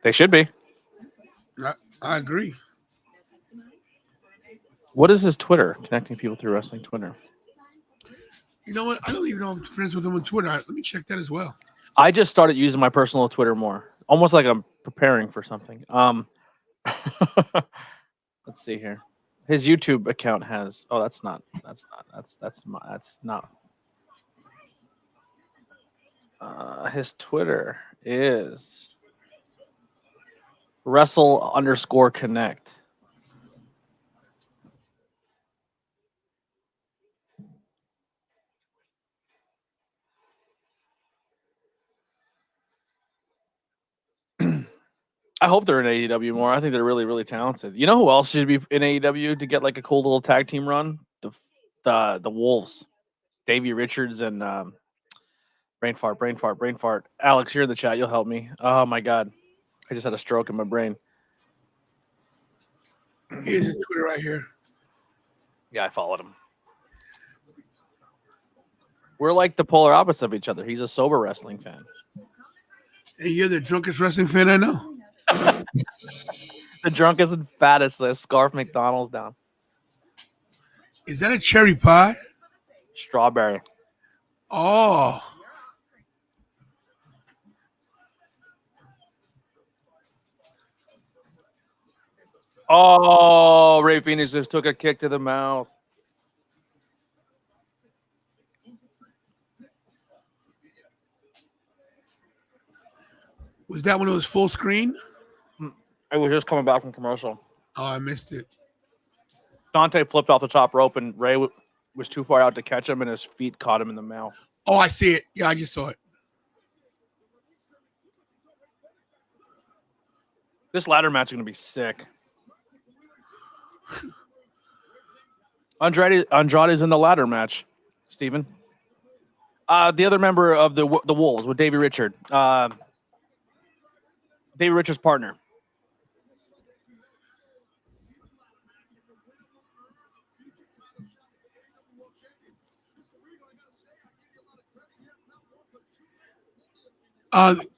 [SPEAKER 1] They should be.
[SPEAKER 8] I agree.
[SPEAKER 1] What is his Twitter? Connecting people through wrestling Twitter.
[SPEAKER 8] You know what? I don't even know if I'm friends with him on Twitter. Let me check that as well.
[SPEAKER 1] I just started using my personal Twitter more, almost like I'm preparing for something. Let's see here. His YouTube account has. Oh, that's not. His Twitter is wrestle_connect. I hope they're in AEW more. I think they're really, really talented. You know who else should be in AEW to get like a cool little tag team run? The Wolves, Davey Richards and brain fart. Alex, you're in the chat. You'll help me. Oh my God, I just had a stroke in my brain.
[SPEAKER 8] Here's his Twitter right here.
[SPEAKER 1] Yeah, I followed him. We're like the polar opposite of each other. He's a sober wrestling fan.
[SPEAKER 8] Hey, you're the drunkest wrestling fan I know.
[SPEAKER 1] The drunkest and fattest. Scarf McDonald's down.
[SPEAKER 8] Is that a cherry pie?
[SPEAKER 1] Strawberry.
[SPEAKER 8] Oh.
[SPEAKER 1] Oh, Ray Phoenix just took a kick to the mouth.
[SPEAKER 8] Was that when it was full screen?
[SPEAKER 1] It was just coming back from commercial.
[SPEAKER 8] Oh, I missed it.
[SPEAKER 1] Dante flipped off the top rope, and Ray was too far out to catch him, and his feet caught him in the mouth.
[SPEAKER 8] Oh, I see it. Yeah, I just saw it.
[SPEAKER 1] This ladder match is going to be sick. Andrade's in the ladder match, Steven. The other member of the Wolves with Davey Richard. Davey Richard's partner.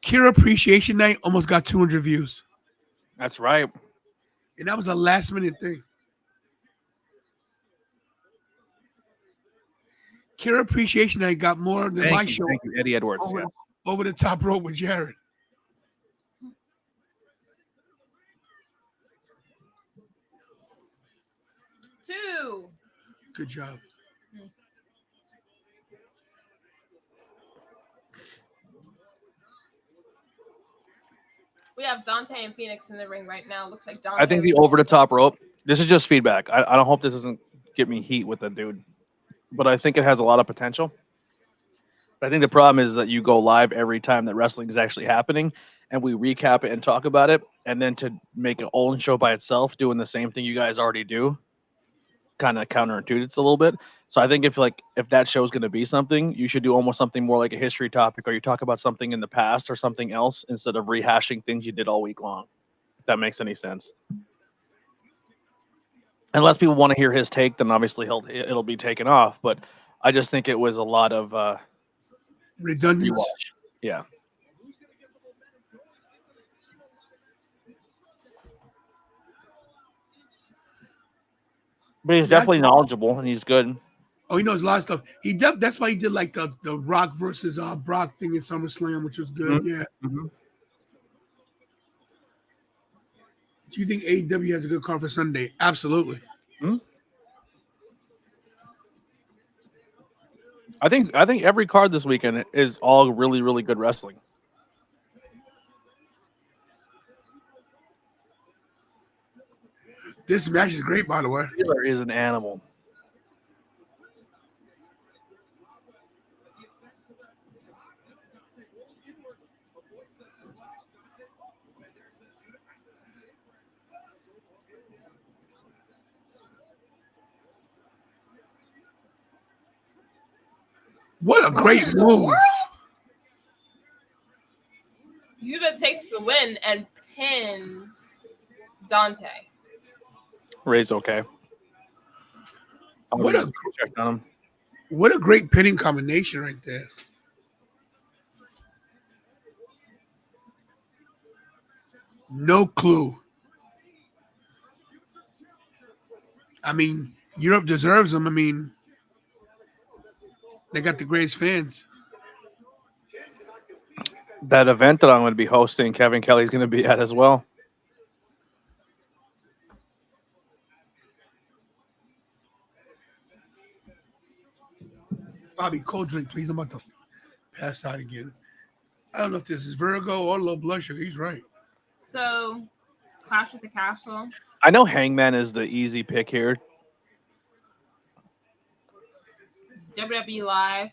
[SPEAKER 8] Kira Appreciation Night almost got 200 views.
[SPEAKER 1] That's right.
[SPEAKER 8] And that was a last minute thing. Kira Appreciation Night got more than my show.
[SPEAKER 1] Thank you, Eddie Edwards.
[SPEAKER 8] Over the top rope with Jared.
[SPEAKER 6] Two.
[SPEAKER 8] Good job.
[SPEAKER 6] We have Dante and Phoenix in the ring right now. Looks like Dante.
[SPEAKER 1] I think the over the top rope. This is just feedback. I don't hope this doesn't get me heat with the dude, but I think it has a lot of potential. But I think the problem is that you go live every time that wrestling is actually happening, and we recap it and talk about it, and then to make an own show by itself, doing the same thing you guys already do, kind of counterintuitive a little bit. So I think if that show is going to be something, you should do almost something more like a history topic, or you talk about something in the past or something else instead of rehashing things you did all week long. If that makes any sense. Unless people want to hear his take, then obviously it'll be taken off. But I just think it was a lot of
[SPEAKER 8] redundant.
[SPEAKER 1] Yeah. But he's definitely knowledgeable and he's good.
[SPEAKER 8] Oh, he knows a lot of stuff. That's why he did like the Rock versus Brock thing in SummerSlam, which was good.
[SPEAKER 1] Mm-hmm.
[SPEAKER 8] Yeah.
[SPEAKER 1] Mm-hmm.
[SPEAKER 8] Do you think AEW has a good card for Sunday? Absolutely.
[SPEAKER 1] Mm-hmm. I think every card this weekend is all really, really good wrestling.
[SPEAKER 8] This match is great, by the way.
[SPEAKER 1] Taylor is an animal.
[SPEAKER 8] What a great move.
[SPEAKER 6] Yuta takes the win and pins Dante.
[SPEAKER 1] Ray's okay.
[SPEAKER 8] What a great pinning combination right there. No clue. I mean, Europe deserves them. I mean, they got the greatest fans.
[SPEAKER 1] That event that I'm going to be hosting, Kevin Kelly's going to be at as well.
[SPEAKER 8] Bobby, cold drink, please. I'm about to pass out again. I don't know if this is vertigo or low blood sugar. He's right.
[SPEAKER 6] So, Clash at the Castle.
[SPEAKER 1] I know Hangman is the easy pick here.
[SPEAKER 6] WWE Live.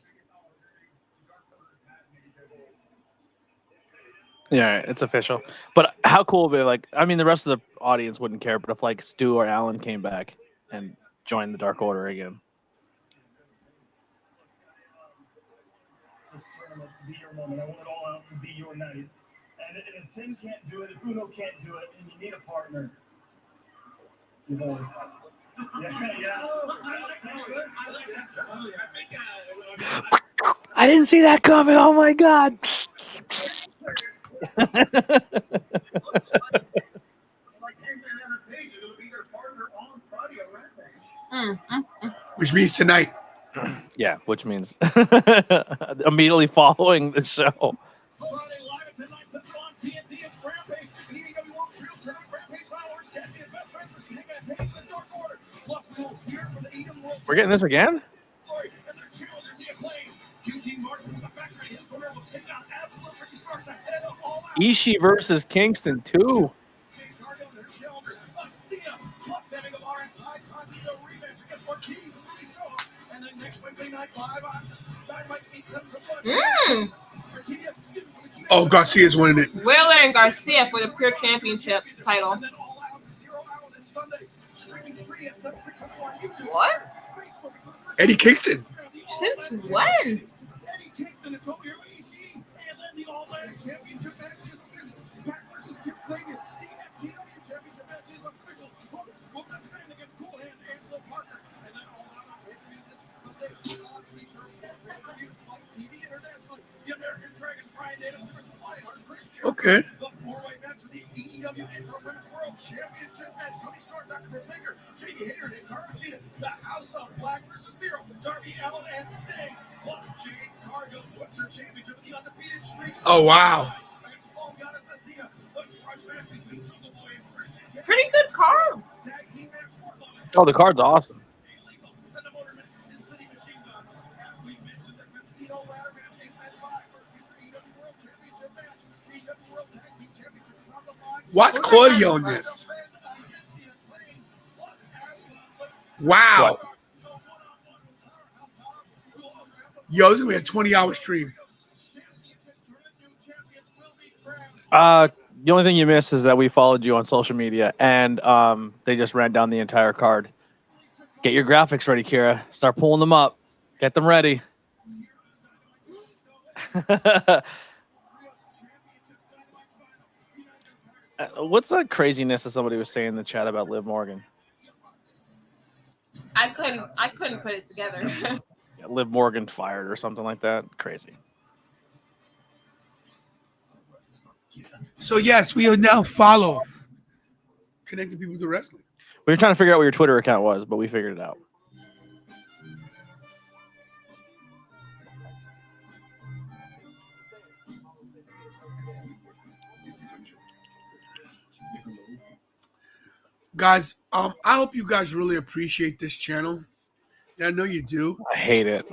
[SPEAKER 1] Yeah, it's official. But how cool would it be? Like, I mean, the rest of the audience wouldn't care, but if like Stu or Alan came back and joined the Dark Order again.
[SPEAKER 3] This tournament to be your moment. I want it all out to be your night. And if Tim can't do it, if Uno can't do it, and you need a partner, you've always had it. Yeah.
[SPEAKER 7] I didn't see that coming. Oh my god.
[SPEAKER 8] Which means tonight.
[SPEAKER 1] Yeah, which means immediately following the show. We're getting this again? Ishii versus Kingston 2.
[SPEAKER 8] Oh, Garcia's winning it.
[SPEAKER 6] Wheeler and Garcia for the Pure Championship title. What?
[SPEAKER 8] Eddie Kingston.
[SPEAKER 6] Since when?
[SPEAKER 8] Okay. Oh, wow.
[SPEAKER 6] Pretty good card.
[SPEAKER 1] Oh, the card's awesome.
[SPEAKER 8] Watch Claudio on this. Wow. Yo, this is going to be a 20-hour stream.
[SPEAKER 1] The only thing you missed is that we followed you on social media, and they just ran down the entire card. Get your graphics ready, Kira. Start pulling them up. Get them ready. What's that craziness that somebody was saying in the chat about Liv Morgan?
[SPEAKER 6] I couldn't put it together.
[SPEAKER 1] Yeah, Liv Morgan fired or something like that. Crazy.
[SPEAKER 8] So, yes, we are now follow connecting people to wrestling.
[SPEAKER 1] We were trying to figure out what your Twitter account was, but we figured it out.
[SPEAKER 8] Guys, I hope you guys really appreciate this channel. Yeah, I know you do.
[SPEAKER 1] I hate it.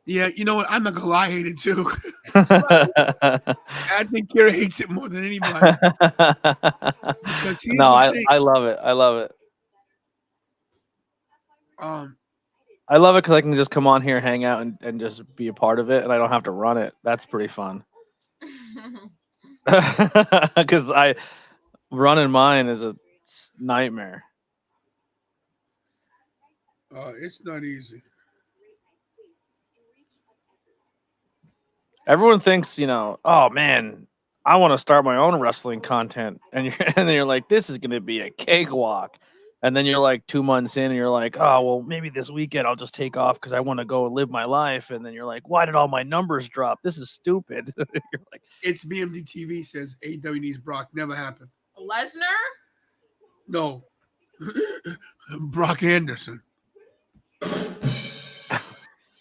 [SPEAKER 8] Yeah, you know what? I'm not gonna lie, I hate it too. I think Kira hates it more than anybody.
[SPEAKER 1] No, I love it. I love it. I love it because I can just come on here, hang out, and just be a part of it, and I don't have to run it. That's pretty fun. Because running mine is a nightmare.
[SPEAKER 8] It's not easy.
[SPEAKER 1] Everyone thinks, oh man, I want to start my own wrestling content, and then you're like, this is going to be a cakewalk, and then you're like 2 months in, and you're like, oh well, maybe this weekend I'll just take off because I want to go live my life, and then you're like, why did all my numbers drop? This is stupid. You're like,
[SPEAKER 8] it's BMD TV says AEW needs Brock. Never happened.
[SPEAKER 6] Lesnar?
[SPEAKER 8] No. Brock Anderson.
[SPEAKER 6] Is that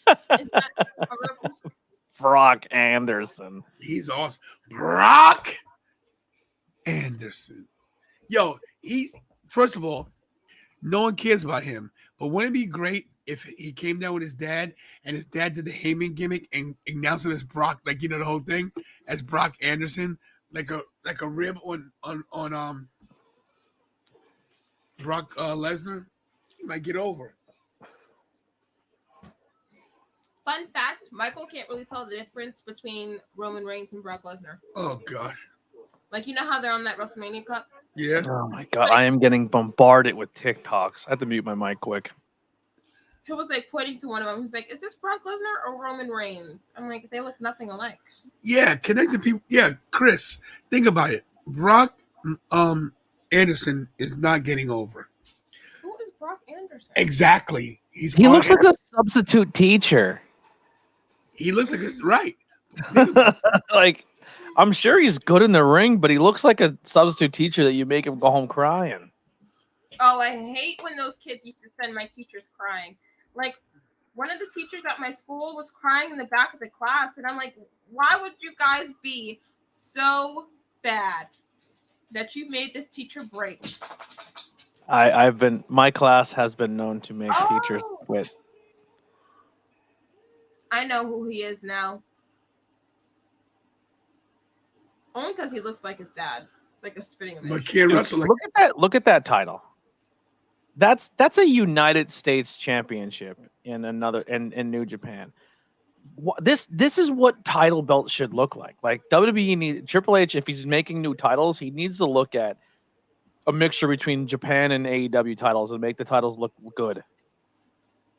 [SPEAKER 6] a real person?
[SPEAKER 1] Brock Anderson.
[SPEAKER 8] He's awesome. Brock Anderson. Yo, first of all, no one cares about him. But wouldn't it be great if he came down with his dad and his dad did the Heyman gimmick and announced him as Brock, like, you know, the whole thing as Brock Anderson, like a rib on Brock Lesnar? He might get over.
[SPEAKER 6] Fun fact, Michael can't really tell the difference between Roman Reigns and Brock Lesnar.
[SPEAKER 8] Oh, God.
[SPEAKER 6] Like, you know how they're on that WrestleMania Cup?
[SPEAKER 8] Yeah.
[SPEAKER 1] Oh my God, I am getting bombarded with TikToks. I have to mute my mic quick.
[SPEAKER 6] He was like pointing to one of them. He's like, "Is this Brock Lesnar or Roman Reigns?" I'm like, "They look nothing alike."
[SPEAKER 8] Yeah, connected people. Yeah, Chris, think about it. Brock Anderson is not getting over.
[SPEAKER 6] Who is Brock Anderson?
[SPEAKER 8] Exactly.
[SPEAKER 1] He looks like a substitute teacher.
[SPEAKER 8] He looks like right.
[SPEAKER 1] Like, I'm sure he's good in the ring, but he looks like a substitute teacher that you make him go home crying.
[SPEAKER 6] Oh, I hate when those kids used to send my teachers crying. Like, one of the teachers at my school was crying in the back of the class, and I'm like, why would you guys be so bad that you made this teacher break?
[SPEAKER 1] My class has been known to make teachers quit.
[SPEAKER 6] I know who he is now. Only because he looks like his dad. It's like a spitting image.
[SPEAKER 8] But can't wrestle like
[SPEAKER 1] Look at that title. That's a United States Championship in New Japan. This is what title belts should look like. Like WWE Triple H, if he's making new titles, he needs to look at a mixture between Japan and AEW titles and make the titles look good.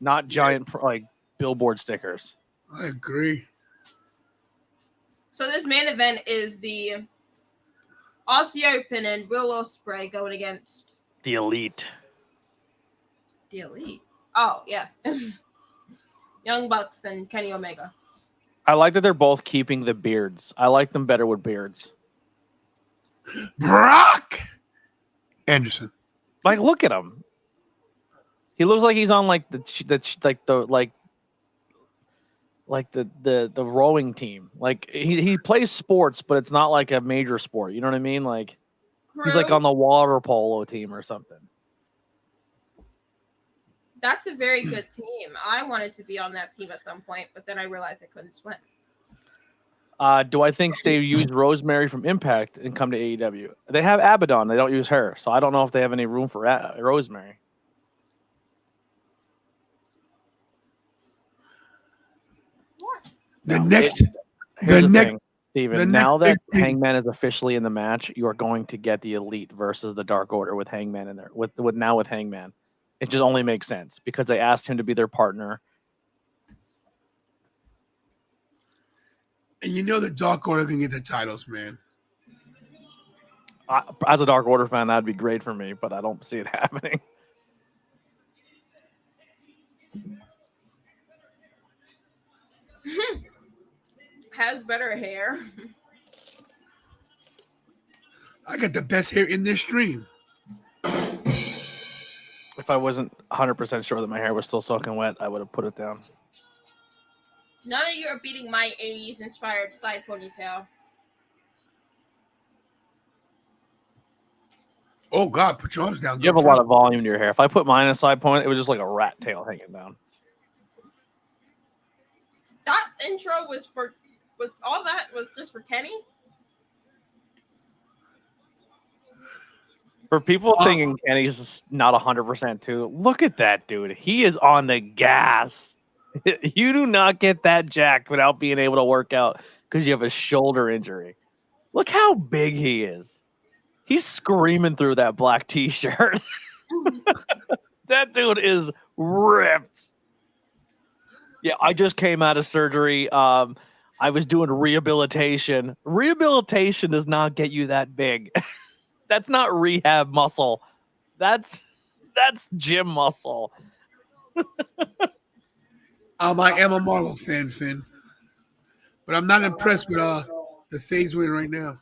[SPEAKER 1] Not giant like billboard stickers.
[SPEAKER 8] I agree.
[SPEAKER 6] So this main event is the Aussie Open and Will Ospreay going against
[SPEAKER 1] The Elite.
[SPEAKER 6] The Elite. Oh, yes. Young Bucks and Kenny Omega.
[SPEAKER 1] I like that they're both keeping the beards. I like them better with beards.
[SPEAKER 8] Brock Anderson.
[SPEAKER 1] Like, look at him. He looks like he's on like the rowing team. Like he plays sports, but it's not like a major sport. You know what I mean? Like he's like on the water polo team or something.
[SPEAKER 6] That's a very good team. I wanted to be on that team at some point, but then I realized I couldn't swim.
[SPEAKER 1] Do I think they use Rosemary from Impact and come to AEW? They have Abaddon. They don't use her. So I don't know if they have any room for Rosemary.
[SPEAKER 8] Here's
[SPEAKER 1] thing, Steven. Now that
[SPEAKER 8] thing.
[SPEAKER 1] Hangman is officially in the match, you are going to get the Elite versus the Dark Order with Hangman in there. With Hangman. It just only makes sense because they asked him to be their partner.
[SPEAKER 8] And you know the Dark Order can get the titles, man.
[SPEAKER 1] As a Dark Order fan, that'd be great for me, but I don't see it happening.
[SPEAKER 6] Has better hair.
[SPEAKER 8] I got the best hair in this stream.
[SPEAKER 1] If I wasn't 100% sure that my hair was still soaking wet, I would have put it down.
[SPEAKER 6] None of you are beating my 80s inspired side ponytail.
[SPEAKER 8] Oh, God, put your arms down.
[SPEAKER 1] You have a lot of volume to your hair. If I put mine in a side point, it was just like a rat tail hanging down.
[SPEAKER 6] That intro was all that was just for Kenny?
[SPEAKER 1] For people thinking Kenny's not 100% too, look at that dude. He is on the gas. You do not get that jacked without being able to work out because you have a shoulder injury. Look how big he is. He's screaming through that black t-shirt. That dude is ripped. Yeah, I just came out of surgery. I was doing rehabilitation. Rehabilitation does not get you that big. That's not rehab muscle. That's gym muscle.
[SPEAKER 8] I am a Marvel fan, Finn. But I'm not impressed with the phase we're in right now.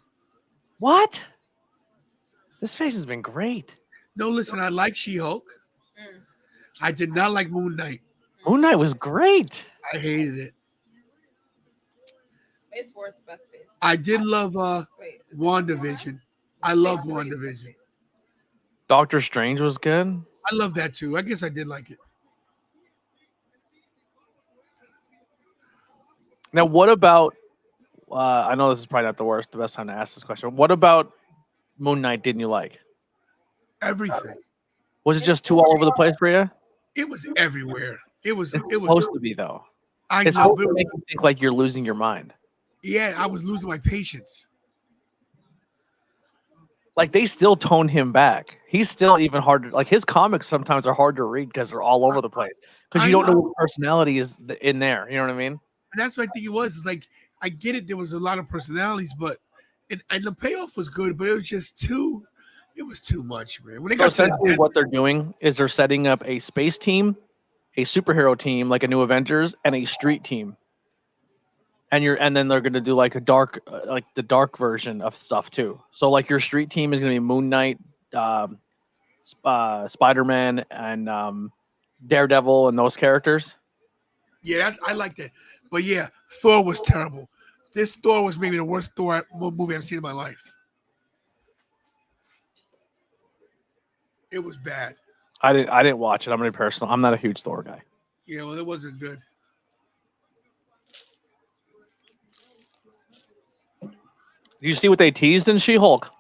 [SPEAKER 1] What? This face has been great.
[SPEAKER 8] No, listen, I like She-Hulk. I did not like Moon Knight.
[SPEAKER 1] Moon Knight was great.
[SPEAKER 8] I hated it.
[SPEAKER 6] Phase 4 is the best phase.
[SPEAKER 8] I did love WandaVision. I love WandaVision.
[SPEAKER 1] Doctor Strange was good.
[SPEAKER 8] I love that too. I guess I did like it.
[SPEAKER 1] Now, what about? I know this is probably not the best time to ask this question. What about Moon Knight? Didn't you like?
[SPEAKER 8] Everything.
[SPEAKER 1] Was it just too all over the place for you?
[SPEAKER 8] It was everywhere. It was
[SPEAKER 1] Supposed to be though.
[SPEAKER 8] I
[SPEAKER 1] It's
[SPEAKER 8] know.
[SPEAKER 1] supposed to make you think like you're losing your mind.
[SPEAKER 8] Yeah, I was losing my patience.
[SPEAKER 1] Like they still tone him back. He's still even harder. Like his comics sometimes are hard to read because they're all over the place. Because you don't know what personality is in there. You know what I mean?
[SPEAKER 8] And that's what I think it was. It's like I get it. There was a lot of personalities, but and the payoff was good, but it was just too. It was too much, man. When they
[SPEAKER 1] So
[SPEAKER 8] got to
[SPEAKER 1] essentially, what they're doing is they're setting up a space team, a superhero team like a New Avengers, and a street team. And then they're gonna do like a dark, like the dark version of stuff too. So like your street team is gonna be Moon Knight, Spider-Man, and Daredevil, and those characters.
[SPEAKER 8] Yeah, I like that. But yeah, Thor was terrible. This Thor was maybe the worst Thor movie I've seen in my life. It was bad.
[SPEAKER 1] I didn't watch it. I'm gonna be personal. I'm not a huge Thor guy.
[SPEAKER 8] Yeah, well, it wasn't good.
[SPEAKER 1] Do you see what they teased in She-Hulk?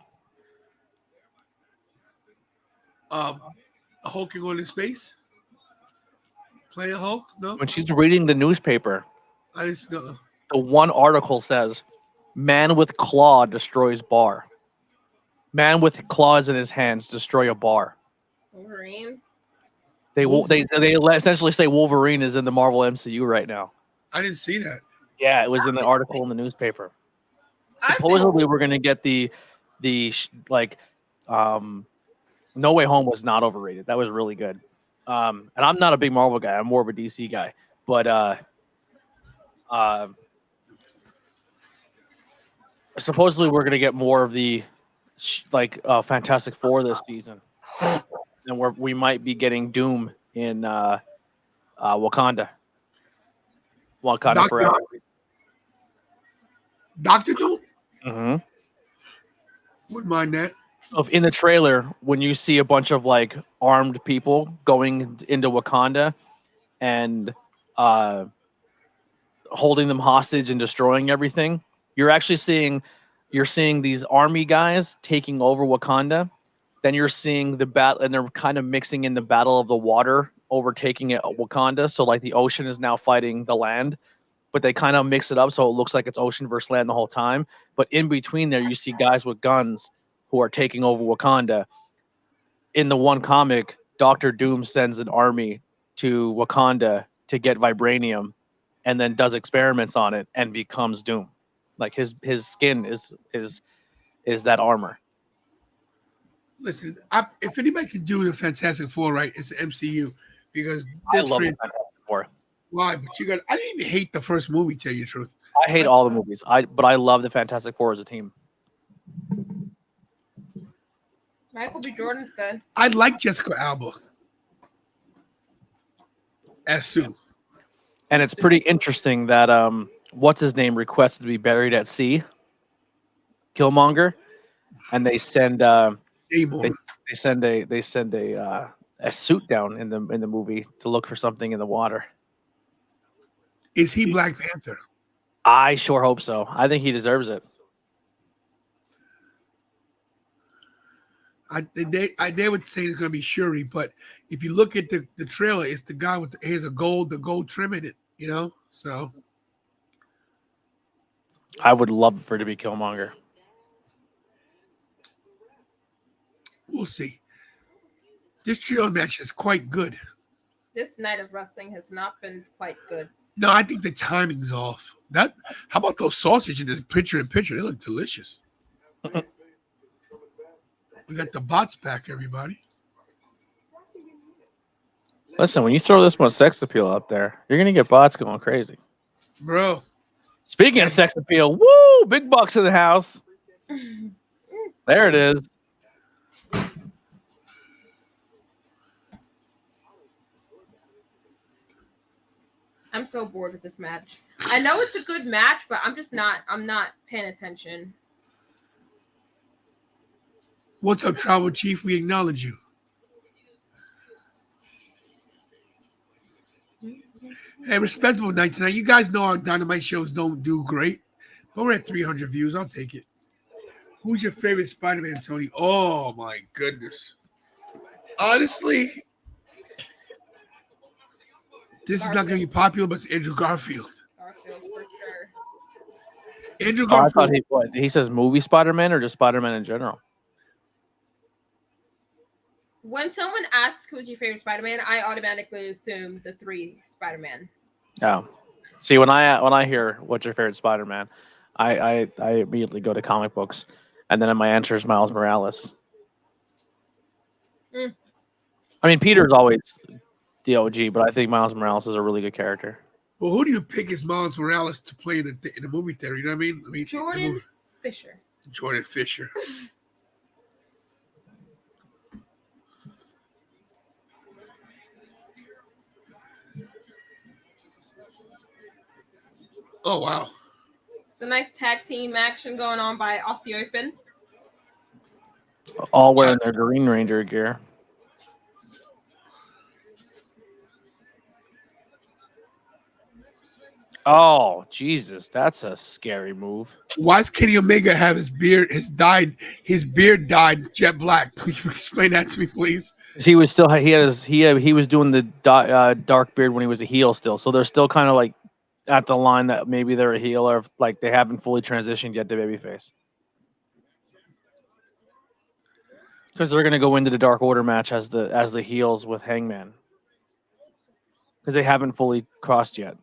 [SPEAKER 8] Hulk can go into space. Play a Hulk? No,
[SPEAKER 1] When she's reading the newspaper,
[SPEAKER 8] I just know.
[SPEAKER 1] the one article says, "Man with claw destroys bar. Man with claws in his hands destroy a bar."
[SPEAKER 6] Wolverine.
[SPEAKER 1] They essentially say Wolverine is in the Marvel MCU right now.
[SPEAKER 8] I didn't see that.
[SPEAKER 1] Yeah, it was in the article in the newspaper. Supposedly, we're gonna get the No Way Home was not overrated. That was really good. And I'm not a big Marvel guy. I'm more of a DC guy. But supposedly, we're gonna get more of the Fantastic Four this season, and we might be getting Doom in Wakanda. Wakanda forever.
[SPEAKER 8] Dr. Doom?
[SPEAKER 1] Mm-hmm.
[SPEAKER 8] Wouldn't mind that.
[SPEAKER 1] In the trailer, when you see a bunch of like armed people going into Wakanda and holding them hostage and destroying everything, you're seeing these army guys taking over Wakanda. Then you're seeing the battle, and they're kind of mixing in the battle of the water overtaking it Wakanda. So like the ocean is now fighting the land, but they kind of mix it up so it looks like it's ocean versus land the whole time. But in between there, you see guys with guns who are taking over Wakanda. In the one comic, Dr. Doom sends an army to Wakanda to get vibranium, and then does experiments on it and becomes Doom. Like his skin is that armor.
[SPEAKER 8] Listen, if anybody can do the Fantastic Four right, it's the MCU, because
[SPEAKER 1] I love the Fantastic Four.
[SPEAKER 8] Why? But I didn't even hate the first movie, tell you the truth.
[SPEAKER 1] I hate all the movies. But I love the Fantastic Four as a team.
[SPEAKER 6] Michael B. Jordan's good.
[SPEAKER 8] I like Jessica Alba as Sue.
[SPEAKER 1] And it's pretty interesting that what's his name requested to be buried at sea, Killmonger, and they send they send a suit down in the movie to look for something in the water.
[SPEAKER 8] Is he Black Panther?
[SPEAKER 1] I sure hope so. I think he deserves it.
[SPEAKER 8] They would say it's going to be Shuri, but if you look at the trailer, it's the guy with the gold trim in it, you know? So
[SPEAKER 1] I would love for it to be Killmonger.
[SPEAKER 8] We'll see. This trio match is quite good.
[SPEAKER 6] This night of wrestling has not been quite good.
[SPEAKER 8] No, I think the timing's off. How about those sausage in this picture-in-picture? They look delicious. We got the bots back, everybody.
[SPEAKER 1] Listen, when you throw this much sex appeal up there, you're gonna get bots going crazy,
[SPEAKER 8] bro.
[SPEAKER 1] Speaking of sex appeal, woo! Big bucks in the house. There it is.
[SPEAKER 6] I'm so bored with this match. I know it's a good match, but I'm not paying attention.
[SPEAKER 8] What's up, Tribal Chief? We acknowledge you. Hey, respectable night tonight. You guys know our Dynamite shows don't do great, but we're at 300 views. I'll take it. Who's your favorite Spider-Man, Tony? Oh, my goodness. Honestly, this is not going to be popular, but it's Andrew Garfield.
[SPEAKER 6] Garfield for sure.
[SPEAKER 8] Andrew
[SPEAKER 1] Oh, I
[SPEAKER 8] Garfield.
[SPEAKER 1] thought he says movie Spider-Man or just Spider-Man in general.
[SPEAKER 6] When someone asks who's your favorite Spider-Man, I automatically assume the 3 Spider-Man.
[SPEAKER 1] Yeah. See, when I hear what's your favorite Spider-Man, I immediately go to comic books, and then my answer is Miles Morales.
[SPEAKER 6] Mm.
[SPEAKER 1] I mean, Peter's always the OG, but I think Miles Morales is a really good character.
[SPEAKER 8] Well, who do you pick as Miles Morales to play in the movie theater? You know what I mean?
[SPEAKER 6] Jordan Fisher.
[SPEAKER 8] Jordan Fisher. Oh, wow.
[SPEAKER 6] It's a nice tag team action going on by Aussie Open.
[SPEAKER 1] All wearing their Green Ranger gear. Oh, Jesus, that's a scary move.
[SPEAKER 8] Why does Kenny Omega have his beard dyed jet black? Please explain that to me, please.
[SPEAKER 1] He was still he was doing the dark beard when he was a heel still, so they're still kind of like at the line that maybe they're a heel or like they haven't fully transitioned yet to babyface. Because they're gonna go into the Dark Order match as the heels with Hangman. Because they haven't fully crossed yet.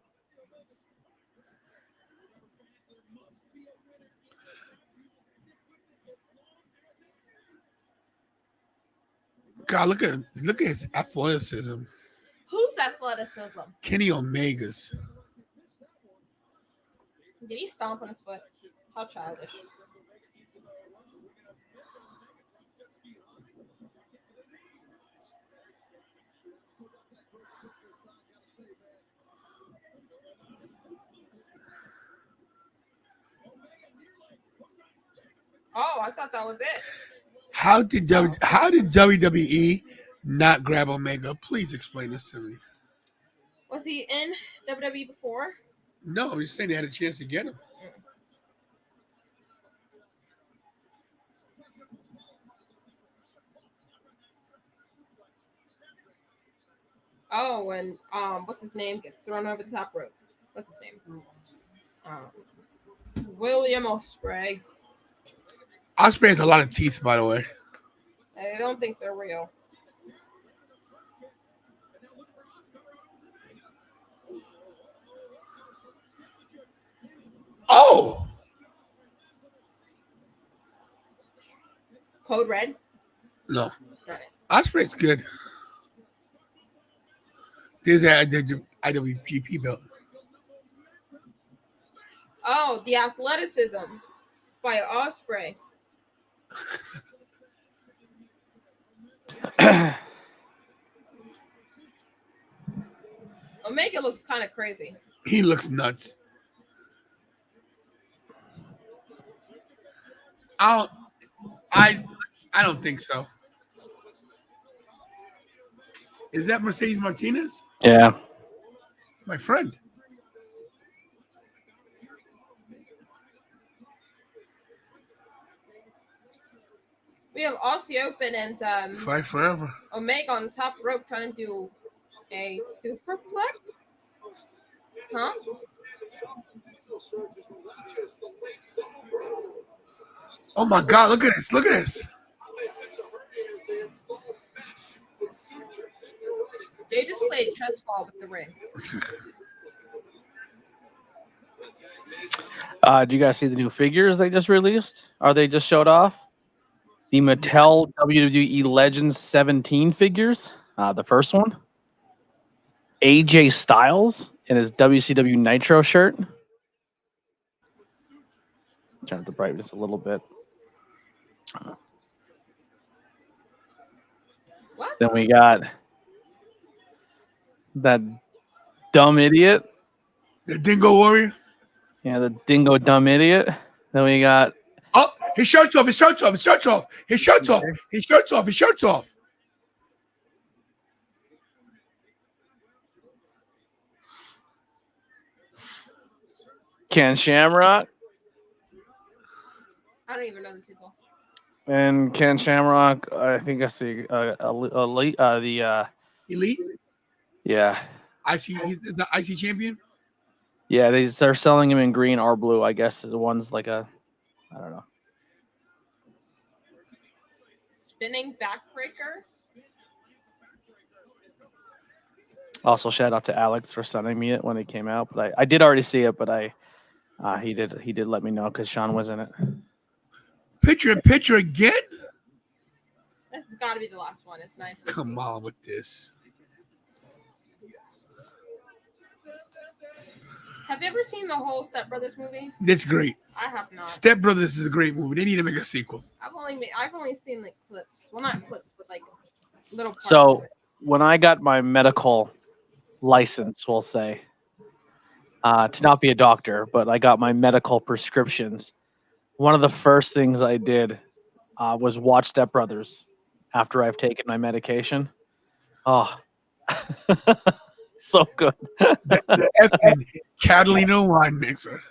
[SPEAKER 8] God, look at his athleticism.
[SPEAKER 6] Who's athleticism?
[SPEAKER 8] Kenny Omega's.
[SPEAKER 6] Did he stomp on his foot? How childish. Oh, I thought that was it.
[SPEAKER 8] How did WWE not grab Omega? Please explain this to me.
[SPEAKER 6] Was he in WWE before?
[SPEAKER 8] No, I'm just saying they had a chance to get him.
[SPEAKER 6] Oh, and what's his name gets thrown over the top rope? What's his name? William Ospreay.
[SPEAKER 8] Ospreay has a lot of teeth, by the way.
[SPEAKER 6] I don't think they're real.
[SPEAKER 8] Oh!
[SPEAKER 6] Code Red?
[SPEAKER 8] No.
[SPEAKER 6] Got it.
[SPEAKER 8] Ospreay's good. There's the IWGP belt.
[SPEAKER 6] Oh, the athleticism by Ospreay. Omega looks kind of crazy.
[SPEAKER 8] He looks nuts. I don't think so. Is that Mercedes Martinez?
[SPEAKER 1] Yeah.
[SPEAKER 8] My friend.
[SPEAKER 6] We have Aussie Open and
[SPEAKER 8] Fight forever.
[SPEAKER 6] Omega on the top rope trying to do a superplex. Huh?
[SPEAKER 8] Oh my God! Look at this! Look at this!
[SPEAKER 6] They just played chess ball with the ring.
[SPEAKER 1] Do you guys see the new figures they just released? Or they just showed off? The Mattel WWE Legends 17 figures. The first one. AJ Styles in his WCW Nitro shirt. Turn up the brightness a little bit.
[SPEAKER 6] What?
[SPEAKER 1] Then we got that dumb idiot.
[SPEAKER 8] The Dingo Warrior.
[SPEAKER 1] Yeah, the dingo dumb idiot. Then we got
[SPEAKER 8] Oh, his shirt's off. His shirt's off. His shirt's off. His shirt's off. His shirt's off. His shirt's off.
[SPEAKER 1] Ken Shamrock.
[SPEAKER 6] I don't even know these people.
[SPEAKER 1] And Ken Shamrock, I think that's the
[SPEAKER 8] Elite.
[SPEAKER 1] yeah.
[SPEAKER 8] He's the IC champion.
[SPEAKER 1] Yeah, they're selling him in green or blue. I guess the one's like I don't know.
[SPEAKER 6] Spinning backbreaker.
[SPEAKER 1] Also, shout out to Alex for sending me it when it came out. But I did already see it, but he did let me know because Sean was in it.
[SPEAKER 8] Picture in picture again.
[SPEAKER 6] This has got to be the last one. It's 9.
[SPEAKER 8] Come on with this.
[SPEAKER 6] Have you ever seen the whole Step Brothers movie?
[SPEAKER 8] That's great.
[SPEAKER 6] I have not.
[SPEAKER 8] Step Brothers is a great movie. They need to make a sequel.
[SPEAKER 6] I've only seen like clips. Well, not clips, but like little parts of
[SPEAKER 1] So
[SPEAKER 6] it.
[SPEAKER 1] when I got my medical license, we'll say, to not be a doctor, but I got my medical prescriptions. One of the first things I did was watch Step Brothers after I've taken my medication. Oh, so good.
[SPEAKER 8] The Catalina wine mixer.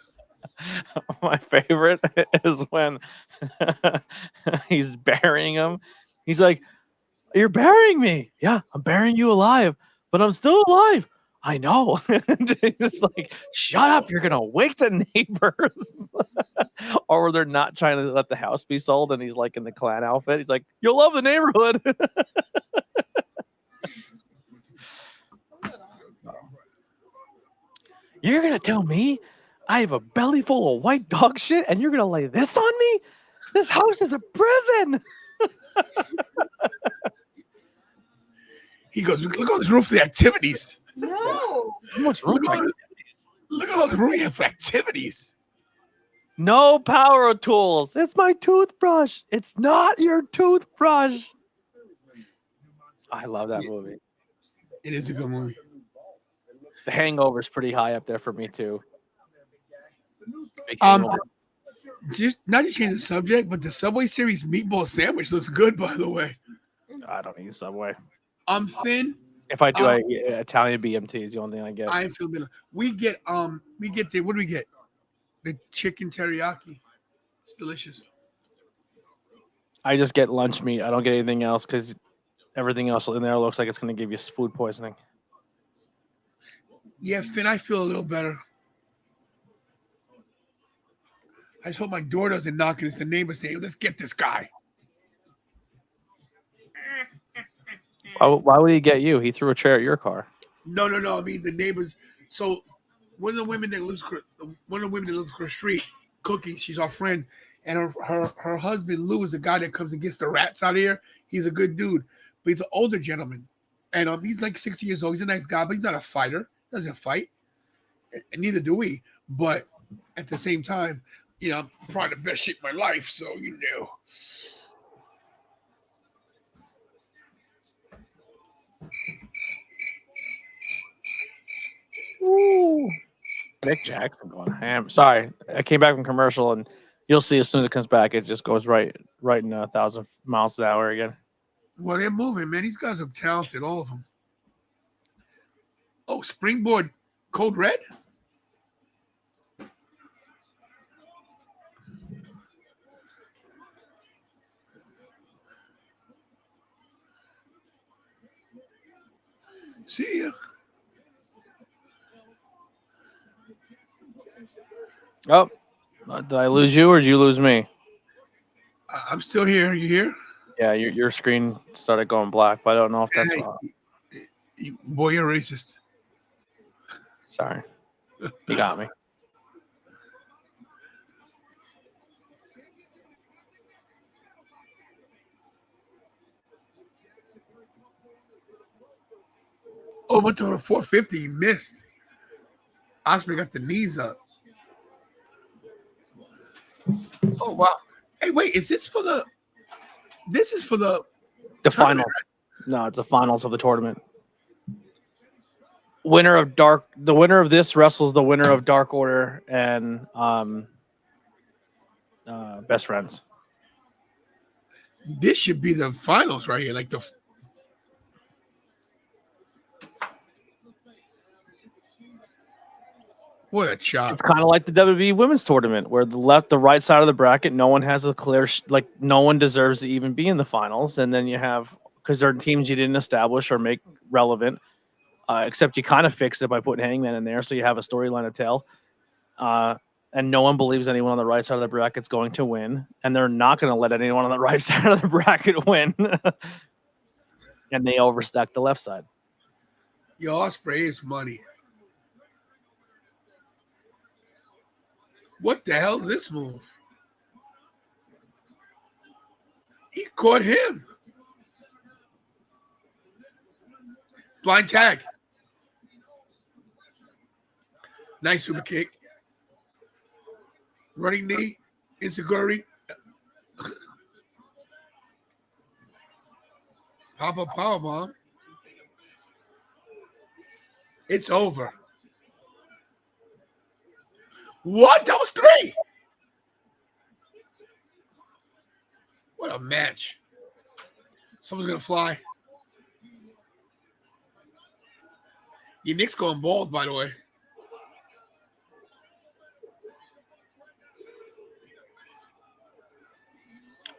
[SPEAKER 1] My favorite is when he's burying him. He's like, "You're burying me." "Yeah, I'm burying you alive, but I'm still alive." "I know." He's like, "Shut up, you're gonna wake the neighbors." Or they're not trying to let the house be sold, and he's like in the clan outfit. He's like, "You'll love the neighborhood." You're gonna tell me I have a belly full of white dog shit, and you're gonna lay this on me? This house is a prison.
[SPEAKER 8] He goes, "Look at all this room for the activities.
[SPEAKER 6] No.
[SPEAKER 1] How much room?
[SPEAKER 8] Look at all the room you have for activities."
[SPEAKER 1] No power tools. It's my toothbrush. It's not your toothbrush. I love that movie.
[SPEAKER 8] It is a good movie.
[SPEAKER 1] The Hangover's pretty high up there for me too.
[SPEAKER 8] Just not to change the subject, but the Subway Series meatball sandwich looks good, by the way.
[SPEAKER 1] I don't eat Subway.
[SPEAKER 8] I'm thin.
[SPEAKER 1] If I do, I get Italian BMT is the only thing I get.
[SPEAKER 8] I feel better. We get the what do we get? The chicken teriyaki. It's delicious.
[SPEAKER 1] I just get lunch meat. I don't get anything else because everything else in there looks like it's going to give you food poisoning.
[SPEAKER 8] Yeah, Finn, I feel a little better. I just hope my door doesn't knock and it's the neighbor saying, "Let's get this guy."
[SPEAKER 1] Why would he get you? He threw a chair at your car.
[SPEAKER 8] No. I mean the neighbors. So one of the women that lives across the street, Cookie, she's our friend, and her husband Lou is the guy that comes and gets the rats out of here. He's a good dude, but he's an older gentleman, and he's like 60 years old. He's a nice guy, but he's not a fighter. Doesn't fight, and neither do we. But at the same time, you know, I'm probably the best shit in my life, so you know.
[SPEAKER 1] Ooh. Nick Jackson going ham. Sorry, I came back from commercial, and you'll see as soon as it comes back, it just goes right in 1,000 miles an hour again.
[SPEAKER 8] Well, they're moving, man. These guys are talented, all of them. Oh, Springboard Code Red? See ya.
[SPEAKER 1] Oh, did I lose you or did you lose me?
[SPEAKER 8] I'm still here. You here?
[SPEAKER 1] Yeah, your screen started going black, but I don't know if that's
[SPEAKER 8] boy, you're racist.
[SPEAKER 1] Sorry. You got me.
[SPEAKER 8] Oh, went to a 450. He missed. Osprey got the knees up. Oh, wow. Hey, wait. Is this for the... This is for the...
[SPEAKER 1] The final. No, it's the finals of the tournament. The winner of this wrestles the winner of Dark Order and Best Friends.
[SPEAKER 8] This should be the finals right here. Like the. What a chop.
[SPEAKER 1] It's kind of like the WWE Women's Tournament, where the right side of the bracket, no one has a clear, no one deserves to even be in the finals. And then you have, because there are teams you didn't establish or make relevant, except you kind of fixed it by putting Hangman in there. So you have a storyline to tell. And no one believes anyone on the right side of the bracket is going to win. And they're not going to let anyone on the right side of the bracket win. And they overstack the left side.
[SPEAKER 8] Yo, Ospreay is money. What the hell is this move? He caught him. Blind tag. Nice super kick. Running knee. Insecurity. Pop up power bomb. It's over. What? That was 3. What a match. Someone's going to fly. Your Nick's going bald, by the way.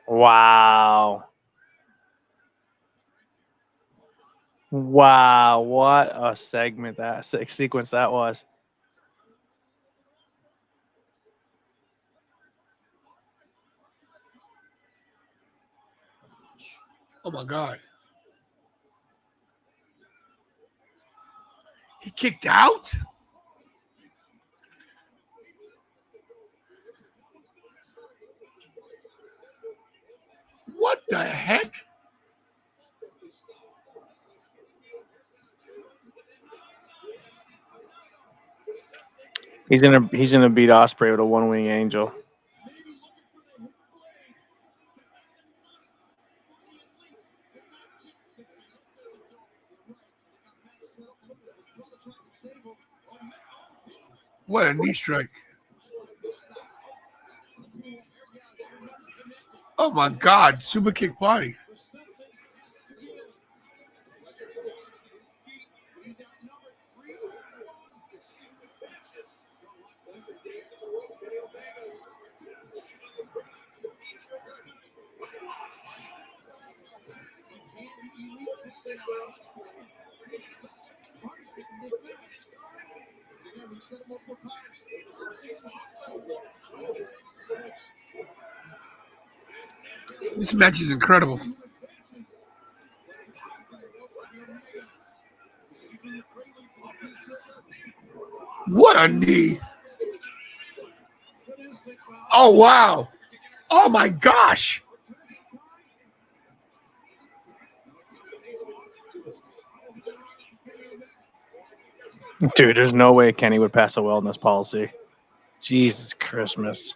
[SPEAKER 1] Wow. Wow. What a segment sequence that was.
[SPEAKER 8] Oh, my God. He kicked out? What the heck?
[SPEAKER 1] He's gonna beat Ospreay with a one-wing angel.
[SPEAKER 8] What a knee strike. Oh, my God. Super kick party. This match is incredible. What a knee. Oh, wow. Oh, my gosh.
[SPEAKER 1] Dude, there's no way Kenny would pass a wellness policy. Jesus Christmas.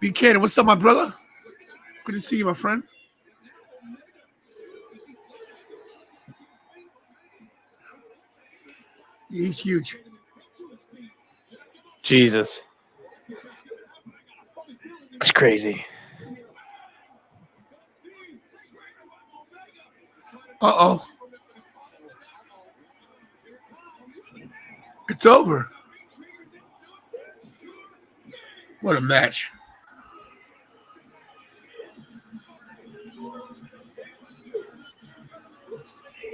[SPEAKER 8] Buchanan, what's up, my brother? Good to see you, my friend. Yeah, he's huge.
[SPEAKER 1] Jesus. It's crazy.
[SPEAKER 8] Uh-oh. It's over. What a match.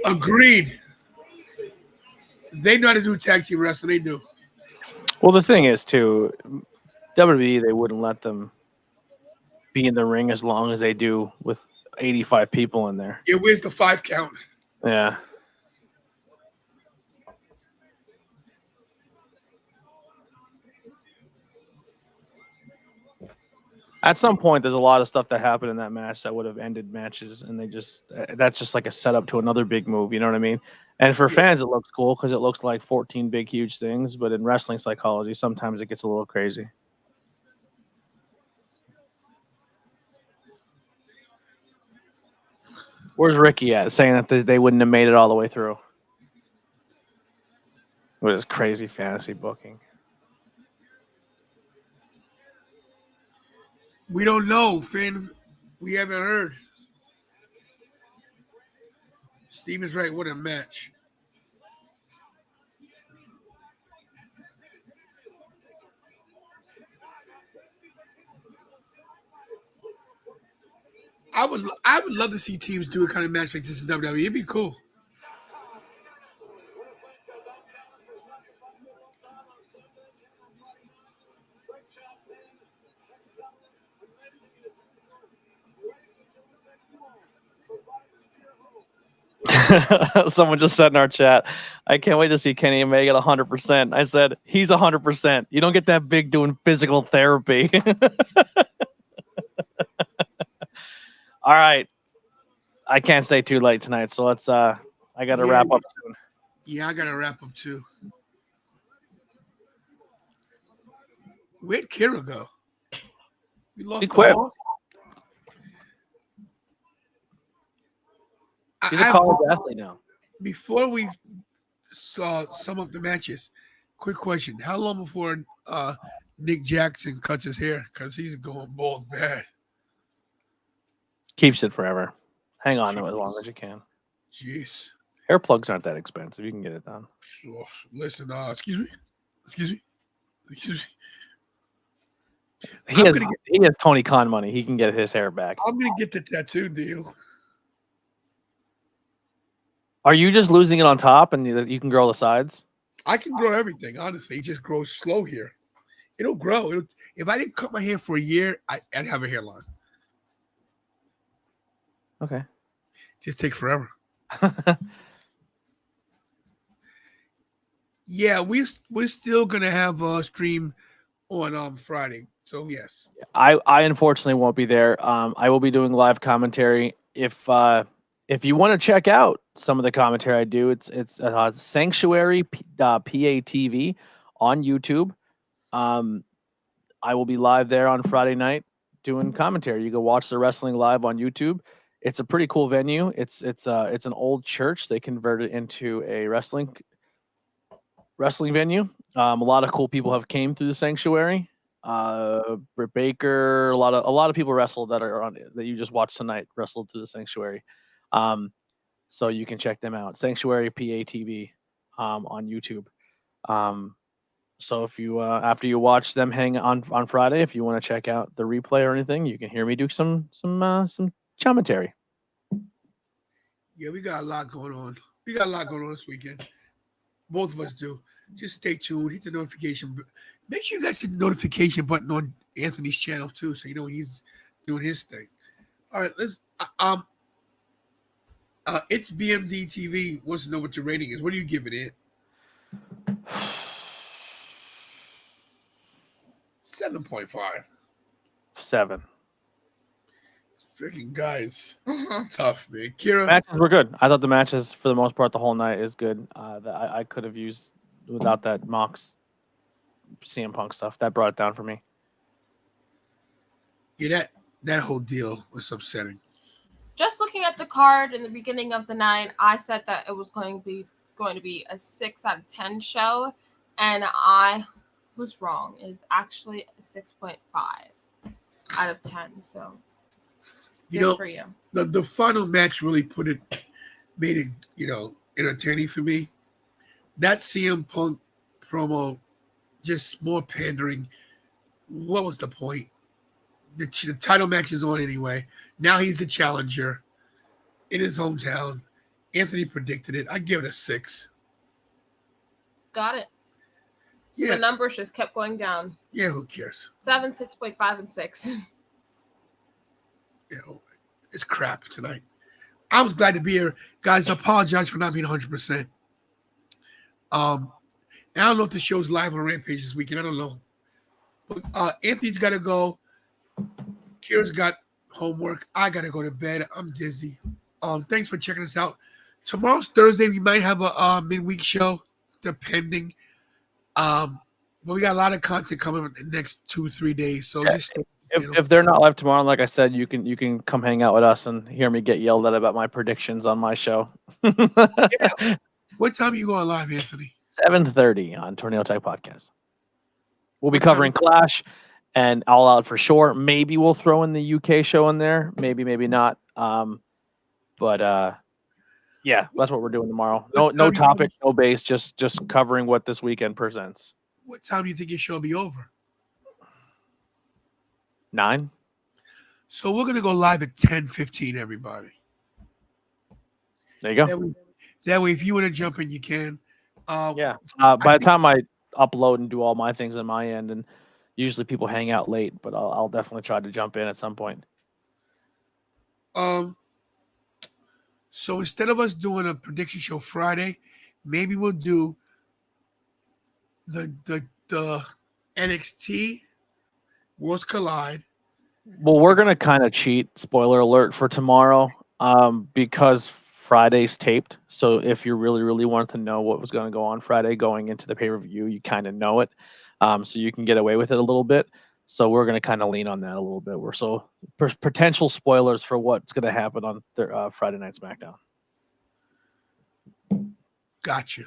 [SPEAKER 8] Agreed. They know how to do tag team wrestling. They do.
[SPEAKER 1] Well, the thing is, too, WWE, they wouldn't let them be in the ring as long as they do with 85 people in there.
[SPEAKER 8] Yeah, where's the 5 count?
[SPEAKER 1] Yeah. At some point, there's a lot of stuff that happened in that match that would have ended matches, and that's just like a setup to another big move. You know what I mean? And for fans, it looks cool because it looks like 14 big, huge things. But in wrestling psychology, sometimes it gets a little crazy. Where's Ricky at? Saying that they wouldn't have made it all the way through. With his crazy fantasy booking.
[SPEAKER 8] We don't know, Finn. We haven't heard. Steven's right. What a match. I would love to see teams do a kind of match like this in WWE. It'd be cool.
[SPEAKER 1] Someone just said in our chat, I can't wait to see Kenny Omega at 100%. I said, he's 100%. You don't get that big doing physical therapy. All right. I can't stay too late tonight, so let's I gotta wrap up soon.
[SPEAKER 8] Yeah, I gotta wrap up too. Where'd Kira go? We lost
[SPEAKER 1] He quit. He's a college athlete now.
[SPEAKER 8] Before we sum up the matches, quick question. How long before Nick Jackson cuts his hair? Because he's going bald bad.
[SPEAKER 1] Keeps it forever. Hang on to it as long as you can.
[SPEAKER 8] Jeez.
[SPEAKER 1] Hair plugs aren't that expensive. You can get it done.
[SPEAKER 8] Oh, listen, excuse me.
[SPEAKER 1] He has Tony Khan money. He can get his hair back.
[SPEAKER 8] I'm going to get the tattoo deal.
[SPEAKER 1] Are you just losing it on top and you can grow the sides?
[SPEAKER 8] I can grow everything, honestly. It just grows slow here. It'll grow. If I didn't cut my hair for a year, I'd have a hairline.
[SPEAKER 1] Okay.
[SPEAKER 8] Just take forever. Yeah, we're still going to have a stream on Friday. So, yes.
[SPEAKER 1] I unfortunately won't be there. I will be doing live commentary. If you want to check out some of the commentary I do, it's Sanctuary PATV on YouTube. I will be live there on Friday night doing commentary. You can watch the wrestling live on YouTube. It's a pretty cool venue. It's an old church. They converted it into a wrestling venue. A lot of cool people have came through the Sanctuary. Britt Baker, a lot of people wrestled that you just watched tonight wrestled through the Sanctuary. So you can check them out. Sanctuary PATV on YouTube. So if you after you watch them hang on Friday, if you want to check out the replay or anything, you can hear me do some commentary.
[SPEAKER 8] Yeah, we got a lot going on. We got a lot going on this weekend. Both of us do. Just stay tuned. Hit the notification. Make sure you guys hit the notification button on Anthony's channel too, so you know he's doing his thing. All right, let's. It's BMD TV wants to know what your rating is. What do you give it? 7.5.
[SPEAKER 1] 7.
[SPEAKER 8] Freaking guys, tough, man. Kira,
[SPEAKER 1] matches were good. I thought the matches for the most part the whole night is good. That I could have used without that Mox CM Punk stuff. That brought it down for me.
[SPEAKER 8] Yeah, that whole deal was upsetting.
[SPEAKER 6] Just looking at the card in the beginning of the night, I said that it was going to be a 6 out of 10 show, and I was wrong. It's actually a 6.5 out of 10. So.
[SPEAKER 8] Good
[SPEAKER 6] for you.
[SPEAKER 8] The final match really made it, entertaining for me. That CM Punk promo, just more pandering. What was the point? The title match is on anyway. Now he's the challenger in his hometown. Anthony predicted it. I give it a 6.
[SPEAKER 6] Got it. So
[SPEAKER 8] yeah.
[SPEAKER 6] The numbers just kept going down.
[SPEAKER 8] Yeah, who cares?
[SPEAKER 6] 7, 6.5, and 6.
[SPEAKER 8] It's crap tonight. I was glad to be here. Guys, I apologize for not being 100%. And I don't know if the show's live on Rampage this weekend. I don't know. But Anthony's got to go. Kira's got homework. I got to go to bed. I'm dizzy. Thanks for checking us out. Tomorrow's Thursday. We might have a midweek show, depending. But we got a lot of content coming in the next 2-3 days. So just stay
[SPEAKER 1] If they're not live tomorrow, like I said, you can come hang out with us and hear me get yelled at about my predictions on my show.
[SPEAKER 8] Yeah. What time are you going live, Anthony?
[SPEAKER 1] 7:30 on Tornado Tag Podcast. We'll be
[SPEAKER 8] What time?
[SPEAKER 1] covering Clash and All Out for sure. Maybe we'll throw in the UK show in there. Maybe not. But yeah, that's what we're doing tomorrow. No topic, no base, just covering what this weekend presents.
[SPEAKER 8] What time do you think your show will be over?
[SPEAKER 1] 9.
[SPEAKER 8] So we're gonna go live at 10:15, everybody.
[SPEAKER 1] There you go.
[SPEAKER 8] That way, if you want to jump in, you can.
[SPEAKER 1] Yeah. By the time I upload and do all my things on my end, and usually people hang out late, but I'll definitely try to jump in at some point.
[SPEAKER 8] So instead of us doing a prediction show Friday, maybe we'll do the NXT Worlds Collide.
[SPEAKER 1] Well, we're gonna kind of cheat. Spoiler alert for tomorrow, because Friday's taped. So if you really wanted to know what was going to go on Friday going into the pay-per-view, you kind of know it. So you can get away with it a little bit. So we're going to kind of lean on that a little bit. We're so potential spoilers for what's going to happen on Friday Night SmackDown.
[SPEAKER 8] Gotcha.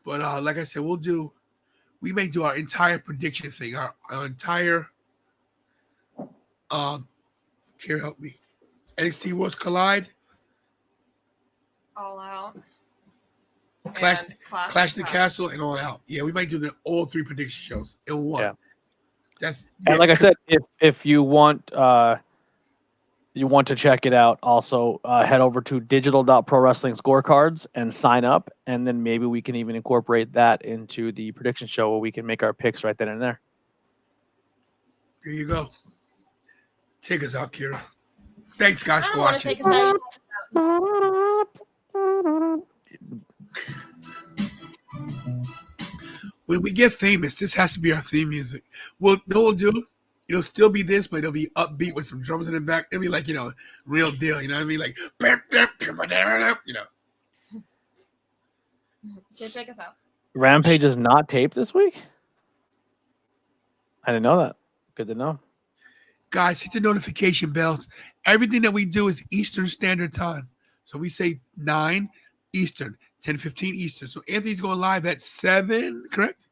[SPEAKER 8] But like I said, we may do our entire prediction thing, our entire here, help me. NXT Worlds Collide.
[SPEAKER 6] All Out.
[SPEAKER 8] Clash
[SPEAKER 6] And
[SPEAKER 8] the Castle and All Out. Yeah, we might do all 3 prediction shows in one.
[SPEAKER 1] Yeah.
[SPEAKER 8] And
[SPEAKER 1] like I said, if you want to check it out, also head over to digital.pro-wrestling scorecards and sign up, and then maybe we can even incorporate that into the prediction show where we can make our picks right then and there.
[SPEAKER 8] There you go. Take us out, Kira. Thanks, guys,
[SPEAKER 6] I
[SPEAKER 8] for
[SPEAKER 6] don't want to
[SPEAKER 8] watching.
[SPEAKER 6] take us out.
[SPEAKER 8] When we get famous, this has to be our theme music. We'll do. It'll still be this, but it'll be upbeat with some drums in the back. It'll be like, real deal. You know what I mean? Like,
[SPEAKER 6] So take us out.
[SPEAKER 1] Rampage is not taped this week? I didn't know that. Good to know.
[SPEAKER 8] Guys, hit the notification bells. Everything that we do is Eastern Standard Time. So we say 9 Eastern, 10:15 Eastern. So Anthony's going live at 7, correct?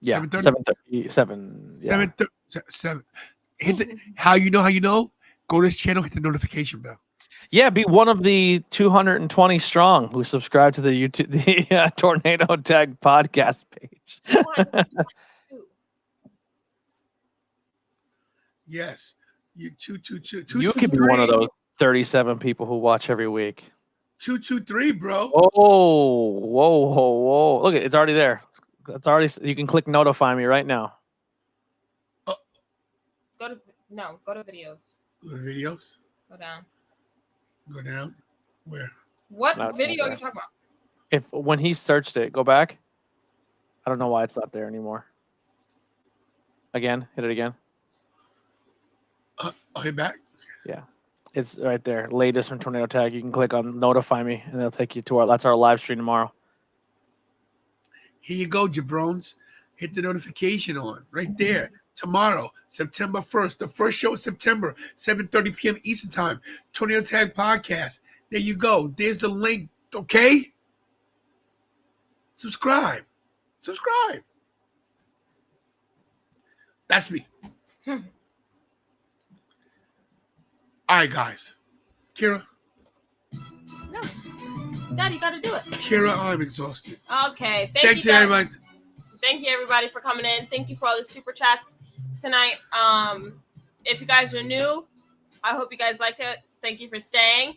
[SPEAKER 1] Yeah,
[SPEAKER 8] 7:30.
[SPEAKER 1] 7:30.
[SPEAKER 8] 7. How you know? Go to this channel, hit the notification bell.
[SPEAKER 1] Yeah, be one of the 220 strong who subscribe to the Tornado Tag podcast page.
[SPEAKER 8] Yes. You 222.
[SPEAKER 1] You could be one of those 37 people who watch every week.
[SPEAKER 8] 223, bro.
[SPEAKER 1] Whoa. Look, it's already there. You can click notify me right now.
[SPEAKER 6] Go to videos.
[SPEAKER 8] Videos?
[SPEAKER 6] Go down.
[SPEAKER 8] Go down. Where?
[SPEAKER 6] What
[SPEAKER 1] No, it's
[SPEAKER 6] video
[SPEAKER 1] not
[SPEAKER 6] are you talking about?
[SPEAKER 1] When he searched it, go back. I don't know why it's not there anymore. Again, hit it again.
[SPEAKER 8] I'll hit back.
[SPEAKER 1] Yeah, it's right there. Latest from Tornado Tag. You can click on notify me, and they'll take you to that's our live stream tomorrow.
[SPEAKER 8] Here you go, jabrones. Hit the notification on right there. Tomorrow, September 1st, the first show of September, 7:30 p.m. Eastern Time. Tornado Tag Podcast. There you go. There's the link. Okay. Subscribe. That's me. All right, guys. Kira.
[SPEAKER 6] No. Dad, you got to do it.
[SPEAKER 8] Kira, I'm exhausted.
[SPEAKER 6] Okay.
[SPEAKER 8] Thanks, everybody.
[SPEAKER 6] Thank you, everybody, for coming in. Thank you for all the super chats tonight. If you guys are new, I hope you guys like it. Thank you for staying.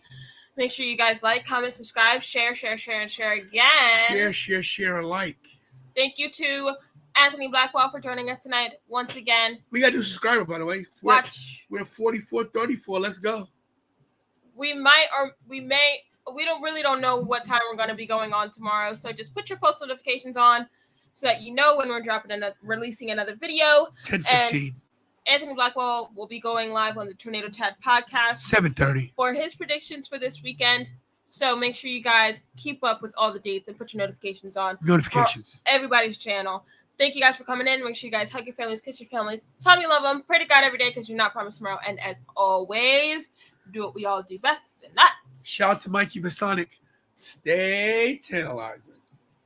[SPEAKER 6] Make sure you guys like, comment, subscribe, share, and share again.
[SPEAKER 8] Share alike.
[SPEAKER 6] Thank you to Anthony Blackwell for joining us tonight once again.
[SPEAKER 8] We got a new subscriber, by the way. We're at 4434. Let's go.
[SPEAKER 6] We might or we may. We don't know what time we're going to be going on tomorrow. So just put your post notifications on so that you know when we're releasing another video.
[SPEAKER 8] 10:15.
[SPEAKER 6] Anthony Blackwell will be going live on the Tornado Tag podcast
[SPEAKER 8] 7:30
[SPEAKER 6] for his predictions for this weekend. So make sure you guys keep up with all the dates and put your notifications on.
[SPEAKER 8] Notifications.
[SPEAKER 6] For everybody's channel. Thank you guys for coming in. Make sure you guys hug your families, kiss your families, tell them you love them, pray to God every day because you're not promised tomorrow. And as always, do what we all do best, and that's
[SPEAKER 8] Shout out to Mikey Vasonic. Stay tantalizing.